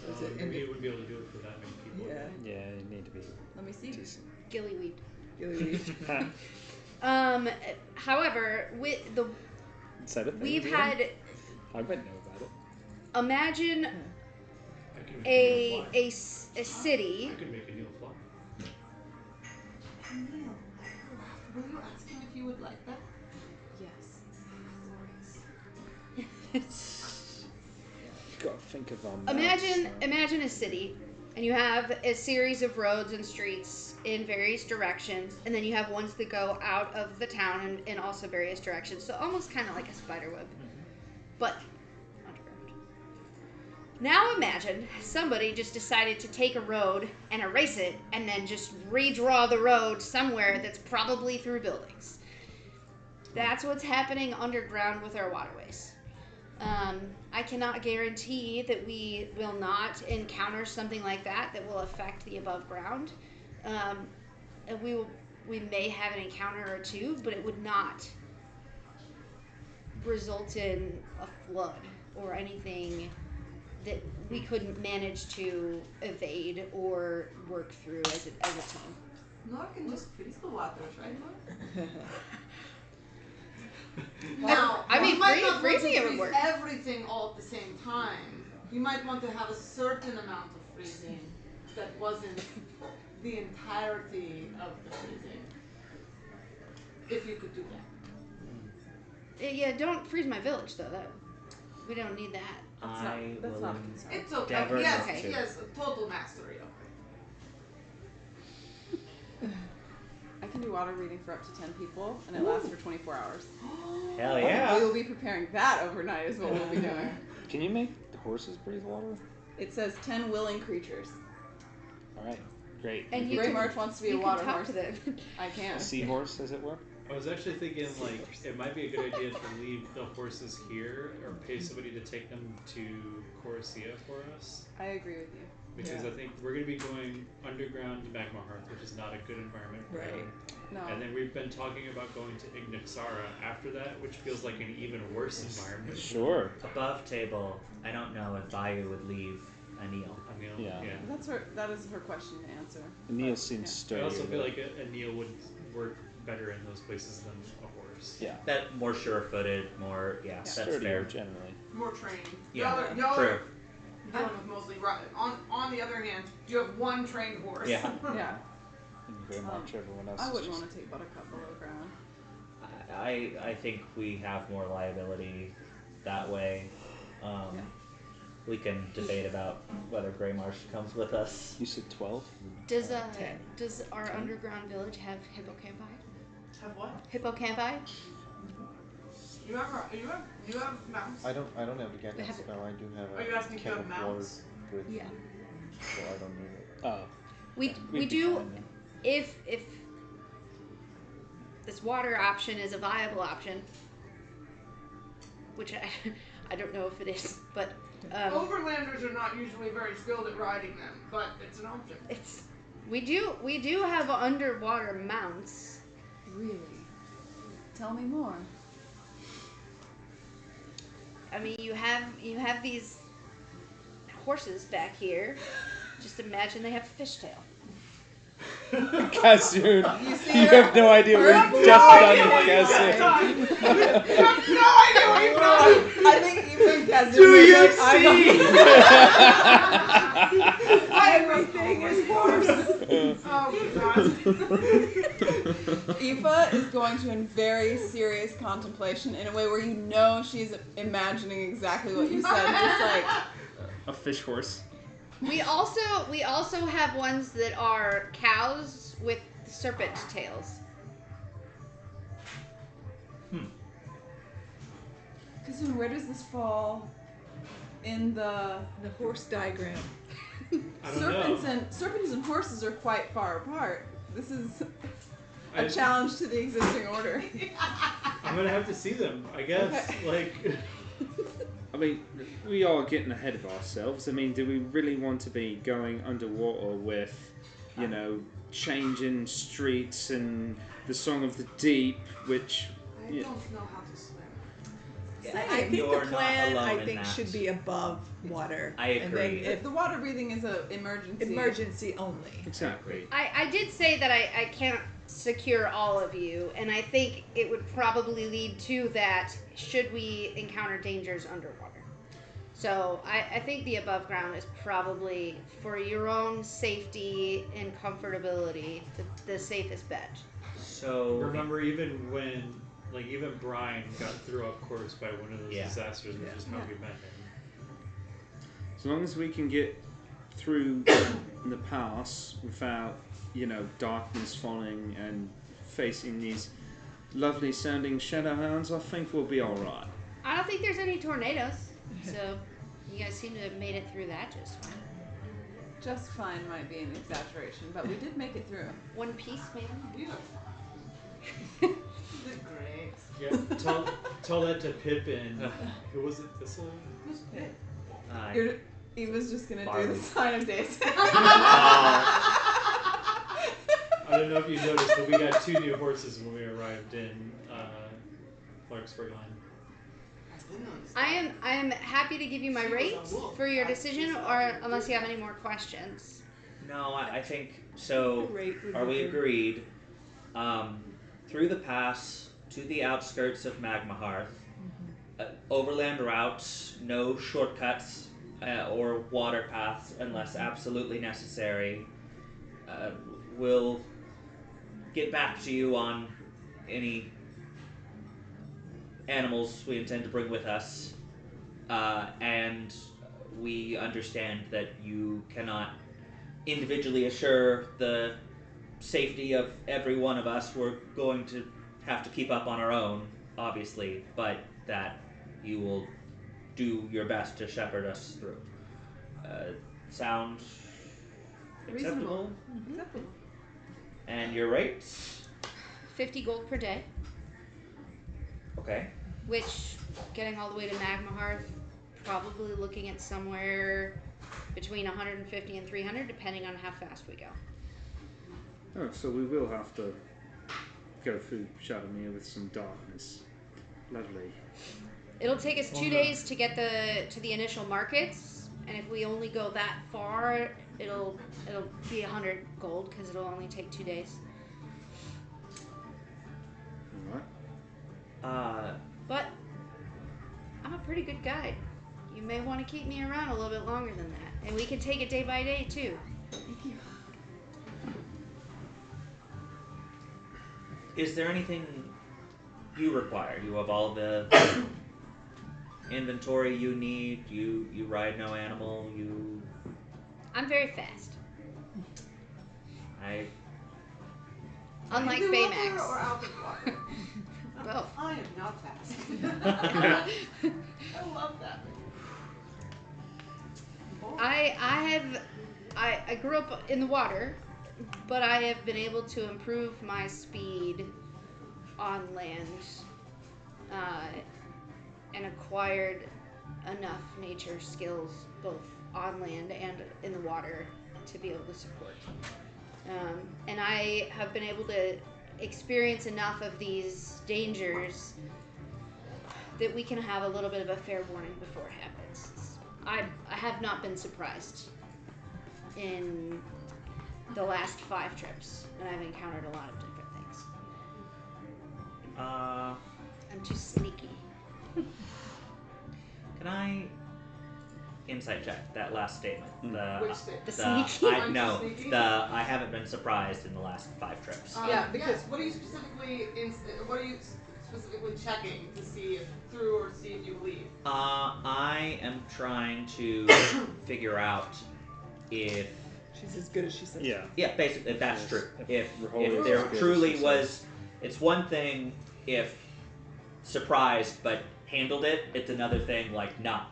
Is it in We the- wouldn't be able to do it for that many people. Yeah. Yeah, you need to be Let me see. decent. gillyweed. Gillyweed. However, with the Said it. we've had I might know about it. imagine I can make a Neil fly. a city. I could make a Neil fly. Neil, will you ask him if you would like that? You gotta think of our maps, Imagine a city, and you have a series of roads and streets in various directions, and then you have ones that go out of the town in also various directions. So almost kind of like a spider web, but underground. Now imagine somebody just decided to take a road and erase it, and then just redraw the road somewhere that's probably through buildings. That's what's happening underground with our waterways. I cannot guarantee that we will not encounter something like that will affect the above ground. And we may have an encounter or two, but it would not result in a flood or anything that we couldn't manage to evade or work through as a team. Nor can just freeze the waters, right, Nor? Now, I mean, you might not want to freezing it would freeze work. everything all at the same time. You might want to have a certain amount of freezing that wasn't the entirety of the freezing. If you could do that. Yeah, don't freeze my village though. We don't need that. That's not a concern. It's okay. Endeavor Yes, not to. yes, total mastery of it. I can do water reading for up to 10 people, and it lasts for 24 hours. Hell yeah. We will be preparing that overnight is what we'll be doing. Can you make the horses breathe water? It says 10 willing creatures. All right, great. And Grey March wants to be a you water can talk horse. to them. I can. A seahorse, as it were. I was actually thinking like it might be a good idea to leave the horses here or pay somebody to take them to Coruscant for us. I agree with you. Because Yeah. I think we're going to be going underground to Magmahearth, which is not a good environment for Right. them. No. And then we've been talking about going to Ignixara after that, which feels like an even worse environment. Sure. Above table, I don't know if Vayu would leave Anil. Anil, Yeah. That is her question to answer. Neil But, seems yeah. I sturdy. also feel like Anil would work better in those places than a horse. Yeah. That more sure-footed, more that's Sturdier fair. generally. More trained. Yeah, Y'all true. are dealing with mostly on the other hand, you have one trained horse. Yeah. Yeah. And very much everyone else. I is wouldn't just- want to take Buttercup below ground. I think we have more liability that way. Yeah. We can debate about whether Grey Marsh comes with us. You said 12? Does 10. does our underground village have hippocampi? Have what? Hippocampi? You have mounts? I don't have the We gadget have it. spell. I do have Are you a asking if you can have of water mounts? with Yeah. so I don't need it. Oh. We We'd be do fine then. if this water option is a viable option, which I don't know if it is, but Overlanders are not usually very skilled at riding them, but it's an option. we do have underwater mounts. Really? Tell me more. I mean, you have these horses back here. Just imagine they have a fishtail. Kassoon, see you her- have no idea her what you just blowing done with You Kassoon. have no idea what you've done! I think even Kazuma Do is you like, Everything is horse. Oh god. Aoife is going to in very serious contemplation in a way where you know she's imagining exactly what you said, just like A fish horse. We also have ones that are cows with serpent tails. Kazuma, where does this fall in the The horse diagram. I don't know. serpents and horses are quite far apart. This is a I- challenge to the existing order. I'm gonna have to see them, I guess. Okay. Like, I mean, we are getting ahead of ourselves. I mean, do we really want to be going underwater with, you know, changing streets and the Song of the Deep, which... I Yeah. don't know how to swim. I think You're the not plan, alone I in think, that. should be above water. I And then agree. If the water breathing is an emergency. emergency only. Exactly. I did say that I can't secure all of you, and I think it would probably lead to that should we encounter dangers underwater. So I think the above ground is probably, for your own safety and comfortability, the safest bet. So remember, even when Like, even Brian got thrown off course by one of those Yeah. disasters, which is how we met him. As long as we can get through the pass without, darkness falling and facing these lovely sounding shadowhounds, I think we'll be alright. I don't think there's any tornadoes, so you guys seem to have made it through that just fine. Just fine might be an exaggeration, but we did make it through. One piece, maybe? We look fine. This is great. Yeah, tell that to Pippin. Who was it? Thistle? Who's Pip? He was just gonna do Barley. the sign of days. I don't know if you noticed, but we got 2 new horses when we arrived in Clarksburg Line. I am happy to give you my rate for your decision, or unless you have any more questions. No, I think so. Rate would Are be we good. agreed? Through the pass to the outskirts of Magmahearth, overland routes, no shortcuts or water paths unless absolutely necessary. We'll get back to you on any animals we intend to bring with us, and we understand that you cannot individually assure the safety of every one of us. We're going to have to keep up on our own, obviously, but that you will do your best to shepherd us through. Sound acceptable? Acceptable. And your rates? 50 gold per day, Okay. which, getting all the way to Magmahearth, probably looking at somewhere between 150 and 300, depending on how fast we go. Oh, so we will have to go through Shadowmere with some darkness. Lovely. It'll take us 2 days to get to the initial markets, and if we only go that far, it'll be 100 gold because it'll only take 2 days. Alright. But I'm a pretty good guide. You may want to keep me around a little bit longer than that, and we can take it day by day too. Thank you. Is there anything you require? You have all the inventory you need. You ride no animal. I'm very fast. Unlike In the water Baymax. or out of water? Both. I am not fast. I love that. I grew up in the water, but I have been able to improve my speed on land and acquired enough nature skills both on land and in the water to be able to support. And I have been able to experience enough of these dangers that we can have a little bit of a fair warning before it happens. I have not been surprised in the last 5 trips, and I've encountered a lot of different things. I'm too sneaky. Can I insight check that last statement? Which stick? The sneaky? I haven't been surprised in the last 5 trips. Yeah, because- yes. What are you specifically checking to see if through or see if you leave? I am trying to figure out if She's as good as she says. Yeah. basically if that's Yes. true. If Rijoli is there as good as truly she was, says. it's one thing if surprised but handled it. It's another thing like not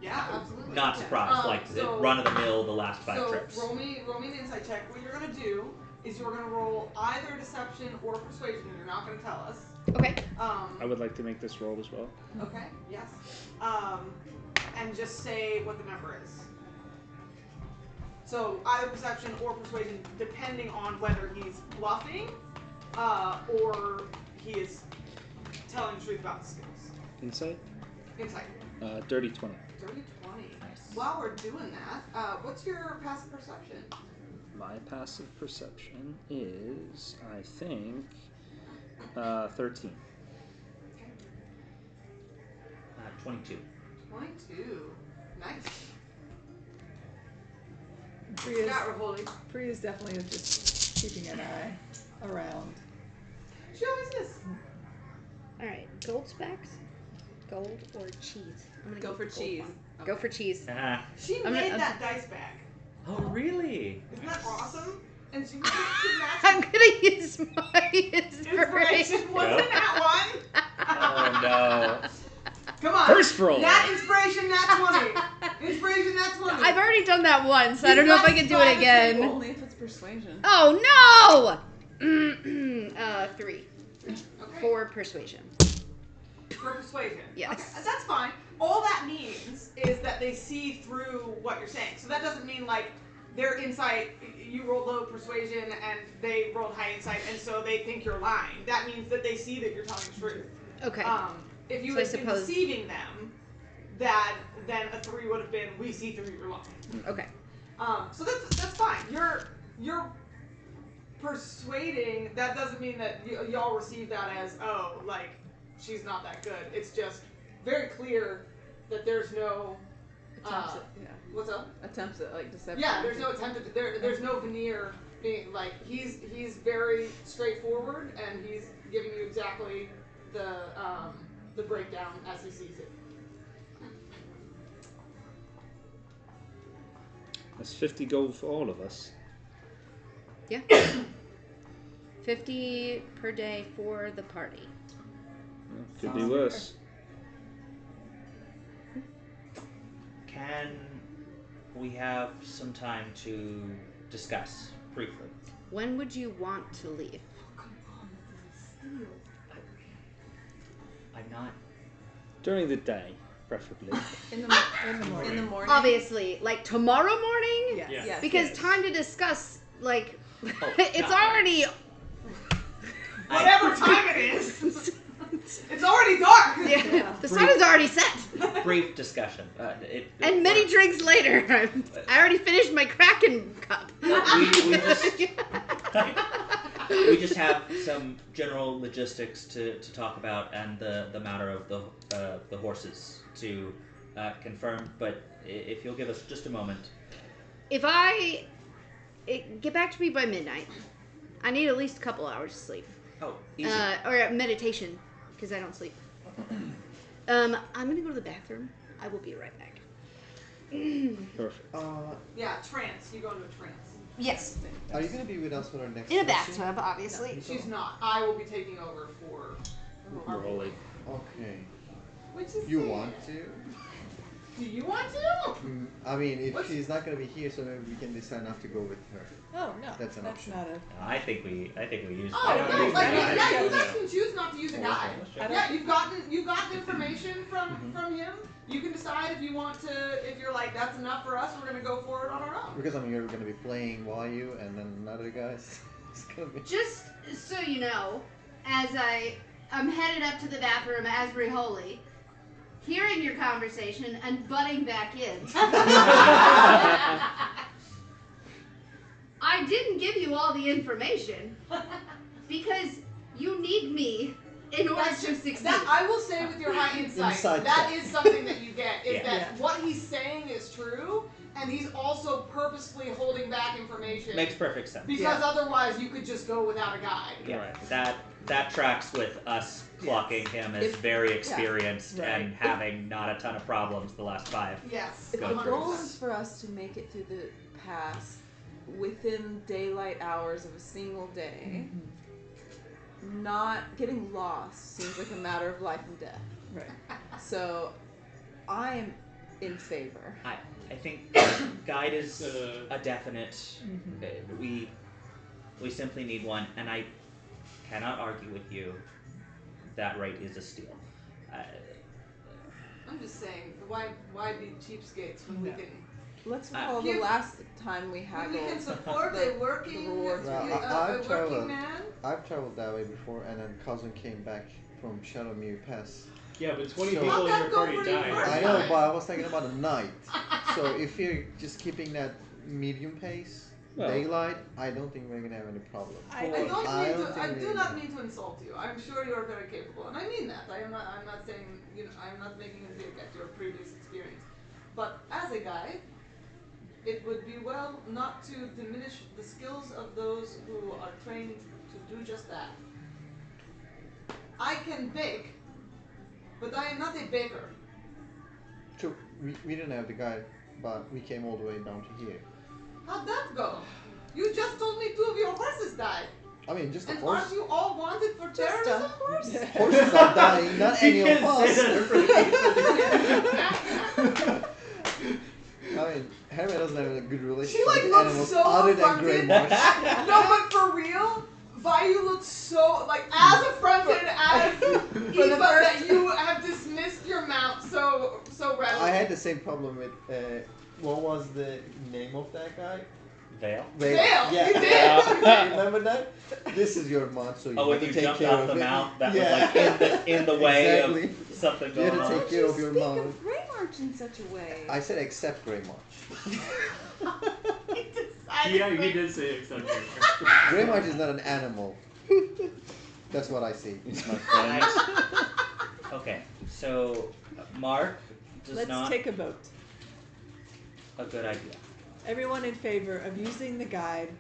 Absolutely. not surprised, like so- run of the mill the last 5 So trips. roll me an insight check. What you're gonna do is you're gonna roll either deception or persuasion, and you're not gonna tell us. Okay. I would like to make this roll as well. Okay. Yes. And just say what the number is. So either perception or persuasion, depending on whether he's bluffing, or he is telling the truth about the skills. Insight? Insight. Dirty 20. Dirty 20. While we're doing that, what's your passive perception? My passive perception is, I think, 13. 22. 22. Nice. Priya's, Got Rijoli. Priya's definitely just keeping an eye around. She always is. All right, gold specs, gold or cheese. I'm gonna Go for the gold cheese. one. Okay. Go for cheese. She I'm made gonna- that dice bag. Oh, really? Isn't that awesome? And she matched I'm gonna use my inspiration. Wasn't that one? Oh, no. Come on. First roll. That inspiration, that 20. Inspiration, that 20. I've already done that once. I don't know if I can do it again. Only if it's persuasion. Oh no! 3 Okay. for persuasion. For persuasion. Yes. Okay, that's fine. All that means is that they see through what you're saying. So that doesn't mean like their insight, you rolled low persuasion and they rolled high insight, and so they think you're lying. That means that they see that you're telling the truth. Okay. If you So I had been suppose- deceiving them, then a 3 would have been, we see through your lying. Okay. So that's fine. You're persuading. That doesn't mean that y'all receive that as, oh, like she's not that good. It's just very clear that there's no Attempts at, yeah. what's up? Attempts at like deception. Yeah, there's no attempt at there's no veneer being like he's very straightforward and he's giving you exactly the breakdown as he sees it. That's 50 gold for all of us. Yeah. 50 per day for the party. Well, could be worse. Can we have some time to discuss briefly? When would you want to leave? I'm not. During the day, preferably. In the morning. In the morning. Obviously, like tomorrow morning? Yes. Yeah. Yes. Because Yes. time to discuss, like, Oh, it's no. already. Whatever time it is, it's already dark. Yeah, the sun is already set. Brief discussion. And many drinks later, I already finished my Kraken cup. We just have some general logistics to talk about, and the matter of the horses to confirm. But if you'll give us just a moment. If get back to me by midnight, I need at least a couple hours of sleep. Oh, easy. Or meditation, because I don't sleep. I'm gonna go to the bathroom. I will be right back. Perfect. Yeah, trance. You go into a trance. Yes. Are you gonna be with us for our next In a session? bathtub, obviously. She's not. I will be taking over for our Rolling. Okay. Which is You sad. want to? Do you want to? I mean, if What's- she's not gonna be here, so maybe we can decide not to go with her. Oh no, That's an option. not a. I think we use. Oh, I don't no, think like, we got yeah, it. you guys can choose not to use a guide. I don't- Yeah, you've gotten information from him. You can decide if you want to, if you're like, that's enough for us, we're gonna go forward on our own. Because I mean, you're gonna be playing Wayu and then another guys. It's gonna be. Just so you know, as I'm headed up to the bathroom as Rijoli, hearing your conversation and butting back in. I didn't give you all the information because you need me in order That's to just, succeed. that, I will say with your high insight, Inside that check. is something that you get, is Yeah. that Yeah. what he's saying is true, and he's also purposefully holding back information. Makes perfect sense. because otherwise you could just go without a guide. Yeah, Right. that tracks with us clocking him as If- very experienced right. and having not a ton of problems the last 5. Yes. If the 100%. goal is for us to make it through the pass within daylight hours of a single day, not getting lost seems like a matter of life and death. Right. So, I am in favor. I think guide is a definite. We simply need one, and I cannot argue with you. That rate is a steal. I'm just saying, why be cheapskates when we No. can Let's recall the Give- last time we when we haggled. can support the- a working the rewards. Well, a I've traveled. working man? I've traveled that way before, and then cousin came back from Shadowmere Pass. Yeah, but 20 So- people How'd in that your go party for you died. first? I know, but I was thinking about the night. So if you're just keeping that medium pace, Well- daylight, I don't think we're gonna have any problem. I I do don't not think mean to insult you. I'm sure you are very capable, and I mean that. I'm not saying, I'm not making a dig at your previous experience. But as a guide, it would be well not to diminish the skills of those who are trained to do just that. I can bake, but I am not a baker. True, we didn't have the guide, but we came all the way down to here. How'd that go? You just told me 2 of your horses died. I mean, just the And horse. aren't you all wanted for terrorism? Horses are dying, not any of us. I mean, Hermit doesn't have a good relationship She like with looks animals so other than Grey affronted. Marsh. No, but for real, Vayu looks so like as affronted as Eva that you have dismissed your mount so readily. I had the same problem with what was the name of that guy? Vale? Vale, Yeah. you did. Remember that? This is your mount, so you Oh, have when to you take jumped care off of the it. mount, that Yeah. was like in the way Exactly. of something You had going to on. take care of your Speak mount. of Grey March in such a way. I said except Grey March. Yeah, he did say except for Grey March is not an animal. That's what I see. It's my friend. Okay, so Mark does Let's not take a vote. a good idea. Everyone in favor of using the guide,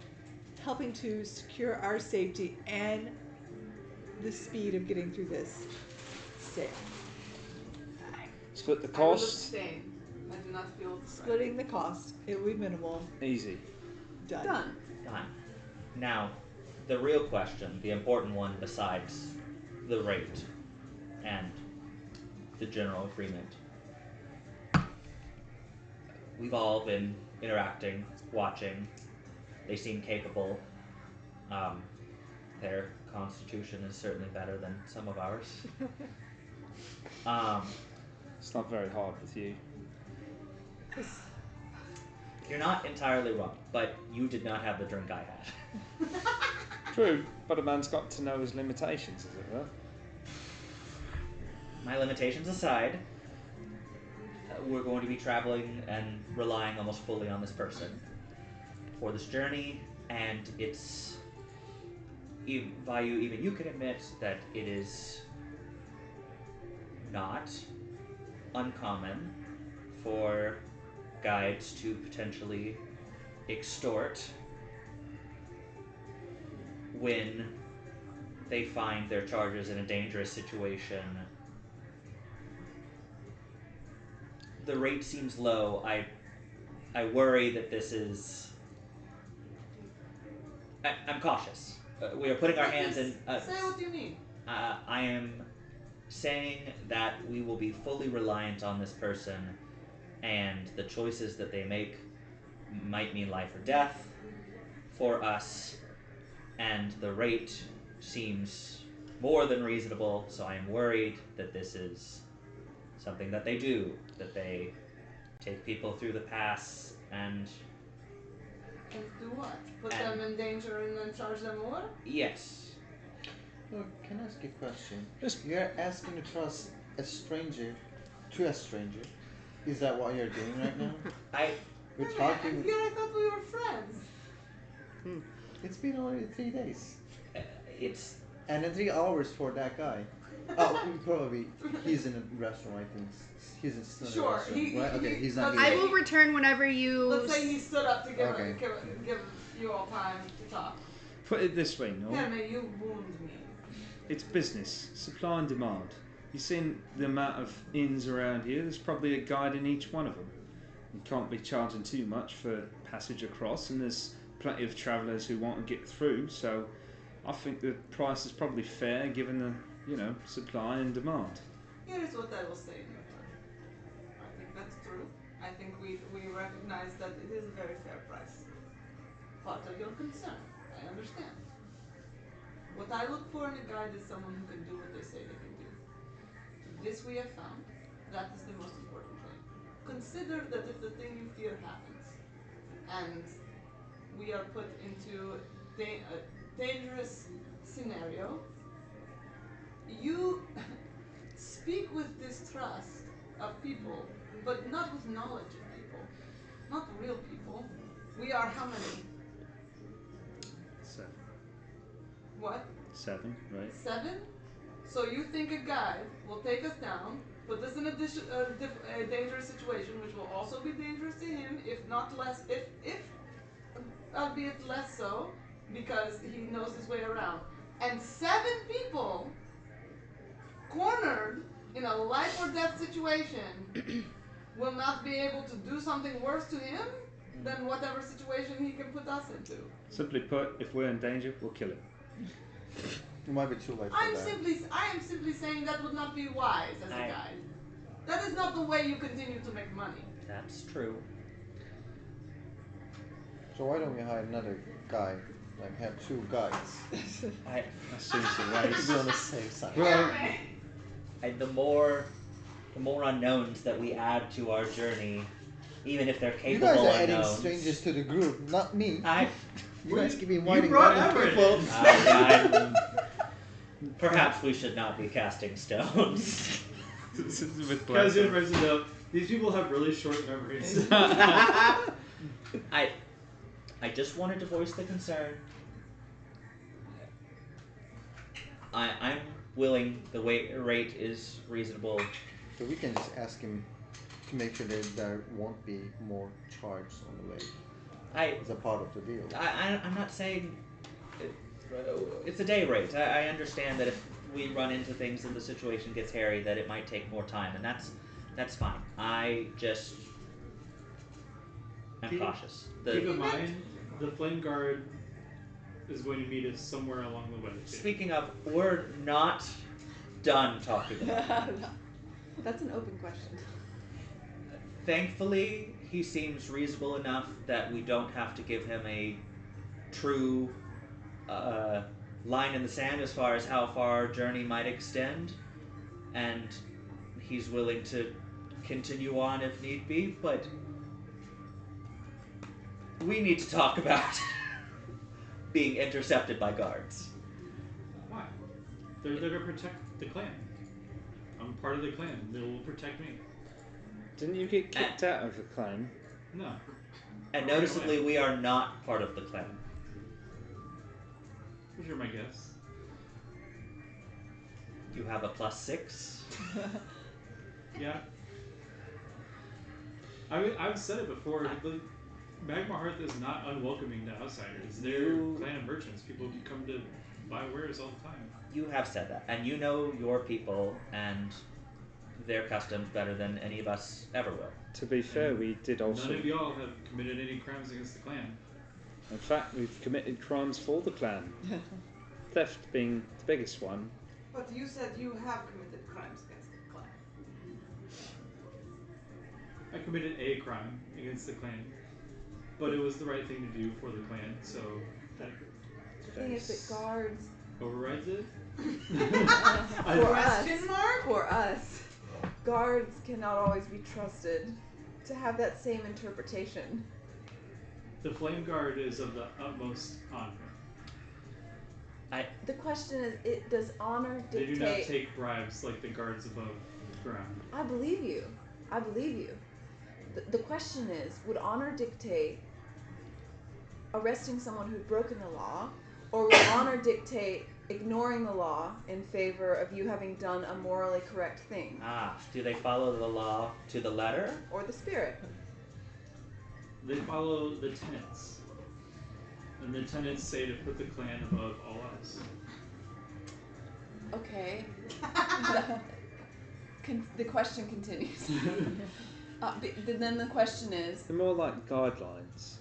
helping to secure our safety and the speed of getting through this. Say Split the I will cost. abstain. I do not feel splitting the cost. It will be minimal. Easy. Done. Done. Fine. Now, the real question, the important one besides the rate and the general agreement. We've all been interacting, watching. They seem capable. Their constitution is certainly better than some of ours. It's not very hard with you. You're not entirely wrong, but you did not have the drink I had. True, but a man's got to know his limitations, as it were. My limitations aside, we're going to be traveling and relying almost fully on this person for this journey, and it's Vayu, even you can admit that it is not uncommon for guides to potentially extort when they find their charges in a dangerous situation. The rate seems low. I worry that this is... I'm cautious. We are putting our hands in... Say what you mean. I am saying that we will be fully reliant on this person, and the choices that they make might mean life or death for us, and the rate seems more than reasonable, so I am worried that this is something that they do, that they take people through the pass and... And do what? Put And- them in danger and then charge them more? Yes. Look, can I ask you a question? Just- You're asking to trust a stranger to a stranger. Is that what you're doing right now? We're And talking. here I thought we were friends. It's been only 3 days. It's... And then 3 hours for that guy. Oh, probably. He's in a restaurant, I think. He's in a Sure, restaurant, he- right? Okay, he- he's not let's here. I will return whenever you. Let's say he stood up to give, Okay. give you all time to talk. Put it this way, Noel. Herme, you wound me. It's business, supply and demand. You've seen the amount of inns around here. There's probably a guide in each one of them. You can't be charging too much for passage across, and there's plenty of travellers who want to get through. So, I think the price is probably fair given the supply and demand. Here is what I will say in return. I think that's true. I think we recognize that it is a very fair price. Part of your concern. I understand. What I look for in a guide is someone who can do what they say they can do. This we have found. That is the most important thing. Consider that if the thing you fear happens, and we are put into a dangerous scenario, you speak with distrust of people, but not with knowledge of people. Not real people. We are how many? 7. What? 7, right? 7? So you think a guide will take us down, put us in a dangerous situation, which will also be dangerous to him, if not less, if albeit less so, because he knows his way around. And 7 people cornered in a life or death situation, will not be able to do something worse to him than whatever situation he can put us into. Simply put, if we're in danger, we'll kill him. It might be too late for I am that. simply saying that would not be wise as a guide. That is not the way you continue to make money. That's true. So why don't we hire another guy? Like have 2 guides I, That seems the to way. be on the safe side. Well, the more unknowns that we add to our journey, even if they're You capable guys are adding unknowns. strangers to the group, not me. You guys keep You inviting brought other Everett people. in. Perhaps we should not be casting stones. with Kazun brings it up. These people have really short memories. I just wanted to voice the concern. I'm willing. The rate is reasonable. So we can just ask him to make sure that there won't be more charges on the way. It's a part of the deal. I'm not saying it's a day rate. I understand that if we run into things and the situation gets hairy, that it might take more time, and that's fine. I'm cautious. Keep in mind, the Flame Guard is going to meet us somewhere along the way. Speaking of, we're not done talking about it. That's an open question. Thankfully, he seems reasonable enough that we don't have to give him a true line in the sand as far as how far our journey might extend, and he's willing to continue on if need be, but we need to talk about being intercepted by guards. Why? They're there to protect the clan. I'm part of the clan. They will protect me. Didn't you get kicked out of the clan? No. And noticeably, we are not part of the clan. Those are my guess. You have a +6. Yeah. I've said it before. The Magmahearth is not unwelcoming to outsiders. They're clan of merchants. People come to buy wares all the time. You have said that, and you know your people and their customs better than any of us ever will. To be fair, we did also... None of y'all have committed any crimes against the clan. In fact, we've committed crimes for the clan. Theft being the biggest one. But you said you have committed crimes against the clan. I committed a crime against the clan, but it was the right thing to do for the clan, so that The thing is that guards, overrides it. for us, guards cannot always be trusted to have that same interpretation. The Flame Guard is of the utmost honor. The question is, does honor They dictate... do not take bribes like the guards above ground. I believe you. I believe you. The question is, would honor dictate arresting someone who'd broken the law, or would honor dictate ignoring the law in favor of you having done a morally correct thing? Do they follow the law to the letter? Or the spirit? They follow the tenets. And the tenets say to put the clan above all else. Okay. The question continues. Then the question is... They're more like guidelines.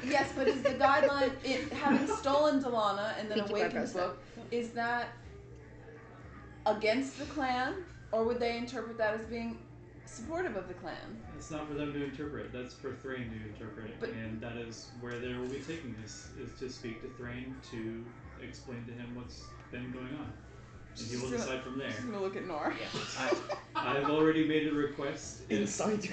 Yes, but is the guideline, having stolen Delana and then Thank you, awakened the Barbosa. book, is that against the clan, or would they interpret that as being supportive of the clan? It's not for them to interpret. That's for Thrain to interpret. And that is where they will be taking this, is to speak to Thrain to explain to him what's been going on. And he will decide from there. She's gonna look at Nor. I've already made a request. Inside.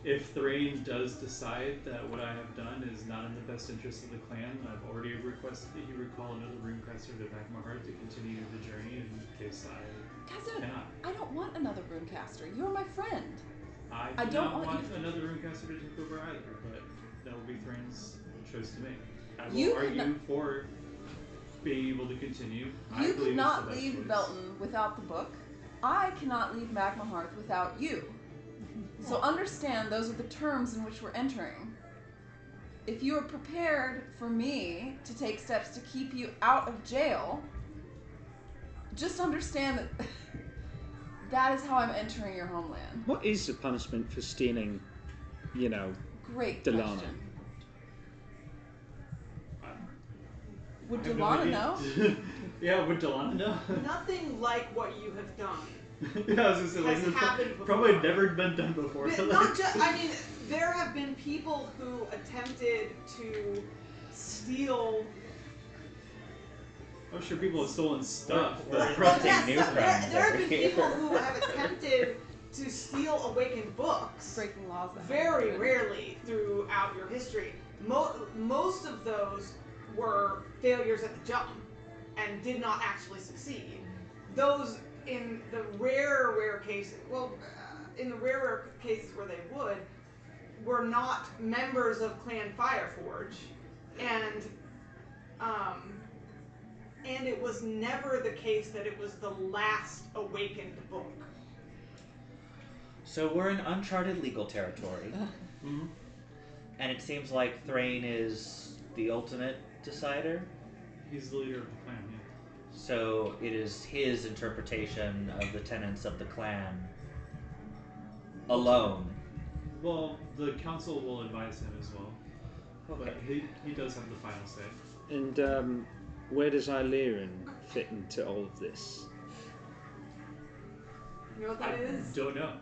If Thrain does decide that what I have done is not in the best interest of the clan, I've already requested that he recall another runecaster to Magmahearth to continue the journey in case I cannot. I don't want another runecaster. You're my friend. I do not want another runecaster to take over either, but that will be Thrain's choice to make. I will argue for being able to continue. You cannot leave Belton without the book. I cannot leave Magmahearth without you. So understand those are the terms in which we're entering. If you are prepared for me to take steps to keep you out of jail, just understand that That is how I'm entering your homeland. What is the punishment for stealing, Great Delana? question. Would I have no Delana idea. know? Yeah, would Delana know? Nothing like what you have done. Yeah, I was gonna say, like, Has it's happened before. probably never been done before. But not just, I mean, there have been people who attempted to steal. I'm sure people have stolen stuff. We're but- prompting Yes, new there crimes have over been here. people who have attempted to steal awakened books. Breaking laws. That Very haven't been. rarely throughout your history. Most of those were failures at the jump and did not actually succeed. Those in the rare cases, in the rare cases where they were not members of Clan Fireforge, and it was never the case that it was the last awakened book. So we're in uncharted legal territory, Mhm. and it seems like Thrain is the ultimate decider. He's the leader of the clan, yeah. So it is his interpretation of the tenets of the clan alone. Well, the council will advise him as well. Okay. But he does have the final say. And where does Illyrian fit into all of this? You know what that is? Don't know.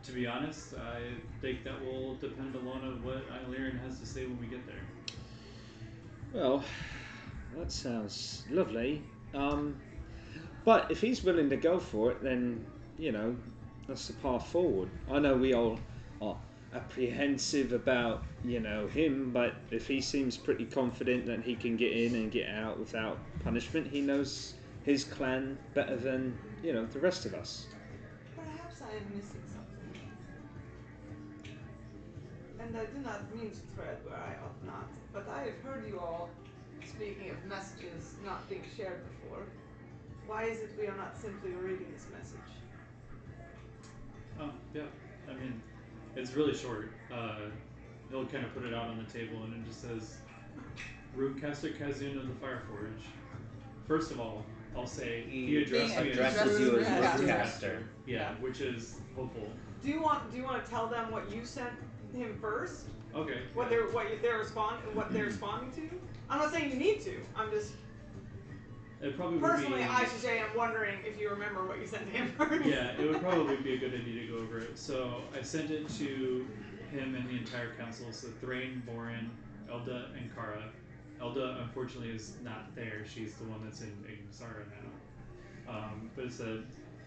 To be honest, I think that will depend a lot on what Illyrian has to say when we get there. Well, that sounds lovely. But if he's willing to go for it, then, that's the path forward. I know we all are apprehensive about, him, but if he seems pretty confident that he can get in and get out without punishment, he knows his clan better than, the rest of us. Perhaps I am missing something. And I do not mean to tread where I ought not, but I have heard you all speaking of messages not being shared before. Why is it we are not simply reading this message? Oh, yeah. I mean, it's really short. He'll kind of put it out on the table, and it just says, Runecaster Kazun of the Fireforge. First of all, I'll say he addressed me addresses you as Runecaster. Runecaster. Yeah, which is hopeful. Do you want to tell them what you sent him first? Okay. What they're responding to? I'm not saying you need to. I'm just It probably personally, would be, I should say, I'm wondering if you remember what you sent to him first. Yeah, it would probably be a good idea to go over it. So I sent it to him and the entire council. So Thrain, Boren, Elda, and Kara. Elda, unfortunately, is not there. She's the one that's in Ignisara now. But it said,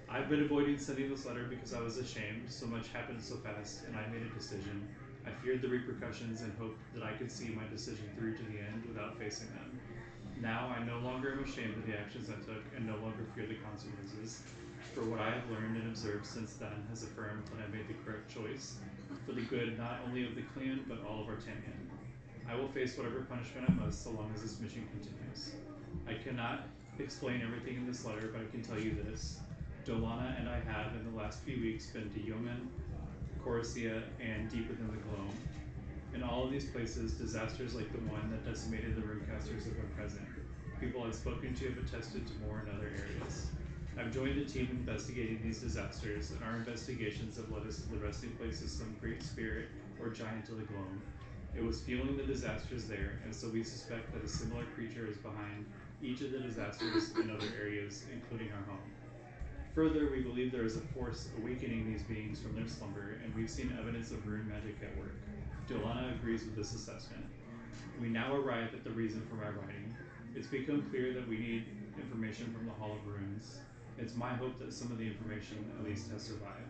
I've been avoiding sending this letter because I was ashamed. So much happened so fast, and I made a decision. I feared the repercussions and hoped that I could see my decision through to the end without facing them. Now I no longer am ashamed of the actions I took and no longer fear the consequences. For what I have learned and observed since then has affirmed that I made the correct choice, for the good not only of the clan but all of Artanian. I will face whatever punishment I must so long as this mission continues. I cannot explain everything in this letter, but I can tell you this. Dolana and I have in the last few weeks been to Yeoman, Coracia, and deep within the Gloam. In all of these places, disasters like the one that decimated the Runecasters have been present. People I've spoken to have attested to more in other areas. I've joined a team investigating these disasters, and our investigations have led us to the resting place of some great spirit or giant of the Gloam. It was fueling the disasters there, and so we suspect that a similar creature is behind each of the disasters in other areas, including our home. Further, we believe there is a force awakening these beings from their slumber, and we've seen evidence of rune magic at work. Dolana agrees with this assessment. We now arrive at the reason for my writing. It's become clear that we need information from the Hall of Runes. It's my hope that some of the information at least has survived.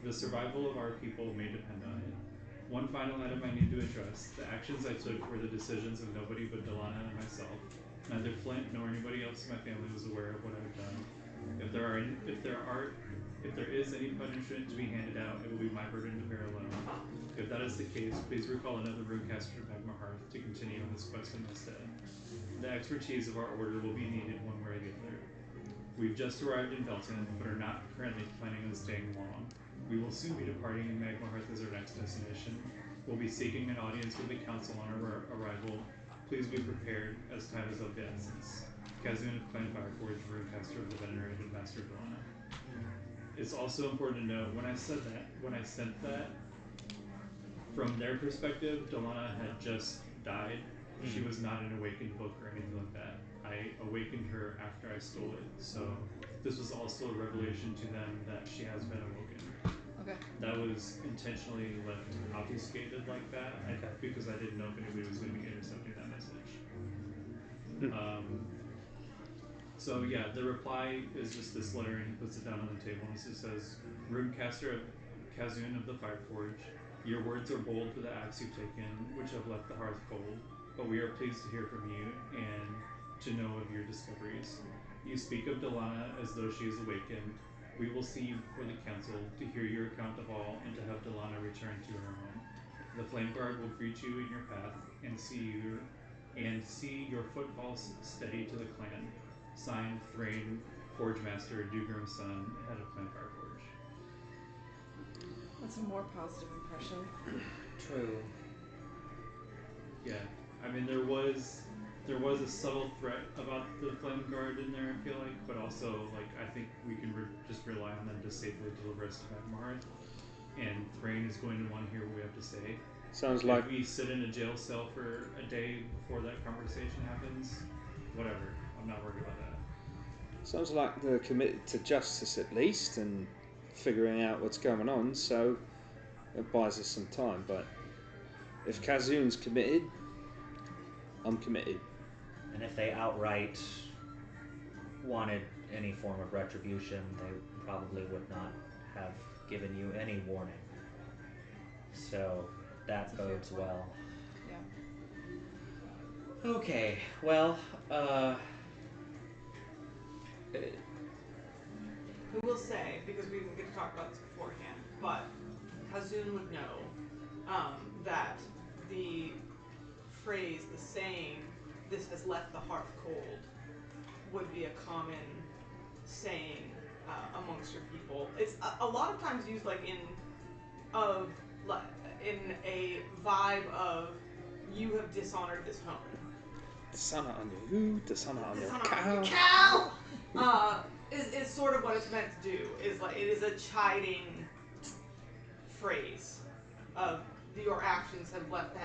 The survival of our people may depend on it. One final item I need to address. The actions I took were the decisions of nobody but Dolana and myself. Neither Flint nor anybody else in my family was aware of what I've done. If there is any punishment to be handed out, it will be my burden to bear alone. If that is the case, please recall another Runecaster to Magmahearth to continue on this quest in my stead. The expertise of our order will be needed one way or the other. We've just arrived in Belton, but are not currently planning on staying long. We will soon be departing, and Magmahearth as our next destination. We'll be seeking an audience with the council on our arrival, Please be prepared, as time is of the essence. Kazoon of Clan Fireforge, Runecaster of the Venerated Master Delana. It's also important to note, when I sent that, from their perspective, Delana had just died. She was not an awakened book or anything like that. I awakened her after I stole it, so this was also a revelation to them that she has been awoken. Okay. That was intentionally left obfuscated like that because I didn't know if anybody was going to be intercepting that message. So yeah, the reply is just this letter, and he puts it down on the table, and it just says, Runecaster of Kazoon of the Fireforge, your words are bold for the acts you've taken, which have left the hearth cold, but we are pleased to hear from you and to know of your discoveries. You speak of Delana as though she is awakened. We will see you before the council to hear your account of all and to have Delana return to her home. The Flame Guard will greet you in your path and see your footfalls steady to the clan. Signed, Thrain, Forge Master, Dugrim's son, head of Clan Fireforge. That's a more positive impression. True. Yeah, I mean there was a subtle threat about the Flame Guard in there, I feel like, but also like I think we can just rely on them to safely deliver us to Magmahearth, and Thrain is going to want to hear what we have to say. Sounds like if we sit in a jail cell for a day before that conversation happens, whatever. I'm not worried about that. Sounds like they're committed to justice at least and figuring out what's going on, so it buys us some time. But if Kazoon's committed, I'm committed. And if they outright wanted any form of retribution, they probably would not have given you any warning. So that bodes well. Yeah. Okay, well, We will say, because we didn't get to talk about this beforehand, but Kazoon would know that the phrase, the saying, "this has left the hearth cold," would be a common saying amongst your people. It's a lot of times used like in a vibe of, you have dishonored this home. Dishonor on your who? Dishonor on your Dishonor cow? on your cow! Is sort of what it's meant to do. Is like, it is a chiding phrase of your actions have left the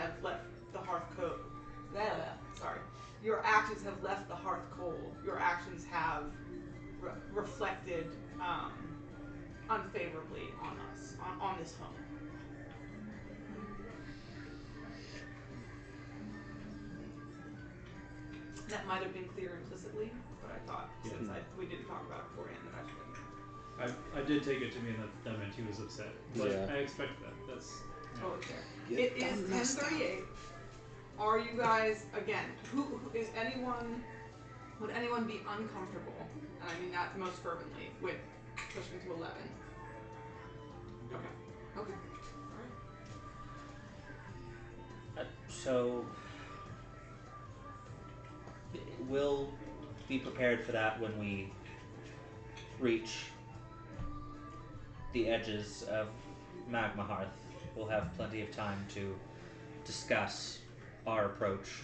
hearth cold. Sorry, your actions have left the hearth cold. Your actions have reflected unfavorably on us, on this home. That might have been clear implicitly, but I thought since we didn't talk about it beforehand that I should let you know. I did take it to mean that meant he was upset, but Yeah. I expect that. That's Totally fair. Yeah, It is 10:38. Are you guys, again, who is anyone, would anyone be uncomfortable, and I mean that most fervently, with pushing to 11? Okay. Okay. Alright. so we'll be prepared for that when we reach the edges of Magmahearth. We'll have plenty of time to discuss our approach.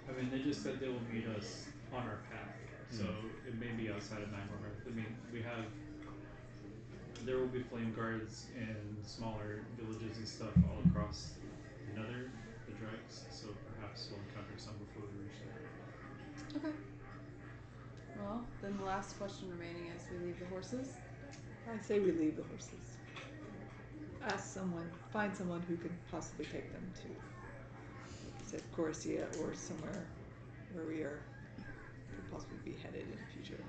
I mean, they just said they will meet us on our path, so it may be outside of Magmahearth. I mean, there will be flame guards in smaller villages and stuff all across the Dregs, so perhaps we'll encounter some before we reach there. Okay. Well, then the last question remaining is, we leave the horses? I say we leave the horses. Find someone who can possibly take them to, like you said, Corsia or somewhere where we could possibly be headed in the future.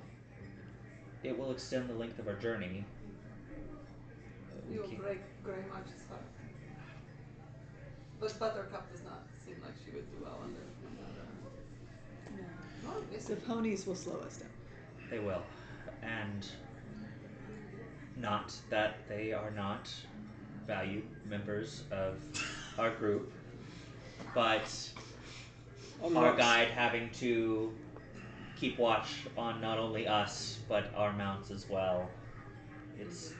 It will extend the length of our journey. You'll break Greymarch's heart. But Buttercup does not seem like she would do well under No. this. The ponies will slow us down. They will. And not that they are not valued members of our group, but our guide having to keep watch on not only us, but our mounts as well. It's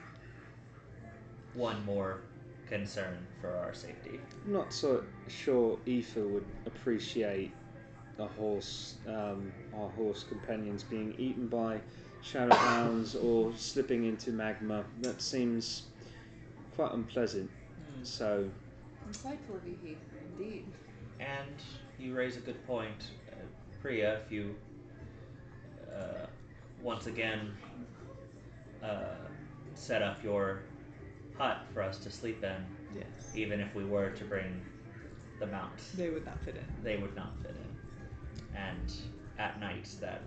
one more concern for our safety. I'm not so sure Aoife would appreciate our horse companions being eaten by shadowhounds or slipping into magma. That seems quite unpleasant. So, Insightful of you, Heath. Indeed. And you raise a good point, Priya. If you once again set up your hut for us to sleep in, Yes. even if we were to bring the mount, They would not fit in. they would not fit in. And at night, that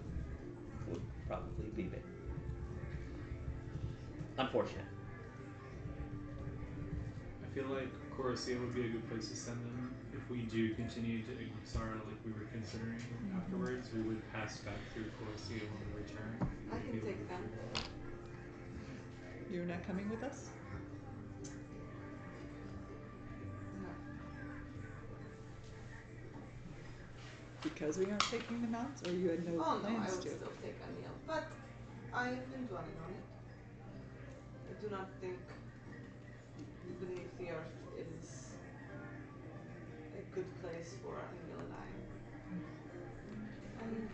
would probably be a bit unfortunate. I feel like Coruscant would be a good place to send them. If we do continue to Ixara like we were considering afterwards, we would pass back through Coruscant on the return. I can take them. You're not coming with us? No. Because we aren't taking the mounts, or you had no Oh no, I plans would to? still take a meal, but I have been dwelling on it. I do not think beneath the earth is a good place for Emil and I. And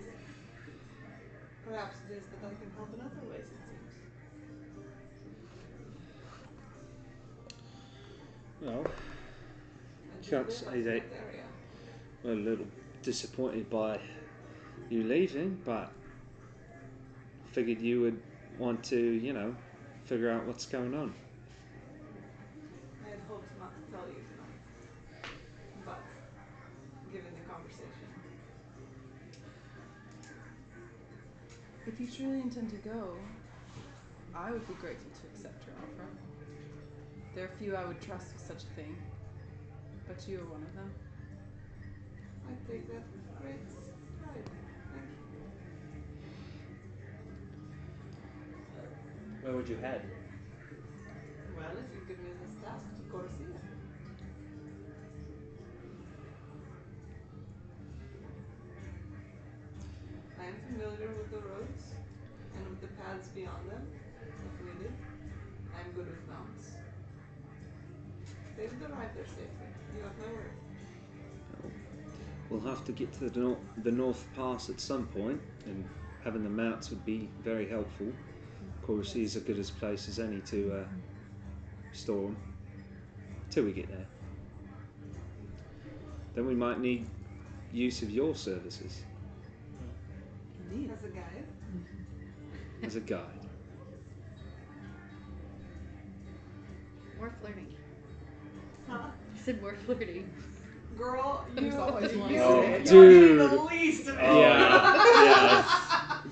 perhaps it is that I can help in other ways, it seems. well, I do can't live say in that that area. we're a little disappointed by you leaving, but figured you would want to, figure out what's going on. I had hoped not to tell you tonight, but given the conversation, If you truly intend to go, I would be grateful to accept your offer. There are few I would trust with such a thing, but you are one of them. I take that with great pride. Thank you. Where would you head? Well, if you give me this task to Coruscant. I am familiar with the roads and with the paths beyond them, if needed. I am good with mounts. They would arrive there safely. You have my word. We'll have to get to the North Pass at some point, and having the mounts would be very helpful. Coruscant is as good a place as any to store them till we get there. Then we might need use of your services Indeed. As a guide. as a guide. More flirting. Huh? I said more flirting. Girl, you, There's always one. Oh, you're dude. getting the least of it. Yeah.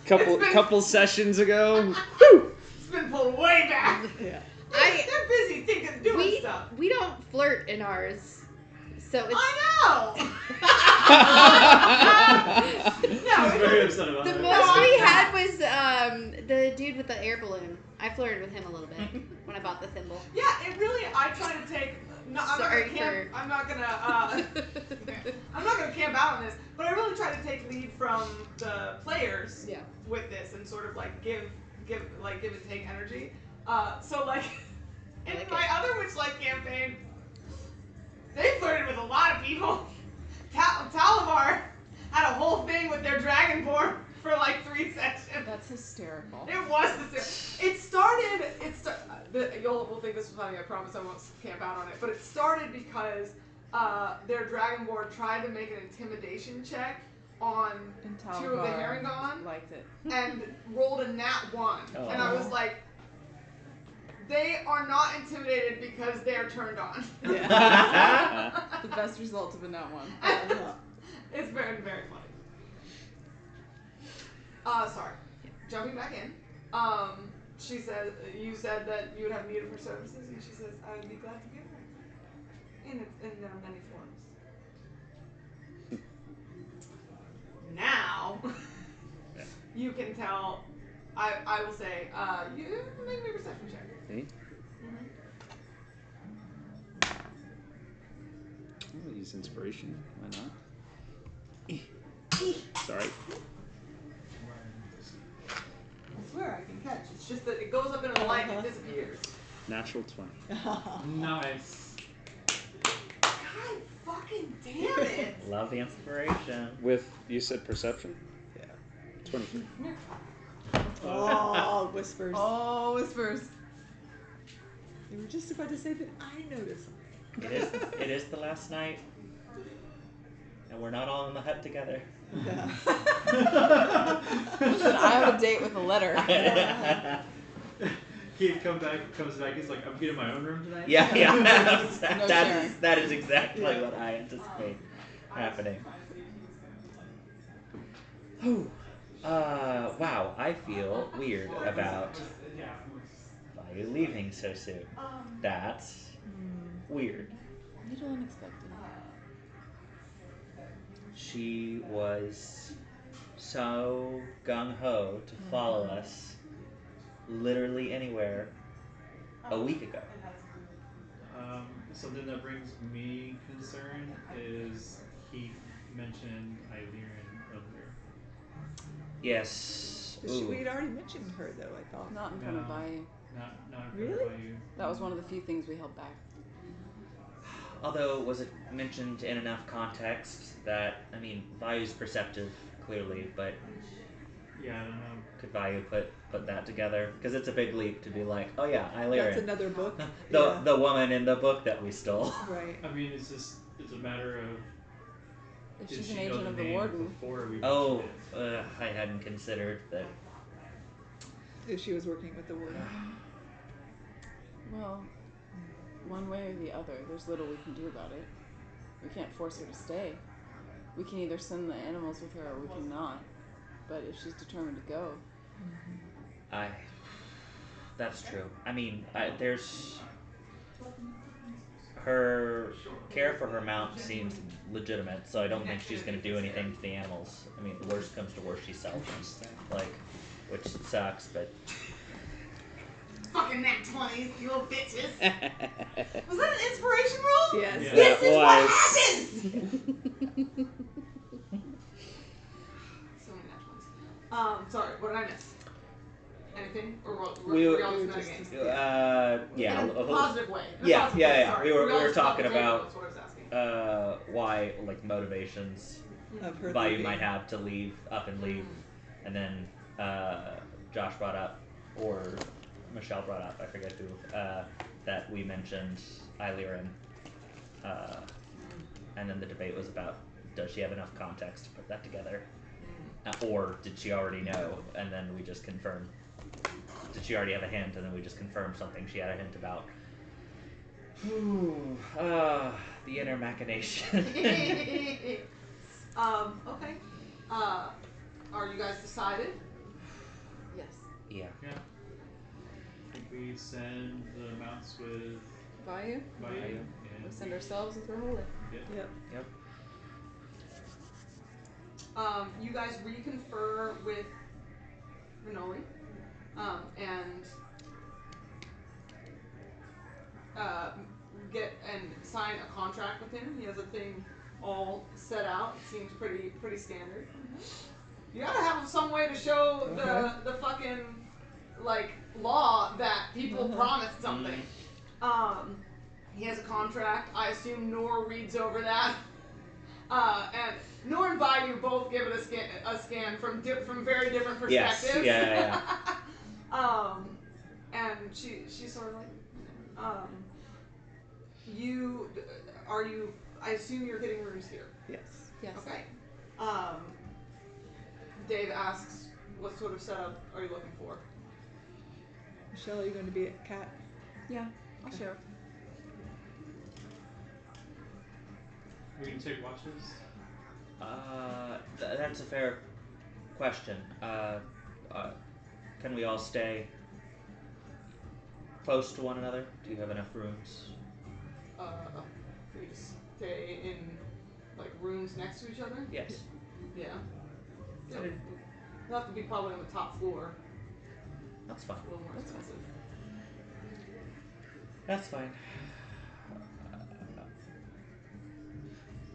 Couple It's been- couple sessions ago. It's been pulled way back. Yeah. They're busy doing we stuff. we don't flirt in ours, so it's I know. No, She's very upset about the that. most we had was the dude with the air balloon. I flirted with him a little bit when I bought the thimble. yeah, it really. I try to take. No, I'm Sorry not gonna camp. for- I'm not gonna. I'm not gonna camp out on this, but I really try to take lead from the players Yeah. with this and sort of like give and take energy. So like in like my it. other Witchlight campaign, they flirted with a lot of people. Talamar had a whole thing with their dragonborn for like 3 sessions. That's hysterical. It was it started. Y'all will think this was funny. I promise I won't camp out on it. But it started because their dragonborn tried to make an intimidation check on And 2 of the Talvar Herringon liked it. and rolled a nat 1. And I was like, they are not intimidated because they're turned on. Yeah. The best result of a nat one. It's very, very funny. Sorry. Jumping back in. She said, you said that you would have need of her services, and she says, I would be glad to give her. In many forms. Now, you can tell, I will say, you make me a perception check. Me? Mm-hmm. I'll use inspiration. Why not? Sorry. I swear I can catch. It's just that it goes up into the light and it disappears. Natural 20. Nice. God fucking damn it! Love the inspiration. With, you said perception? Yeah. 23. Oh, whispers. Oh, whispers. You were just about to say that I noticed something. It is the last night. And we're not all in the hut together. Yeah. Listen, I have a date with a letter. Keith comes back, he's like, I'm getting my own room tonight? Yeah. No sharing. That is exactly what I anticipate happening. Wow, I feel weird about Vayu leaving so soon. That's weird. A little unexpected. She was so gung-ho to follow us literally anywhere a week ago. Something that brings me concern is Keith mentioned Illyrian earlier. Yes. We had already mentioned her, though, I thought. Not in front of No. Vayu. Not Really? by you. That was one of the few things we held back. Although, was it mentioned in enough context that, I mean, Vayu's perceptive, clearly, but Yeah, I don't know. could Vayu put that together? Because it's a big leap to be like, oh yeah, That's Illyrian. another book. The woman in the book that we stole. Right. I mean, it's a matter of. If Did she's she an know agent of the name warden. Before we Oh, mentioned it? I hadn't considered that. If she was working with the warden. Well, one way or the other, there's little we can do about it. We can't force her to stay. We can either send the animals with her or we cannot. But if she's determined to go, That's true. I mean, there's her care for her mount seems legitimate, so I don't think she's going to do anything to the animals. I mean, the worst comes to worst, she sells them, like, which sucks, but Fucking nat 20s, you little bitches. Was that an inspiration roll? Yes. Yeah. This is what was. happens! So many nat 20s. Sorry, what did I miss? Anything? Or were We we all were just just- yeah. yeah, In a positive way. In a Yeah, positive yeah, way, yeah. sorry. We were all talking just talking about- That's what I was asking. why, like, motivations Of her Vayu leaving. might have to leave, up and leave, and then Josh brought up, or Michelle brought up, I forget who, that we mentioned Illyrian, and then the debate was about, does she have enough context to put that together, or did she already know, and then we just confirmed, did she already have a hint, and then we just confirmed something she had a hint about. The inner machination. Okay. Are you guys decided? yes. Yeah. Yeah. I think we send the mounts with Vayu, Vayu. we send ourselves with Rijoli. Yep. Yep. You guys reconfer with Rijoli, and get and sign a contract with him. He has a thing all set out. It seems pretty standard. You gotta have some way to show the fucking like law that people promised something. He has a contract. I assume Nor reads over that. And Nor and Vayu both give it a scan from very different perspectives. Yes. Yeah. And she's sort of like, I assume you're getting rooms here. Yes. Yes. Okay. Dave asks, what sort of setup are you looking for? Michelle, are you going to be at Cat? Yeah, I'll share. We can take watches. That's a fair question. Can we all stay close to one another? Do you have enough rooms? For you to stay in like rooms next to each other? Yes. Yeah. It'll have to be probably on the top floor. That's fine. A little more expensive. That's fine.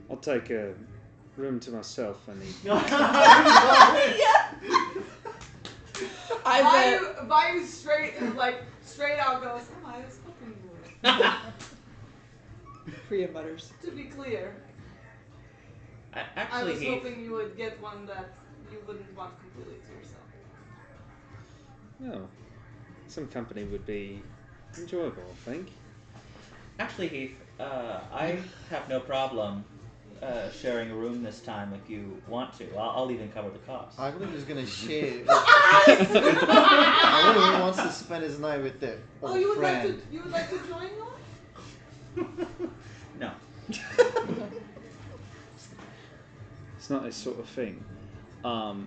I'll take a room to myself. I need. Vayu straight out goes, oh, I was hoping you would. Priya mutters. To be clear, I Actually, was Heath, hoping you would get one that you wouldn't want completely to yourself. No. Some company would be enjoyable, I think. Actually, Heath, I have no problem sharing a room this time if you want to. I'll even cover the cost. I believe he's gonna share. I believe he wants to spend his night with their old you would friend. you would like to join us? No. It's not his sort of thing. Oh,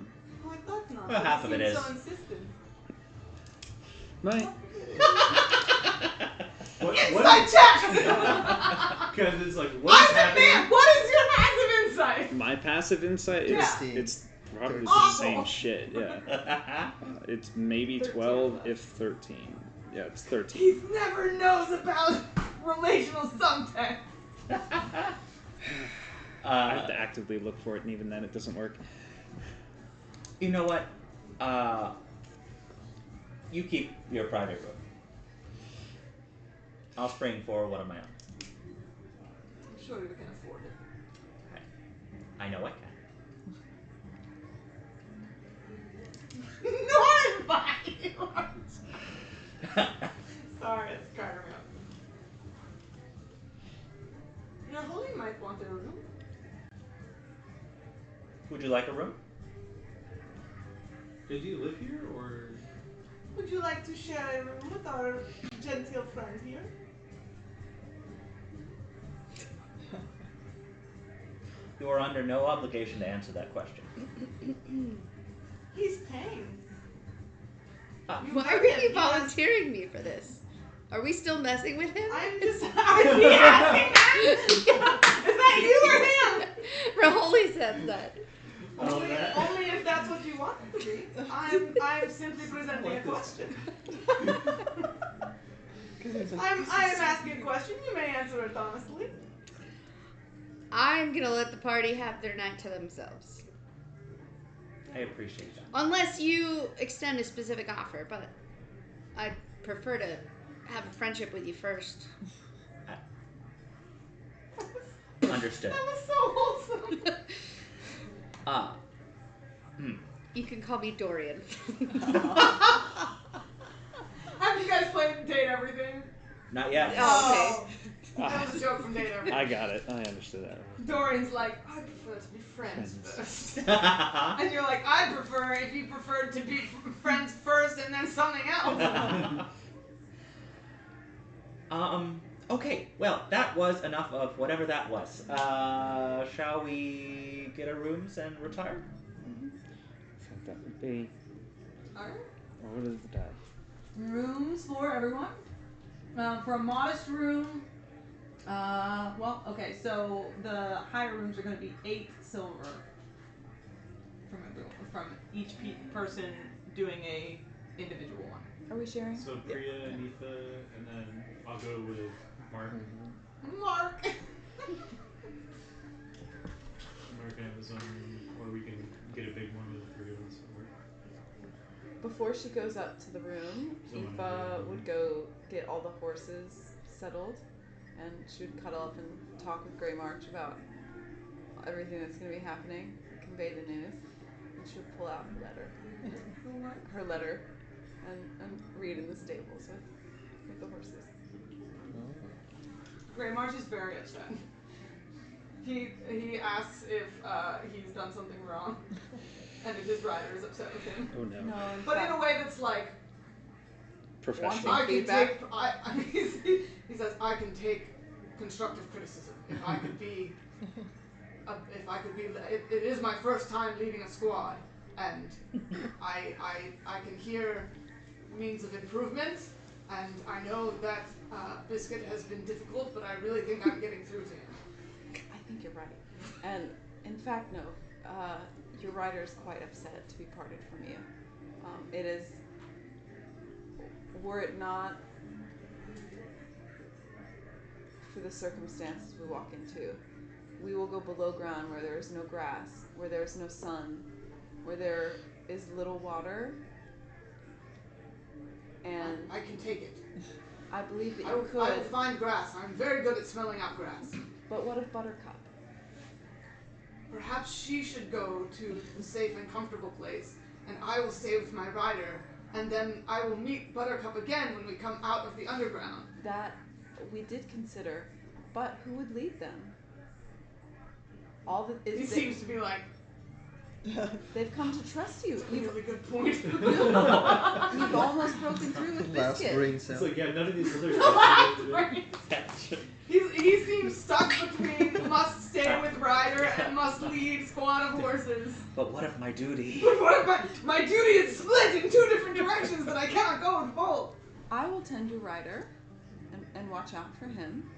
I thought not. Well, half of it seemed is. so insistent. My Inside check! Because it's like, what's happening? What is your passive insight? my passive insight is Yeah. it's probably the Awful. same shit. Yeah. It's maybe 13 12 left. if 13. Yeah, it's 13. He never knows about relational subtext. I have to actively look for it, and even then, it doesn't work. You know what? You keep your private room. I'll spring for one of my own. I'm sure you can afford it. I know I can. Nor invite. Sorry, it's cracking me up. Rijoli might want a room. Would you like a room? Do you live here, or? Would you like to share a room with our genteel friend here? You are under no obligation to answer that question. He's paying. Why are you volunteering me for this? Are we still messing with him? I'm just asking that. Is that you or him? Raholi said that. Only if that's what you want it to be. I'm simply presenting a question. I am asking a question. You may answer it honestly. I'm gonna let the party have their night to themselves. I appreciate that. Unless you extend a specific offer, but I'd prefer to have a friendship with you first. Understood. That was so wholesome. You can call me Dorian. Have you guys played Date Everything? Not yet. Oh, That was a joke from Date Everything. I got it. I understood that. Dorian's like, I prefer to be friends first. And you're like, I prefer if you preferred to be friends first and then something else. Okay, well, that was enough of whatever that was. Shall we get our rooms and retire? I think that would be. Alright. Or what is the die? Rooms for everyone. For a modest room, okay, so the higher rooms are going to be 8 silver from each person doing a individual one. Are we sharing? So Priya, Nitha, and then I'll go with Mark. Mark! Mark can have his own room, or we can get a big one with the 3 of us. Before she goes up to the room, Someone Aoife in would go get all the horses settled, and she would cuddle up and talk with Grey March about everything that's going to be happening, convey the news, and she would pull out her letter, and read in the stables with the horses. Grey March is very upset. He asks if he's done something wrong, and if his rider is upset with him. Oh no. No, But in a way that's like, Professional. I can feedback. take. He says, I can take constructive criticism. If I could be, it is my first time leading a squad, and I can hear means of improvement, and I know that Biscuit has been difficult, but I really think I'm getting through to him. I think you're right. And in fact, no, your rider is quite upset to be parted from you. It is, were it not for the circumstances we walk into, we will go below ground where there is no grass, where there is no sun, where there is little water, and I can take it. I believe that I you will could. find grass. I'm very good at smelling out grass. But what of Buttercup? Perhaps she should go to the safe and comfortable place, and I will stay with my rider, and then I will meet Buttercup again when we come out of the underground. That we did consider, but who would lead them? All that He is seems to be like, they've come to trust you. that's a really good point. You've almost broken through with Last Biscuit. brain It's cell. like, yeah, none of these others Right. He seems stuck between must stay with rider and must lead squad of horses. But what if my duty? But what if my duty is split in two different directions that I cannot go in both? I will tend to Ryder and watch out for him.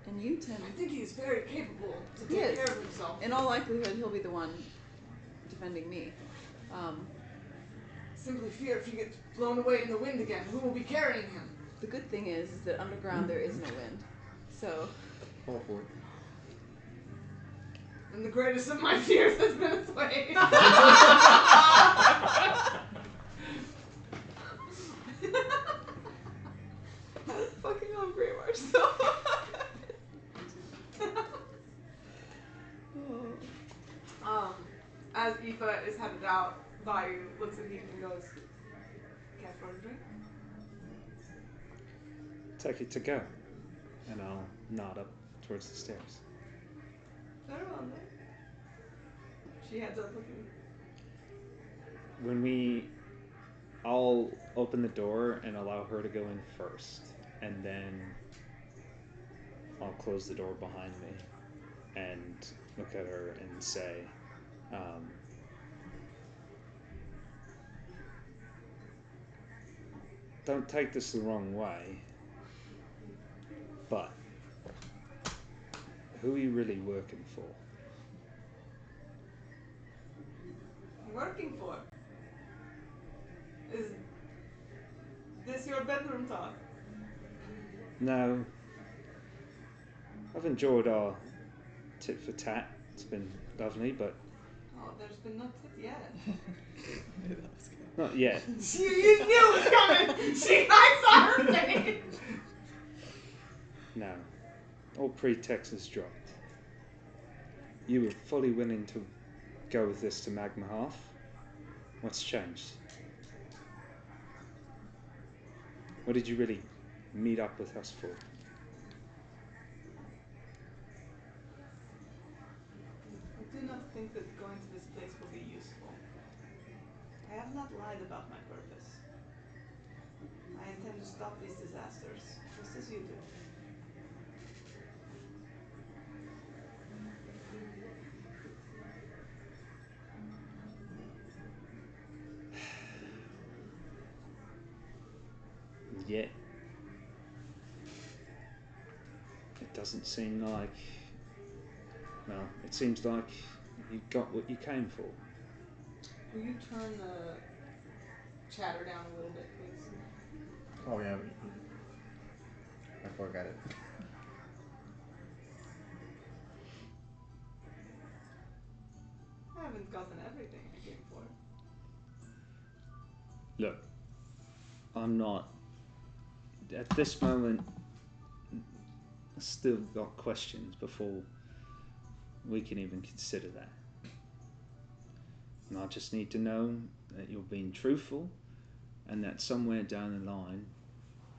And you, Tim, I think he's very capable to He take is. care of himself. in all likelihood, he'll be the one defending me. Simply fear if he gets blown away in the wind again, who will be carrying him? The good thing is that underground there is no wind. So, All for it. And the greatest of my fears has been assuaged. I fucking love Grey Marsh so much. As Aoife is headed out, Vayu looks at Heath and goes, "Care for a drink?" Take it to go. And I'll nod up towards the stairs. Very well, then. She heads up looking. I'll open the door and allow her to go in first. And then I'll close the door behind me and look at her and say, don't take this the wrong way, but who are you really working for? Working for? Is this your bedroom talk? No. I've enjoyed our tit for tat. It's been lovely, but Oh, there's been no tit yet. not yet. You knew it was coming! I saw her face! No. All pretext is dropped. You were fully willing to go with this to Magmahearth. What's changed? What did you really meet up with us for? I do not think that going to this place will be useful. I have not lied about my purpose. I intend to stop these disasters, just as you do. Yet, it doesn't seem like... Well, it seems like you got what you came for. Will you turn the chatter down a little bit, please? Oh yeah. I forgot it. I haven't gotten everything I came for. Look, I'm not... At this moment, I still got questions before we can even consider that. And I just need to know that you're being truthful and that somewhere down the line,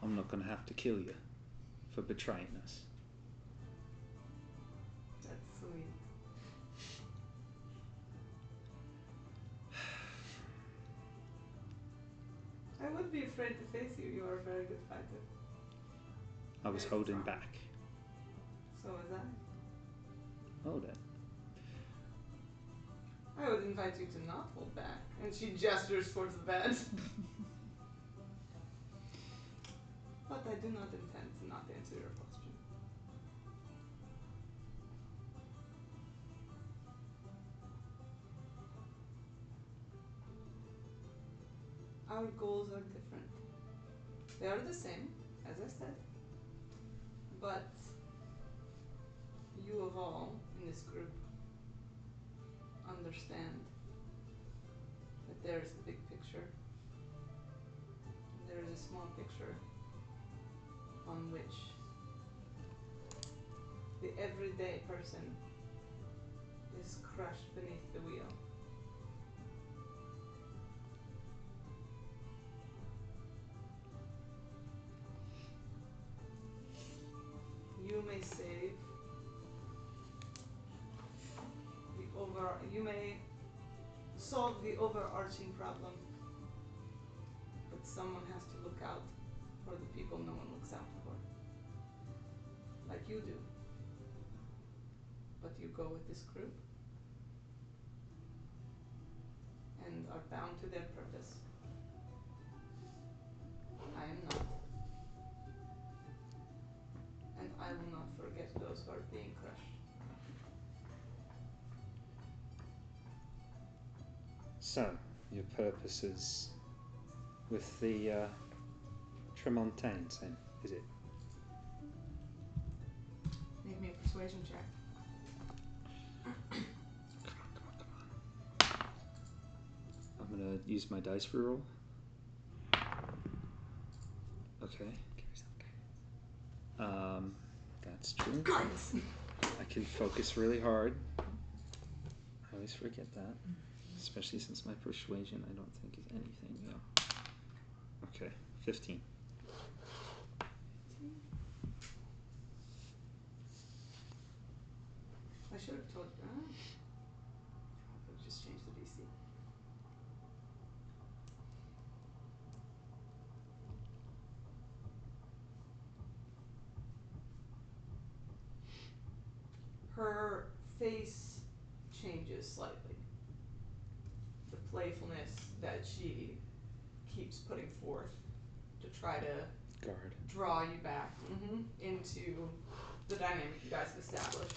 I'm not going to have to kill you for betraying us. That's sweet. I would be afraid to face you. You are a very good fighter. I was holding back. So was I. Hold it. I would invite you to not hold back. And she gestures towards the bed. But I do not intend to not answer your question. Our goals are different. They are the same, as I said. But you of all in this group understand that there is the big picture. And there is a small picture upon which the everyday person is crushed beneath the wheel. You may save you may solve the overarching problem, but someone has to look out for the people no one looks out for. Like you do. But you go with this group and are bound to their purpose. I am not. And I will not forget those who are being crushed. So, your purpose is with the Tremontaines, then, is it? Make me a persuasion check. I'm gonna use my dice reroll. Okay. That's true. I can focus really hard. I always forget that. Especially since my persuasion I don't think is anything, yeah. Okay, 15. I should have told you. I could have just changed the DC. Her face changes slightly. The playfulness that she keeps putting forth to try to Guard. draw you back into the dynamic you guys have established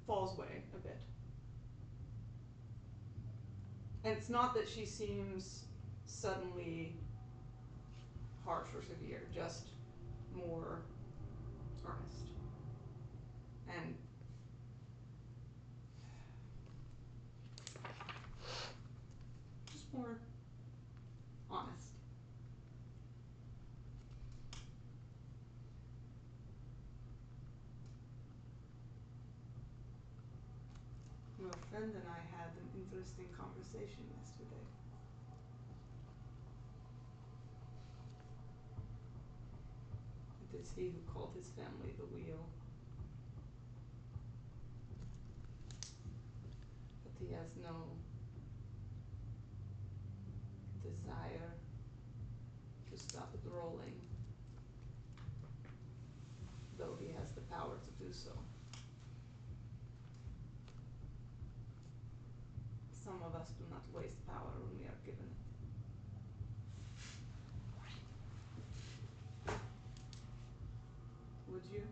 falls away a bit. And it's not that she seems suddenly harsh or severe, just more earnest. And just more honest. Your friend and I had an interesting conversation yesterday. It is he who called his family the wheel. But he has no desire to stop it rolling, though he has the power to do so. Some of us do not waste power when we are given it. Would you?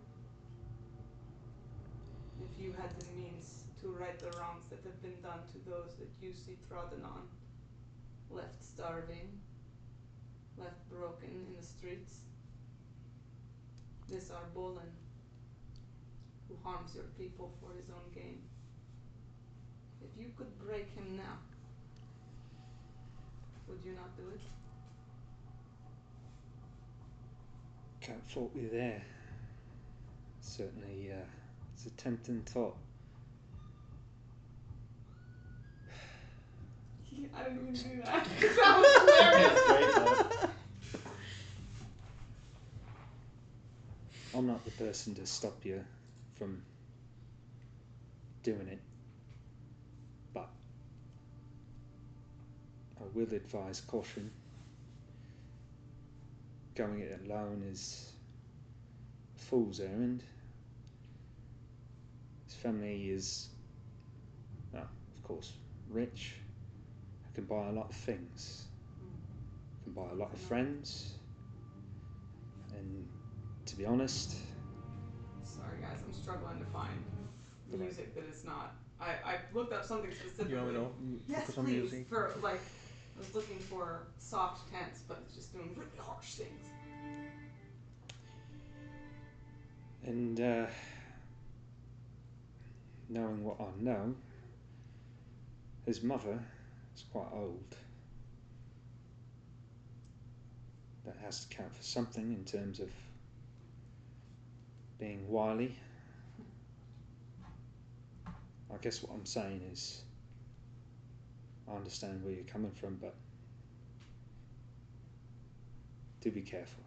If you had the means to right the wrongs that have been done to those that you see trodden on, left starving, left broken in the streets. This Arbolin, who harms your people for his own gain. If you could break him now, would you not do it? Can't fault you there. Certainly, it's a tempting thought. I didn't even do that. That was hilarious. I'm not the person to stop you from doing it, but I will advise caution. Going it alone is a fool's errand. His family is, well, of course, rich. Can buy a lot of things. Can buy a lot of friends. And to be honest, sorry guys, I'm struggling to find Right. music that is not. I looked up something specifically. You want me to Yes, focus on please. music? For like, I was looking for soft tense, but it's just doing really harsh things. and knowing what I know, his mother is quite old. That has to count for something in terms of being wily. I guess what I'm saying is, I understand where you're coming from, but do be careful.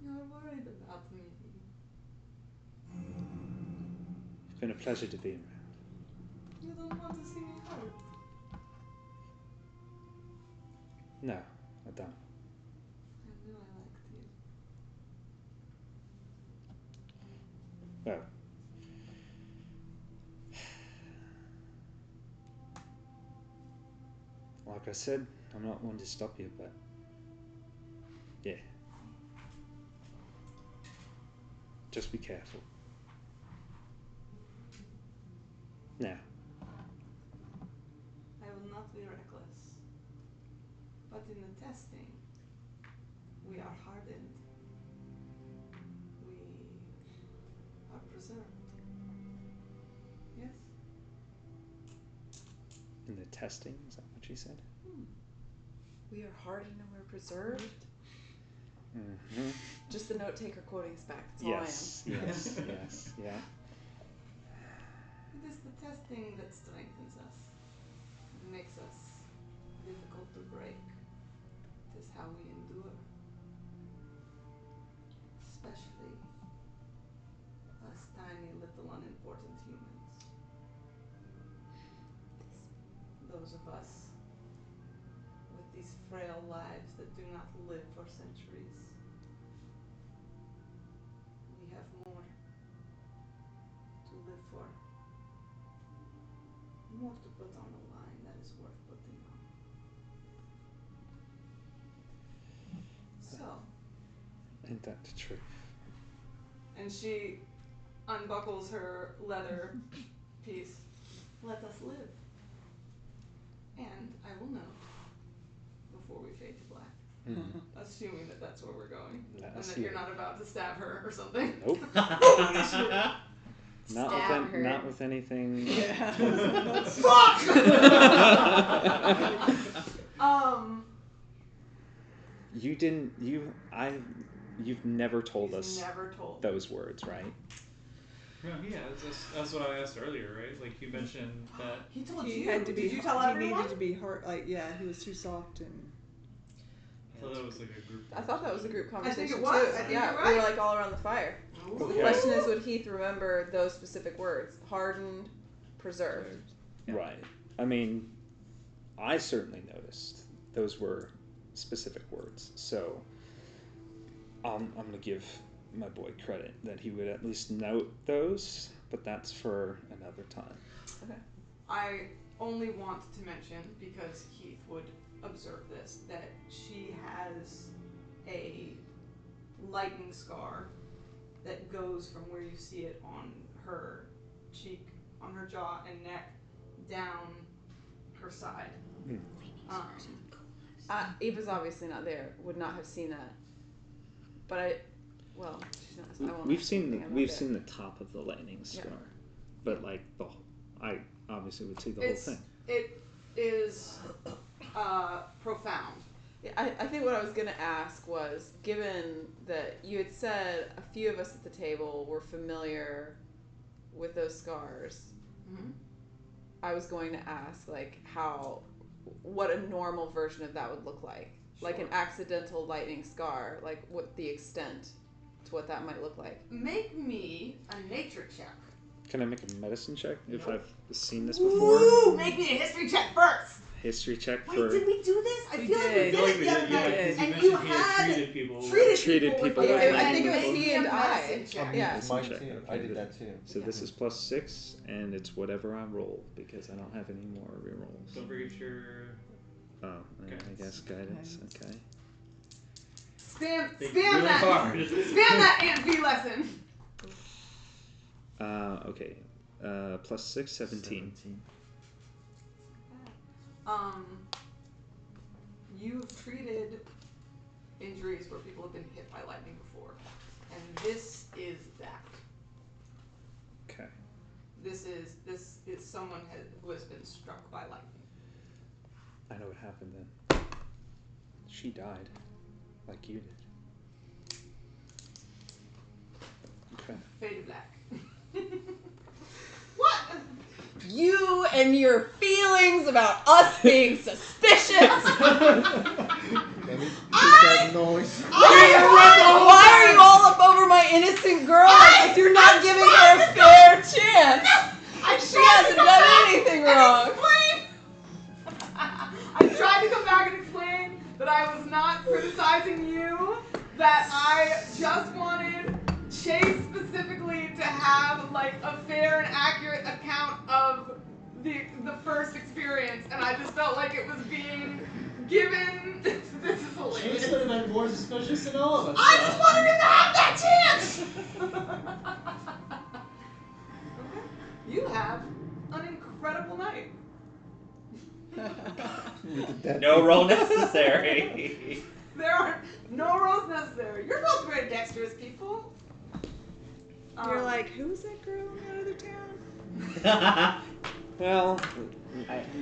You're worried about me. It's been a pleasure to be around. You don't want to see me hurt. No, I don't. I knew I liked you. Well, like I said, I'm not one to stop you, but yeah. Just be careful. Now. I will not be reckless. But in the testing, we are hardened. We are preserved. Yes? In the testing, is that what you said? We are hardened and we're preserved. Mm-hmm. Just the note taker quoting spec. That's Yes, all I am. yes, yes, yeah. It is the testing that strengthens us. It makes us difficult to break. It is how we endure. Especially us tiny little unimportant humans. Those of us with these frail lives that do not live for centuries. We have more to live for. More to put on the line that is worth putting on. So. Ain't that the truth? And she unbuckles her leather piece. Let us live. And I will note, before we fade to black, assuming that that's where we're going, and that you're not about to stab her or something. Nope. Holy shit. Not with anything. Yeah. Fuck! You've never told He's us never told those words, right? No, yeah, that's what I asked earlier, right? Like you mentioned that. He told He you. had to be. Did you tell he everyone? needed to be hard. Like, yeah, he was too soft and. I thought that was like a group. I thought that was a group conversation it was. too. I think Yeah, you're we were right. like all around the fire. Ooh. The question is, would Heath remember those specific words? Hardened, preserved. Yeah. Right. I mean, I certainly noticed those were specific words. So I'm going to give my boy credit that he would at least note those, but that's for another time. Okay. I only want to mention, because Heath would observe this, that she has a lightning scar that goes from where you see it on her cheek, on her jaw and neck, down her side. Eva's obviously not there. Would not have seen that. But she's not. I won't We've ask seen anything. I'm not we've there. seen the top of the lightning scar, but like I obviously would see the It's, whole thing. It is profound. Yeah, I think what I was going to ask was, given that you had said a few of us at the table were familiar with those scars, I was going to ask, like, what a normal version of that would look like. Sure. Like an accidental lightning scar, like what the extent to what that might look like. Make me a nature check. Can I make a medicine check if Nope. I've seen this before? Ooh, make me a history check first. History check Wait, for did we do this? I We feel like we did. did it the other Yeah, night. because you And mentioned you he had had treated people. treated people with it. I think it was Make he me a and medicine I. check. Yeah. It's mine Check, too. okay. I did that too. So this is +6, and it's whatever I roll because I don't have any more rerolls. Don't forget your. Oh, I guess guidance. Okay. Spam Think that. really hard. Spam that Aunt V lesson. Okay. +6, 17. You've treated injuries where people have been hit by lightning before, and this is that. Okay. This is someone who has been struck by lightning. I know what happened then. She died, like you did. Okay. Faded black. What? You and your feelings about us being suspicious. Let me make that noise. Why are you all up over my innocent girl like you're not giving her a fair chance? She hasn't done anything wrong. I tried to come back and explain that I was not criticizing you, that I just wanted Chase specifically to have like a fair and accurate account of the first experience, and I just felt like it was being given. This is hilarious. Chase would have been more suspicious than all of us. I just wanted him to have that chance! You have an incredible night. No roll necessary. There are no rolls necessary. You're both very dexterous people. You're like, who's that girl in that other town? Well,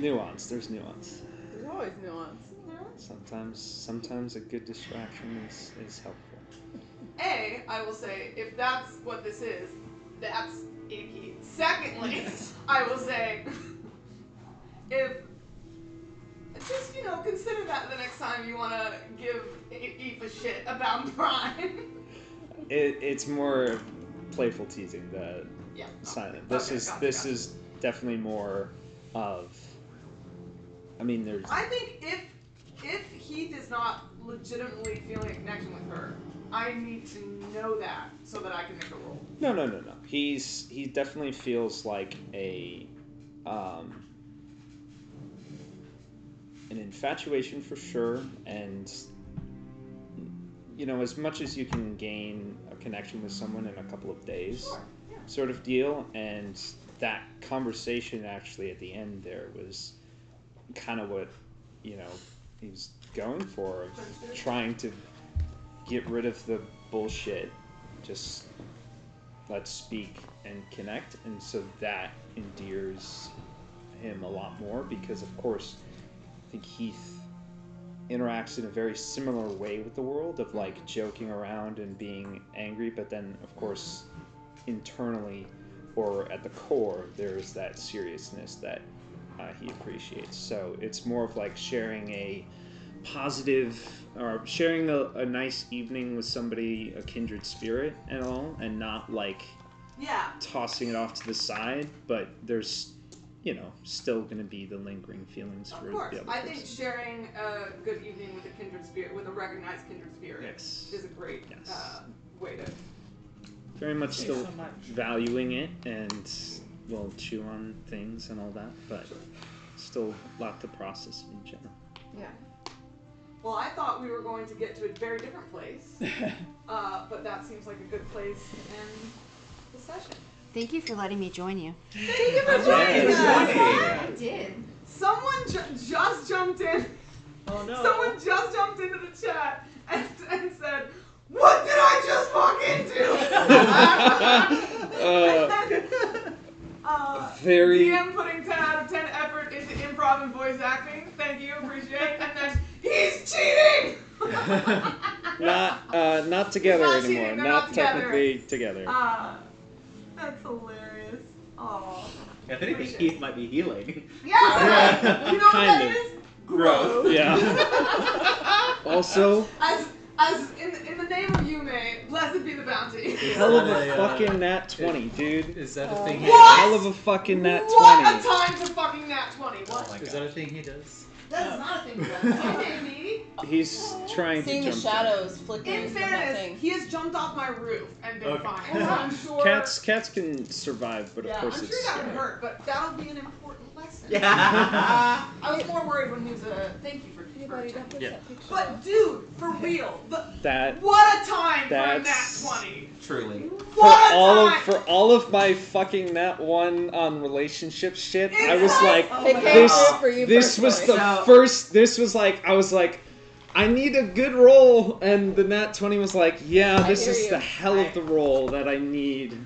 nuance. There's nuance. There's always nuance. Sometimes a good distraction is helpful. I will say, if that's what this is, that's icky. Secondly, I will say, if just consider that the next time you want to give Eve a shit about Prime. It's more playful teasing the silent. This is definitely more of. I mean, there's. I think if Heath is not legitimately feeling a connection with her, I need to know that so that I can make a roll. No. He definitely feels like an infatuation for sure, and as much as you can gain a connection with someone in a couple of days, sort of deal. And that conversation actually at the end there was kind of what he was going for, of trying to get rid of the bullshit, just let's speak and connect. And so that endears him a lot more, because of course I think Heath interacts in a very similar way with the world, of like joking around and being angry, but then of course internally or at the core there's that seriousness that he appreciates. So it's more of like sharing a positive, or sharing a nice evening with somebody, a kindred spirit and all, and not like tossing it off to the side, but there's still going to be the lingering feelings for the other person. I think sharing a good evening with a kindred spirit, with a recognized kindred spirit, is a great way to. Very much still valuing it, and we'll chew on things and all that, but still a lot to process in general. Yeah. Well, I thought we were going to get to a very different place, but that seems like a good place to end the session. Thank you for letting me join you. Thank you for joining us. I did. Someone just jumped in. Oh no. Someone just jumped into the chat and said, "What did I just walk into?" Very. DM putting 10 out of 10 effort into improv and voice acting. Thank you, appreciate it. And then he's cheating. Not together Not anymore. cheating, they're Not not together. technically together. That's hilarious. Aww. If anything, Heath might be healing. Yeah. You know what Kind that of. is? Growth. Yeah. Also. As in the name of Yume, blessed be the bounty. Hell of a fucking nat 20, dude. Is that a thing? Hell of a fucking nat 20. What a time to fucking nat 20. What? Is that a thing he does? That is not a thing he does. Maybe. He's trying Seeing to the jump. shadows flickering In from that fairness, thing. he has jumped off my roof and been Okay. fine. So I'm sure. Cats can survive, but of Yeah, course I'm it's sure that scary. would hurt, but that'll be an important lesson. Yeah. I was more worried when he was thank you for Buddy, don't push Yeah. that picture. But dude, for real, That what a time for a nat that's- 20. Truly. What a time. for all of my fucking nat 1 on relationship shit, I was Exactly. like, It came this through for you this was personally. the first. This was like, I was like, I need a good roll, and the nat 20 was like, yeah, I this hear is you. the hell of the roll that I need.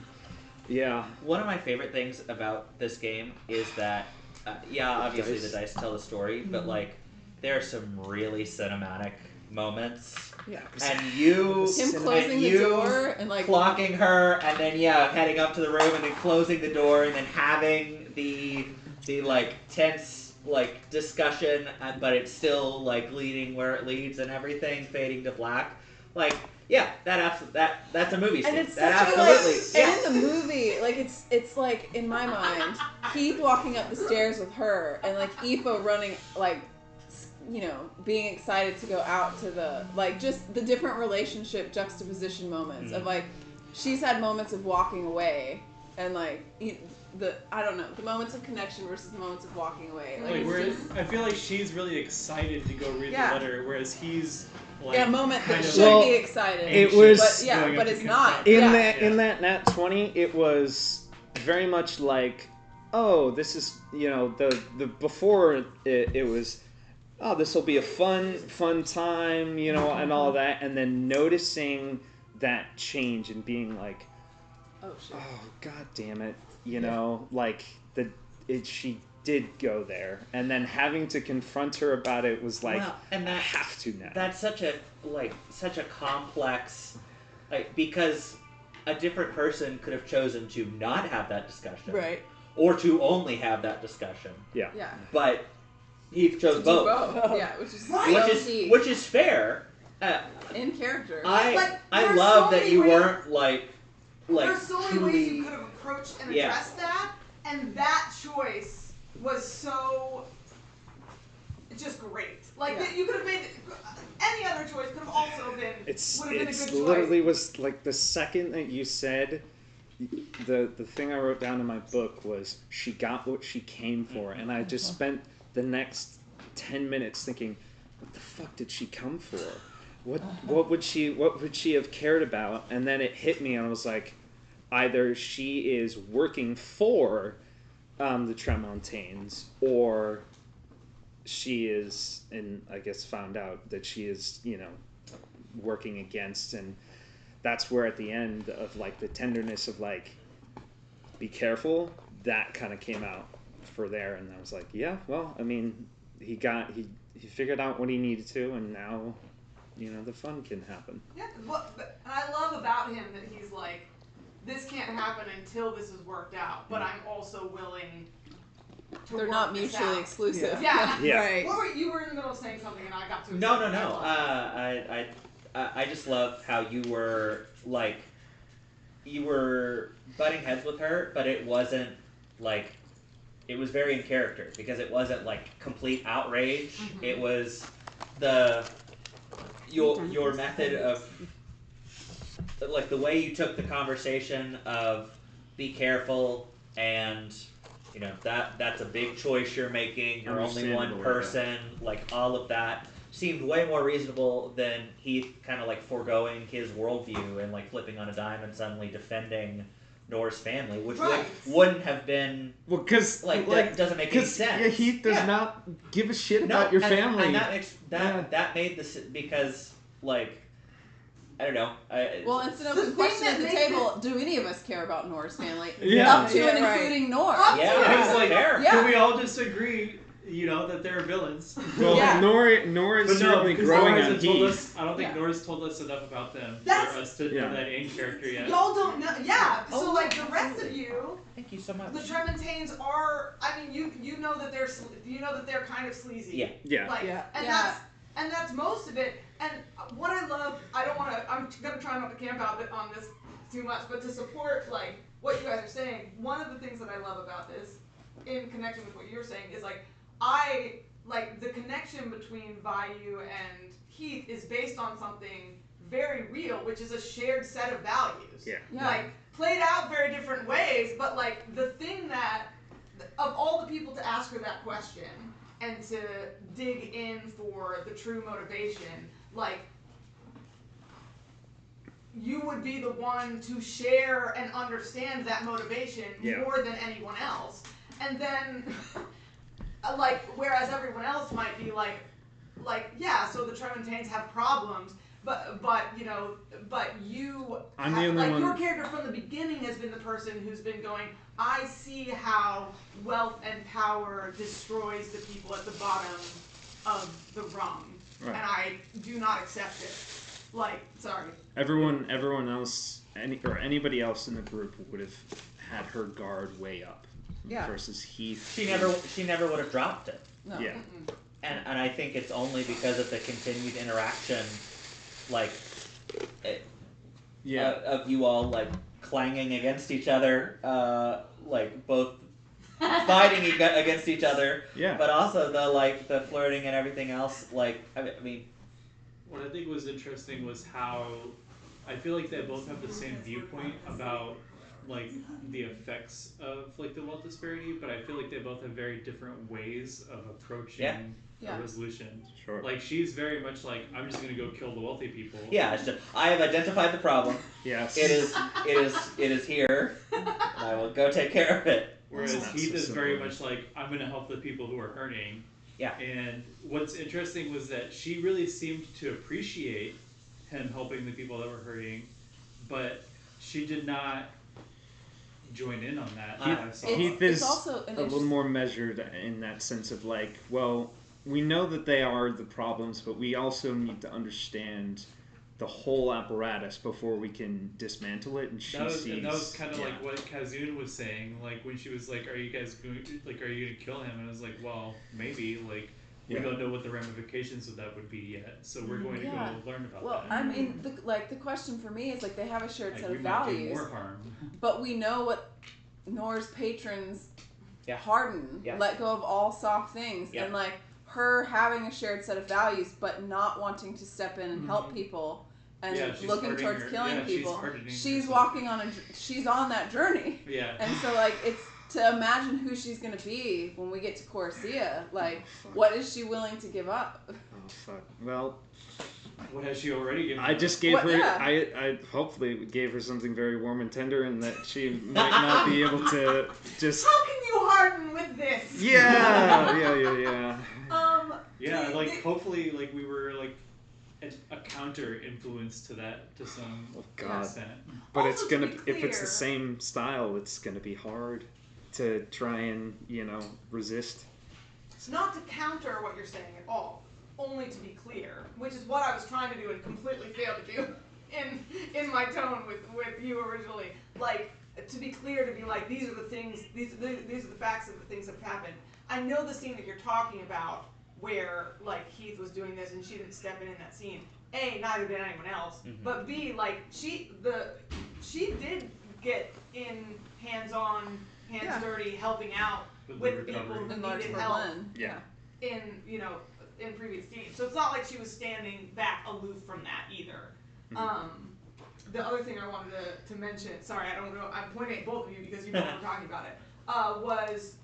Yeah. One of my favorite things about this game is that, obviously the dice tell the story, but like, there are some really cinematic moments. Yeah. And you Him closing the door and like clocking her, and then heading up to the room, and then closing the door, and then having the like tense like discussion, but it's still like leading where it leads and everything, fading to black. Like, yeah, that's a movie scene. And it's that such absolutely. a, like, and in the movie, like it's like in my mind, Keith walking up the stairs with her, and like Aoife running, like, you know, being excited to go out to the, like, just the different relationship juxtaposition moments of like, she's had moments of walking away, and like the moments of connection versus the moments of walking away. Like whereas I feel like she's really excited to go read the letter, whereas he's like a moment that kind should of be excited. It was but it's not. In that Nat 20, it was very much like, oh, this is, you know, the before it was, oh, this will be a fun time, you know, and all that, and then noticing that change and being like, oh shit, oh god damn it, you know, like she did go there, and then having to confront her about it was like, and I have to now. That's such a complex, like, because a different person could have chosen to not have that discussion, right, or to only have that discussion. Yeah. But he chose both. Yeah, which is fair. In character. I love that you weren't like there's so many truly, ways you could have approached and addressed that, and that choice was so just great. Like that you could have made any other choice could have also been would have been a good choice. Literally was like the second that you said, the thing I wrote down in my book was she got what she came for, and I just spent the next 10 minutes thinking, what the fuck did she come for? What would she have cared about? And then it hit me, and I was like, either she is working for the Tremontaines, or she is, and I guess found out that she is, you know, working against. And that's where at the end of like the tenderness of like, be careful, that kind of came out for there. And I was like, yeah, well, I mean, he figured out what he needed to, and now, you know, the fun can happen. Yeah, and I love about him that he's like, this can't happen until this is worked out, but I'm also willing to They're work not this mutually out. exclusive. Yeah. Right. You were in the middle of saying something, and I got to. No. I just love how you were butting heads with her, but it wasn't like, it was very in character, because it wasn't like complete outrage. Mm-hmm. It was your method of, like, the way you took the conversation of be careful, and, you know, that's a big choice you're making, you're only one person, like, all of that seemed way more reasonable than Heath kind of like foregoing his worldview and like flipping on a dime and suddenly defending Nora's family, which wouldn't have been, well, because that doesn't make any sense. Yeah, Heath does not give a shit about your family, and that made this, because like, I don't know. Well, it's an open question at the table. Do any of us care about Nora's family? Yeah. Up to and including Nora. Yeah, it's like, yeah. Can we all just agree, you know, that they're villains? Well, Nora's certainly growing on Heath. I don't think Nora's told us enough about them for us to know that in character yet. Y'all don't know. Yeah. So like the rest of you. Thank you so much. The Tremontaines are. I mean, you know that they're kind of sleazy. Yeah. Yeah. Like, and that's most of it. And what I love, I'm gonna try not to camp out on this too much, but to support like what you guys are saying, one of the things that I love about this, in connection with what you're saying, is like, I like the connection between Vayu and Heath is based on something very real, which is a shared set of values. Yeah. Like, played out very different ways, but like the thing that, of all the people to ask her that question and to dig in for the true motivation, like, you would be the one to share and understand that motivation more than anyone else. And then, like, whereas everyone else might be like, yeah, so the Tremontaines have problems, but you, I'm the only one. Your character from the beginning has been the person who's been going, I see how wealth and power destroys the people at the bottom of the rung. Right. and I do not accept it. Like, sorry. Everyone else, anybody else in the group would have had her guard way up. Yeah. Versus Heath. She never would have dropped it. No. Yeah. And I think it's only because of the continued interaction, like, of you all like clanging against each other, like both fighting against each other. Yeah. But also the flirting and everything else. Like, I mean. What I think was interesting was how I feel like they both have the same viewpoint about like the effects of like the wealth disparity, but I feel like they both have very different ways of approaching a resolution. Sure. Like she's very much like, I'm just gonna go kill the wealthy people. Yeah, it's just, I have identified the problem. Yes. It is here. And I will go take care of it. Whereas Not Heath so is very simple. much like, I'm gonna help the people who are hurting. Yeah. And what's interesting was that she really seemed to appreciate him helping the people that were hurting, but she did not join in on that. Heath is also a little more measured in that sense of like, well, we know that they are the problems, but we also need to understand the whole apparatus before we can dismantle it. And that was kind of like what Kazun was saying, like when she was like, are you guys going to kill him? And I was like, well, maybe, like, we don't know what the ramifications of that would be yet, so we're going to go learn about that. Well, I mean, the question for me is like they have a shared set of we might do values, more harm. but we know what Nor's patrons harden, let go of all soft things, and like her having a shared set of values, but not wanting to step in and help people. And looking towards killing people, she's walking on she's on that journey. Yeah. And so like it's to imagine who she's gonna be when we get to Corsia. Like, what is she willing to give up? Oh fuck. Well, what has she already given? I just gave her. I hopefully gave her something very warm and tender, and that she might not be able to just. How can you harden with this? Yeah. Yeah, like hopefully, like we were like a counter influence to that to some extent. But Also, it's gonna to be if it's the clear- same style, it's gonna be hard to try and resist. It's not to counter what you're saying at all, only to be clear, which is what I was trying to do and completely failed to do in my tone with you originally. Like, to be clear, to be like, these are the things, these are the facts of the things that have happened. I know the scene that you're talking about where, like, Heath was doing this and she didn't step in that scene. A, neither did anyone else. Mm-hmm. But B, like, she did get in hands-on, hands-dirty, helping out with people who needed help in previous scenes. So it's not like she was standing back aloof from that either. The other thing I wanted to mention, sorry, I don't know, I'm pointing at both of you because you know what I'm talking about it, was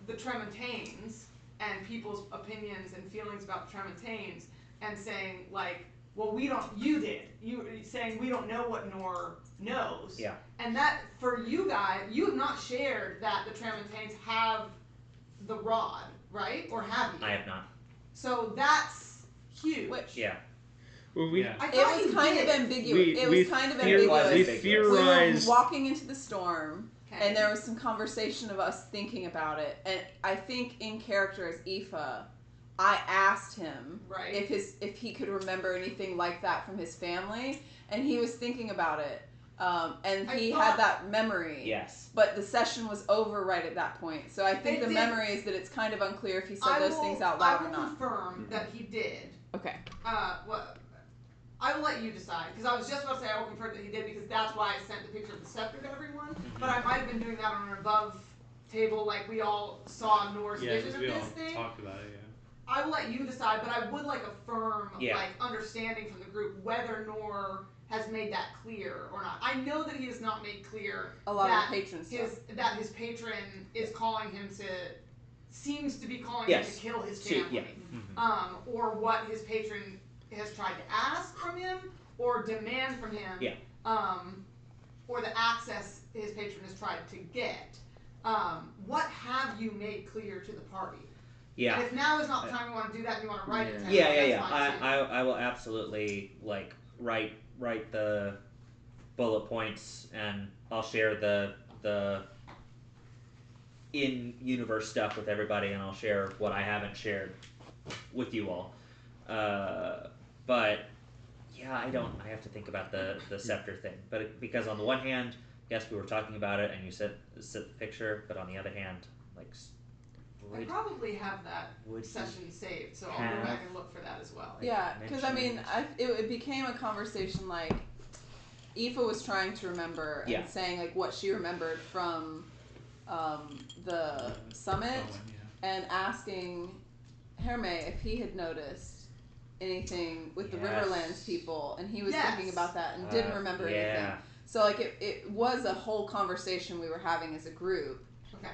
the Tremontaines and people's opinions and feelings about the Tremontaines and saying, like, well, you saying we don't know what Nor knows. Yeah. And that, for you guys, you have not shared that the Tremontaines have the rod, right? Or have you? I have not. So that's huge. Yeah. Well, I It thought was you kind did. of ambiguous. It was kind of ambiguous. We We theorized. were walking into the storm, Okay. and there was some conversation of us thinking about it. And I think in character as Aoife, I asked him Right. if he could remember anything like that from his family, and he was thinking about it. And he had that memory. Yes. But the session was over right at that point. So I think It the did. memory is that it's kind of unclear if he said those things out loud or I will not. confirm that he did. Okay. I will let you decide, because I was just about to say I will confirm that he did, because that's why I sent the picture of the scepter to everyone. But I might have been doing that on an above table, like we all saw Nor's vision of we all this thing. talked about it. I will let you decide, but I would like a firm Yeah. understanding from the group whether Nor has made that clear or not. I know that he has not made clear A lot that of patron stuff. that his patron is calling him seems to be calling him to kill his family. Or what his patron has tried to ask from him or demand from him. Or the access his patron has tried to get. What have you made clear to the party? Yeah. And if now is not the time you want to do that and you want to write it down, Yeah. that's fine too. I will absolutely like write the bullet points, and I'll share the in-universe stuff with everybody, and I'll share what I haven't shared with you all. But yeah, I have to think about the scepter thing. But because on the one hand, yes, we were talking about it, and you said the picture, but on the other hand, like. I probably have that session saved, so I'll go back and look for that as well. Yeah, because I mean, it became a conversation like Aoife was trying to remember and saying like what she remembered from the summit and asking Herme if he had noticed anything with the Riverlands people, and he was thinking about that and didn't remember anything. So like it was a whole conversation we were having as a group. Okay.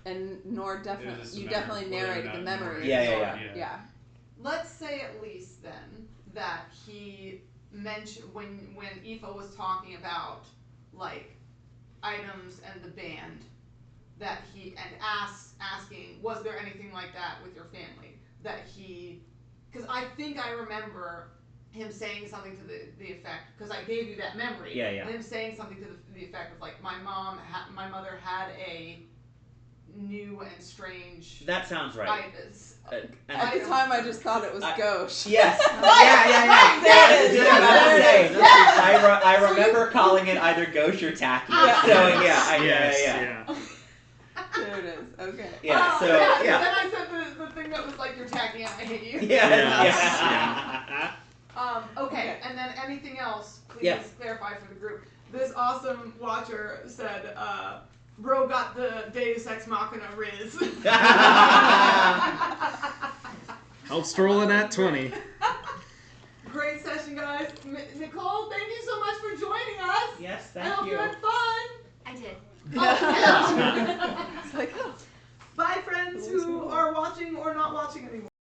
And Nor definitely narrated the memory. Yeah. Let's say at least then that he mentioned when Aoife was talking about like items and the band that he asking was there anything like that with your family that he, because I think I remember him saying something to the effect, because I gave you that memory. And him saying something to the effect of like my mother had a new and strange. That sounds right. At the time, I just thought it was gauche. Yes. I remember calling it either gauche or tacky. There it is. Okay. Yeah. Then I said the thing that was like you're tacky and I hate you. Okay. And then anything else? Please clarify for the group. This awesome watcher said. Bro got the Deus Ex Machina Riz. Helps roll in at 20. Great session, guys. Nicole, thank you so much for joining us. Yes, thank you. I hope you had fun. I did. Oh, yeah. It's like, Bye, friends who are watching or not watching anymore.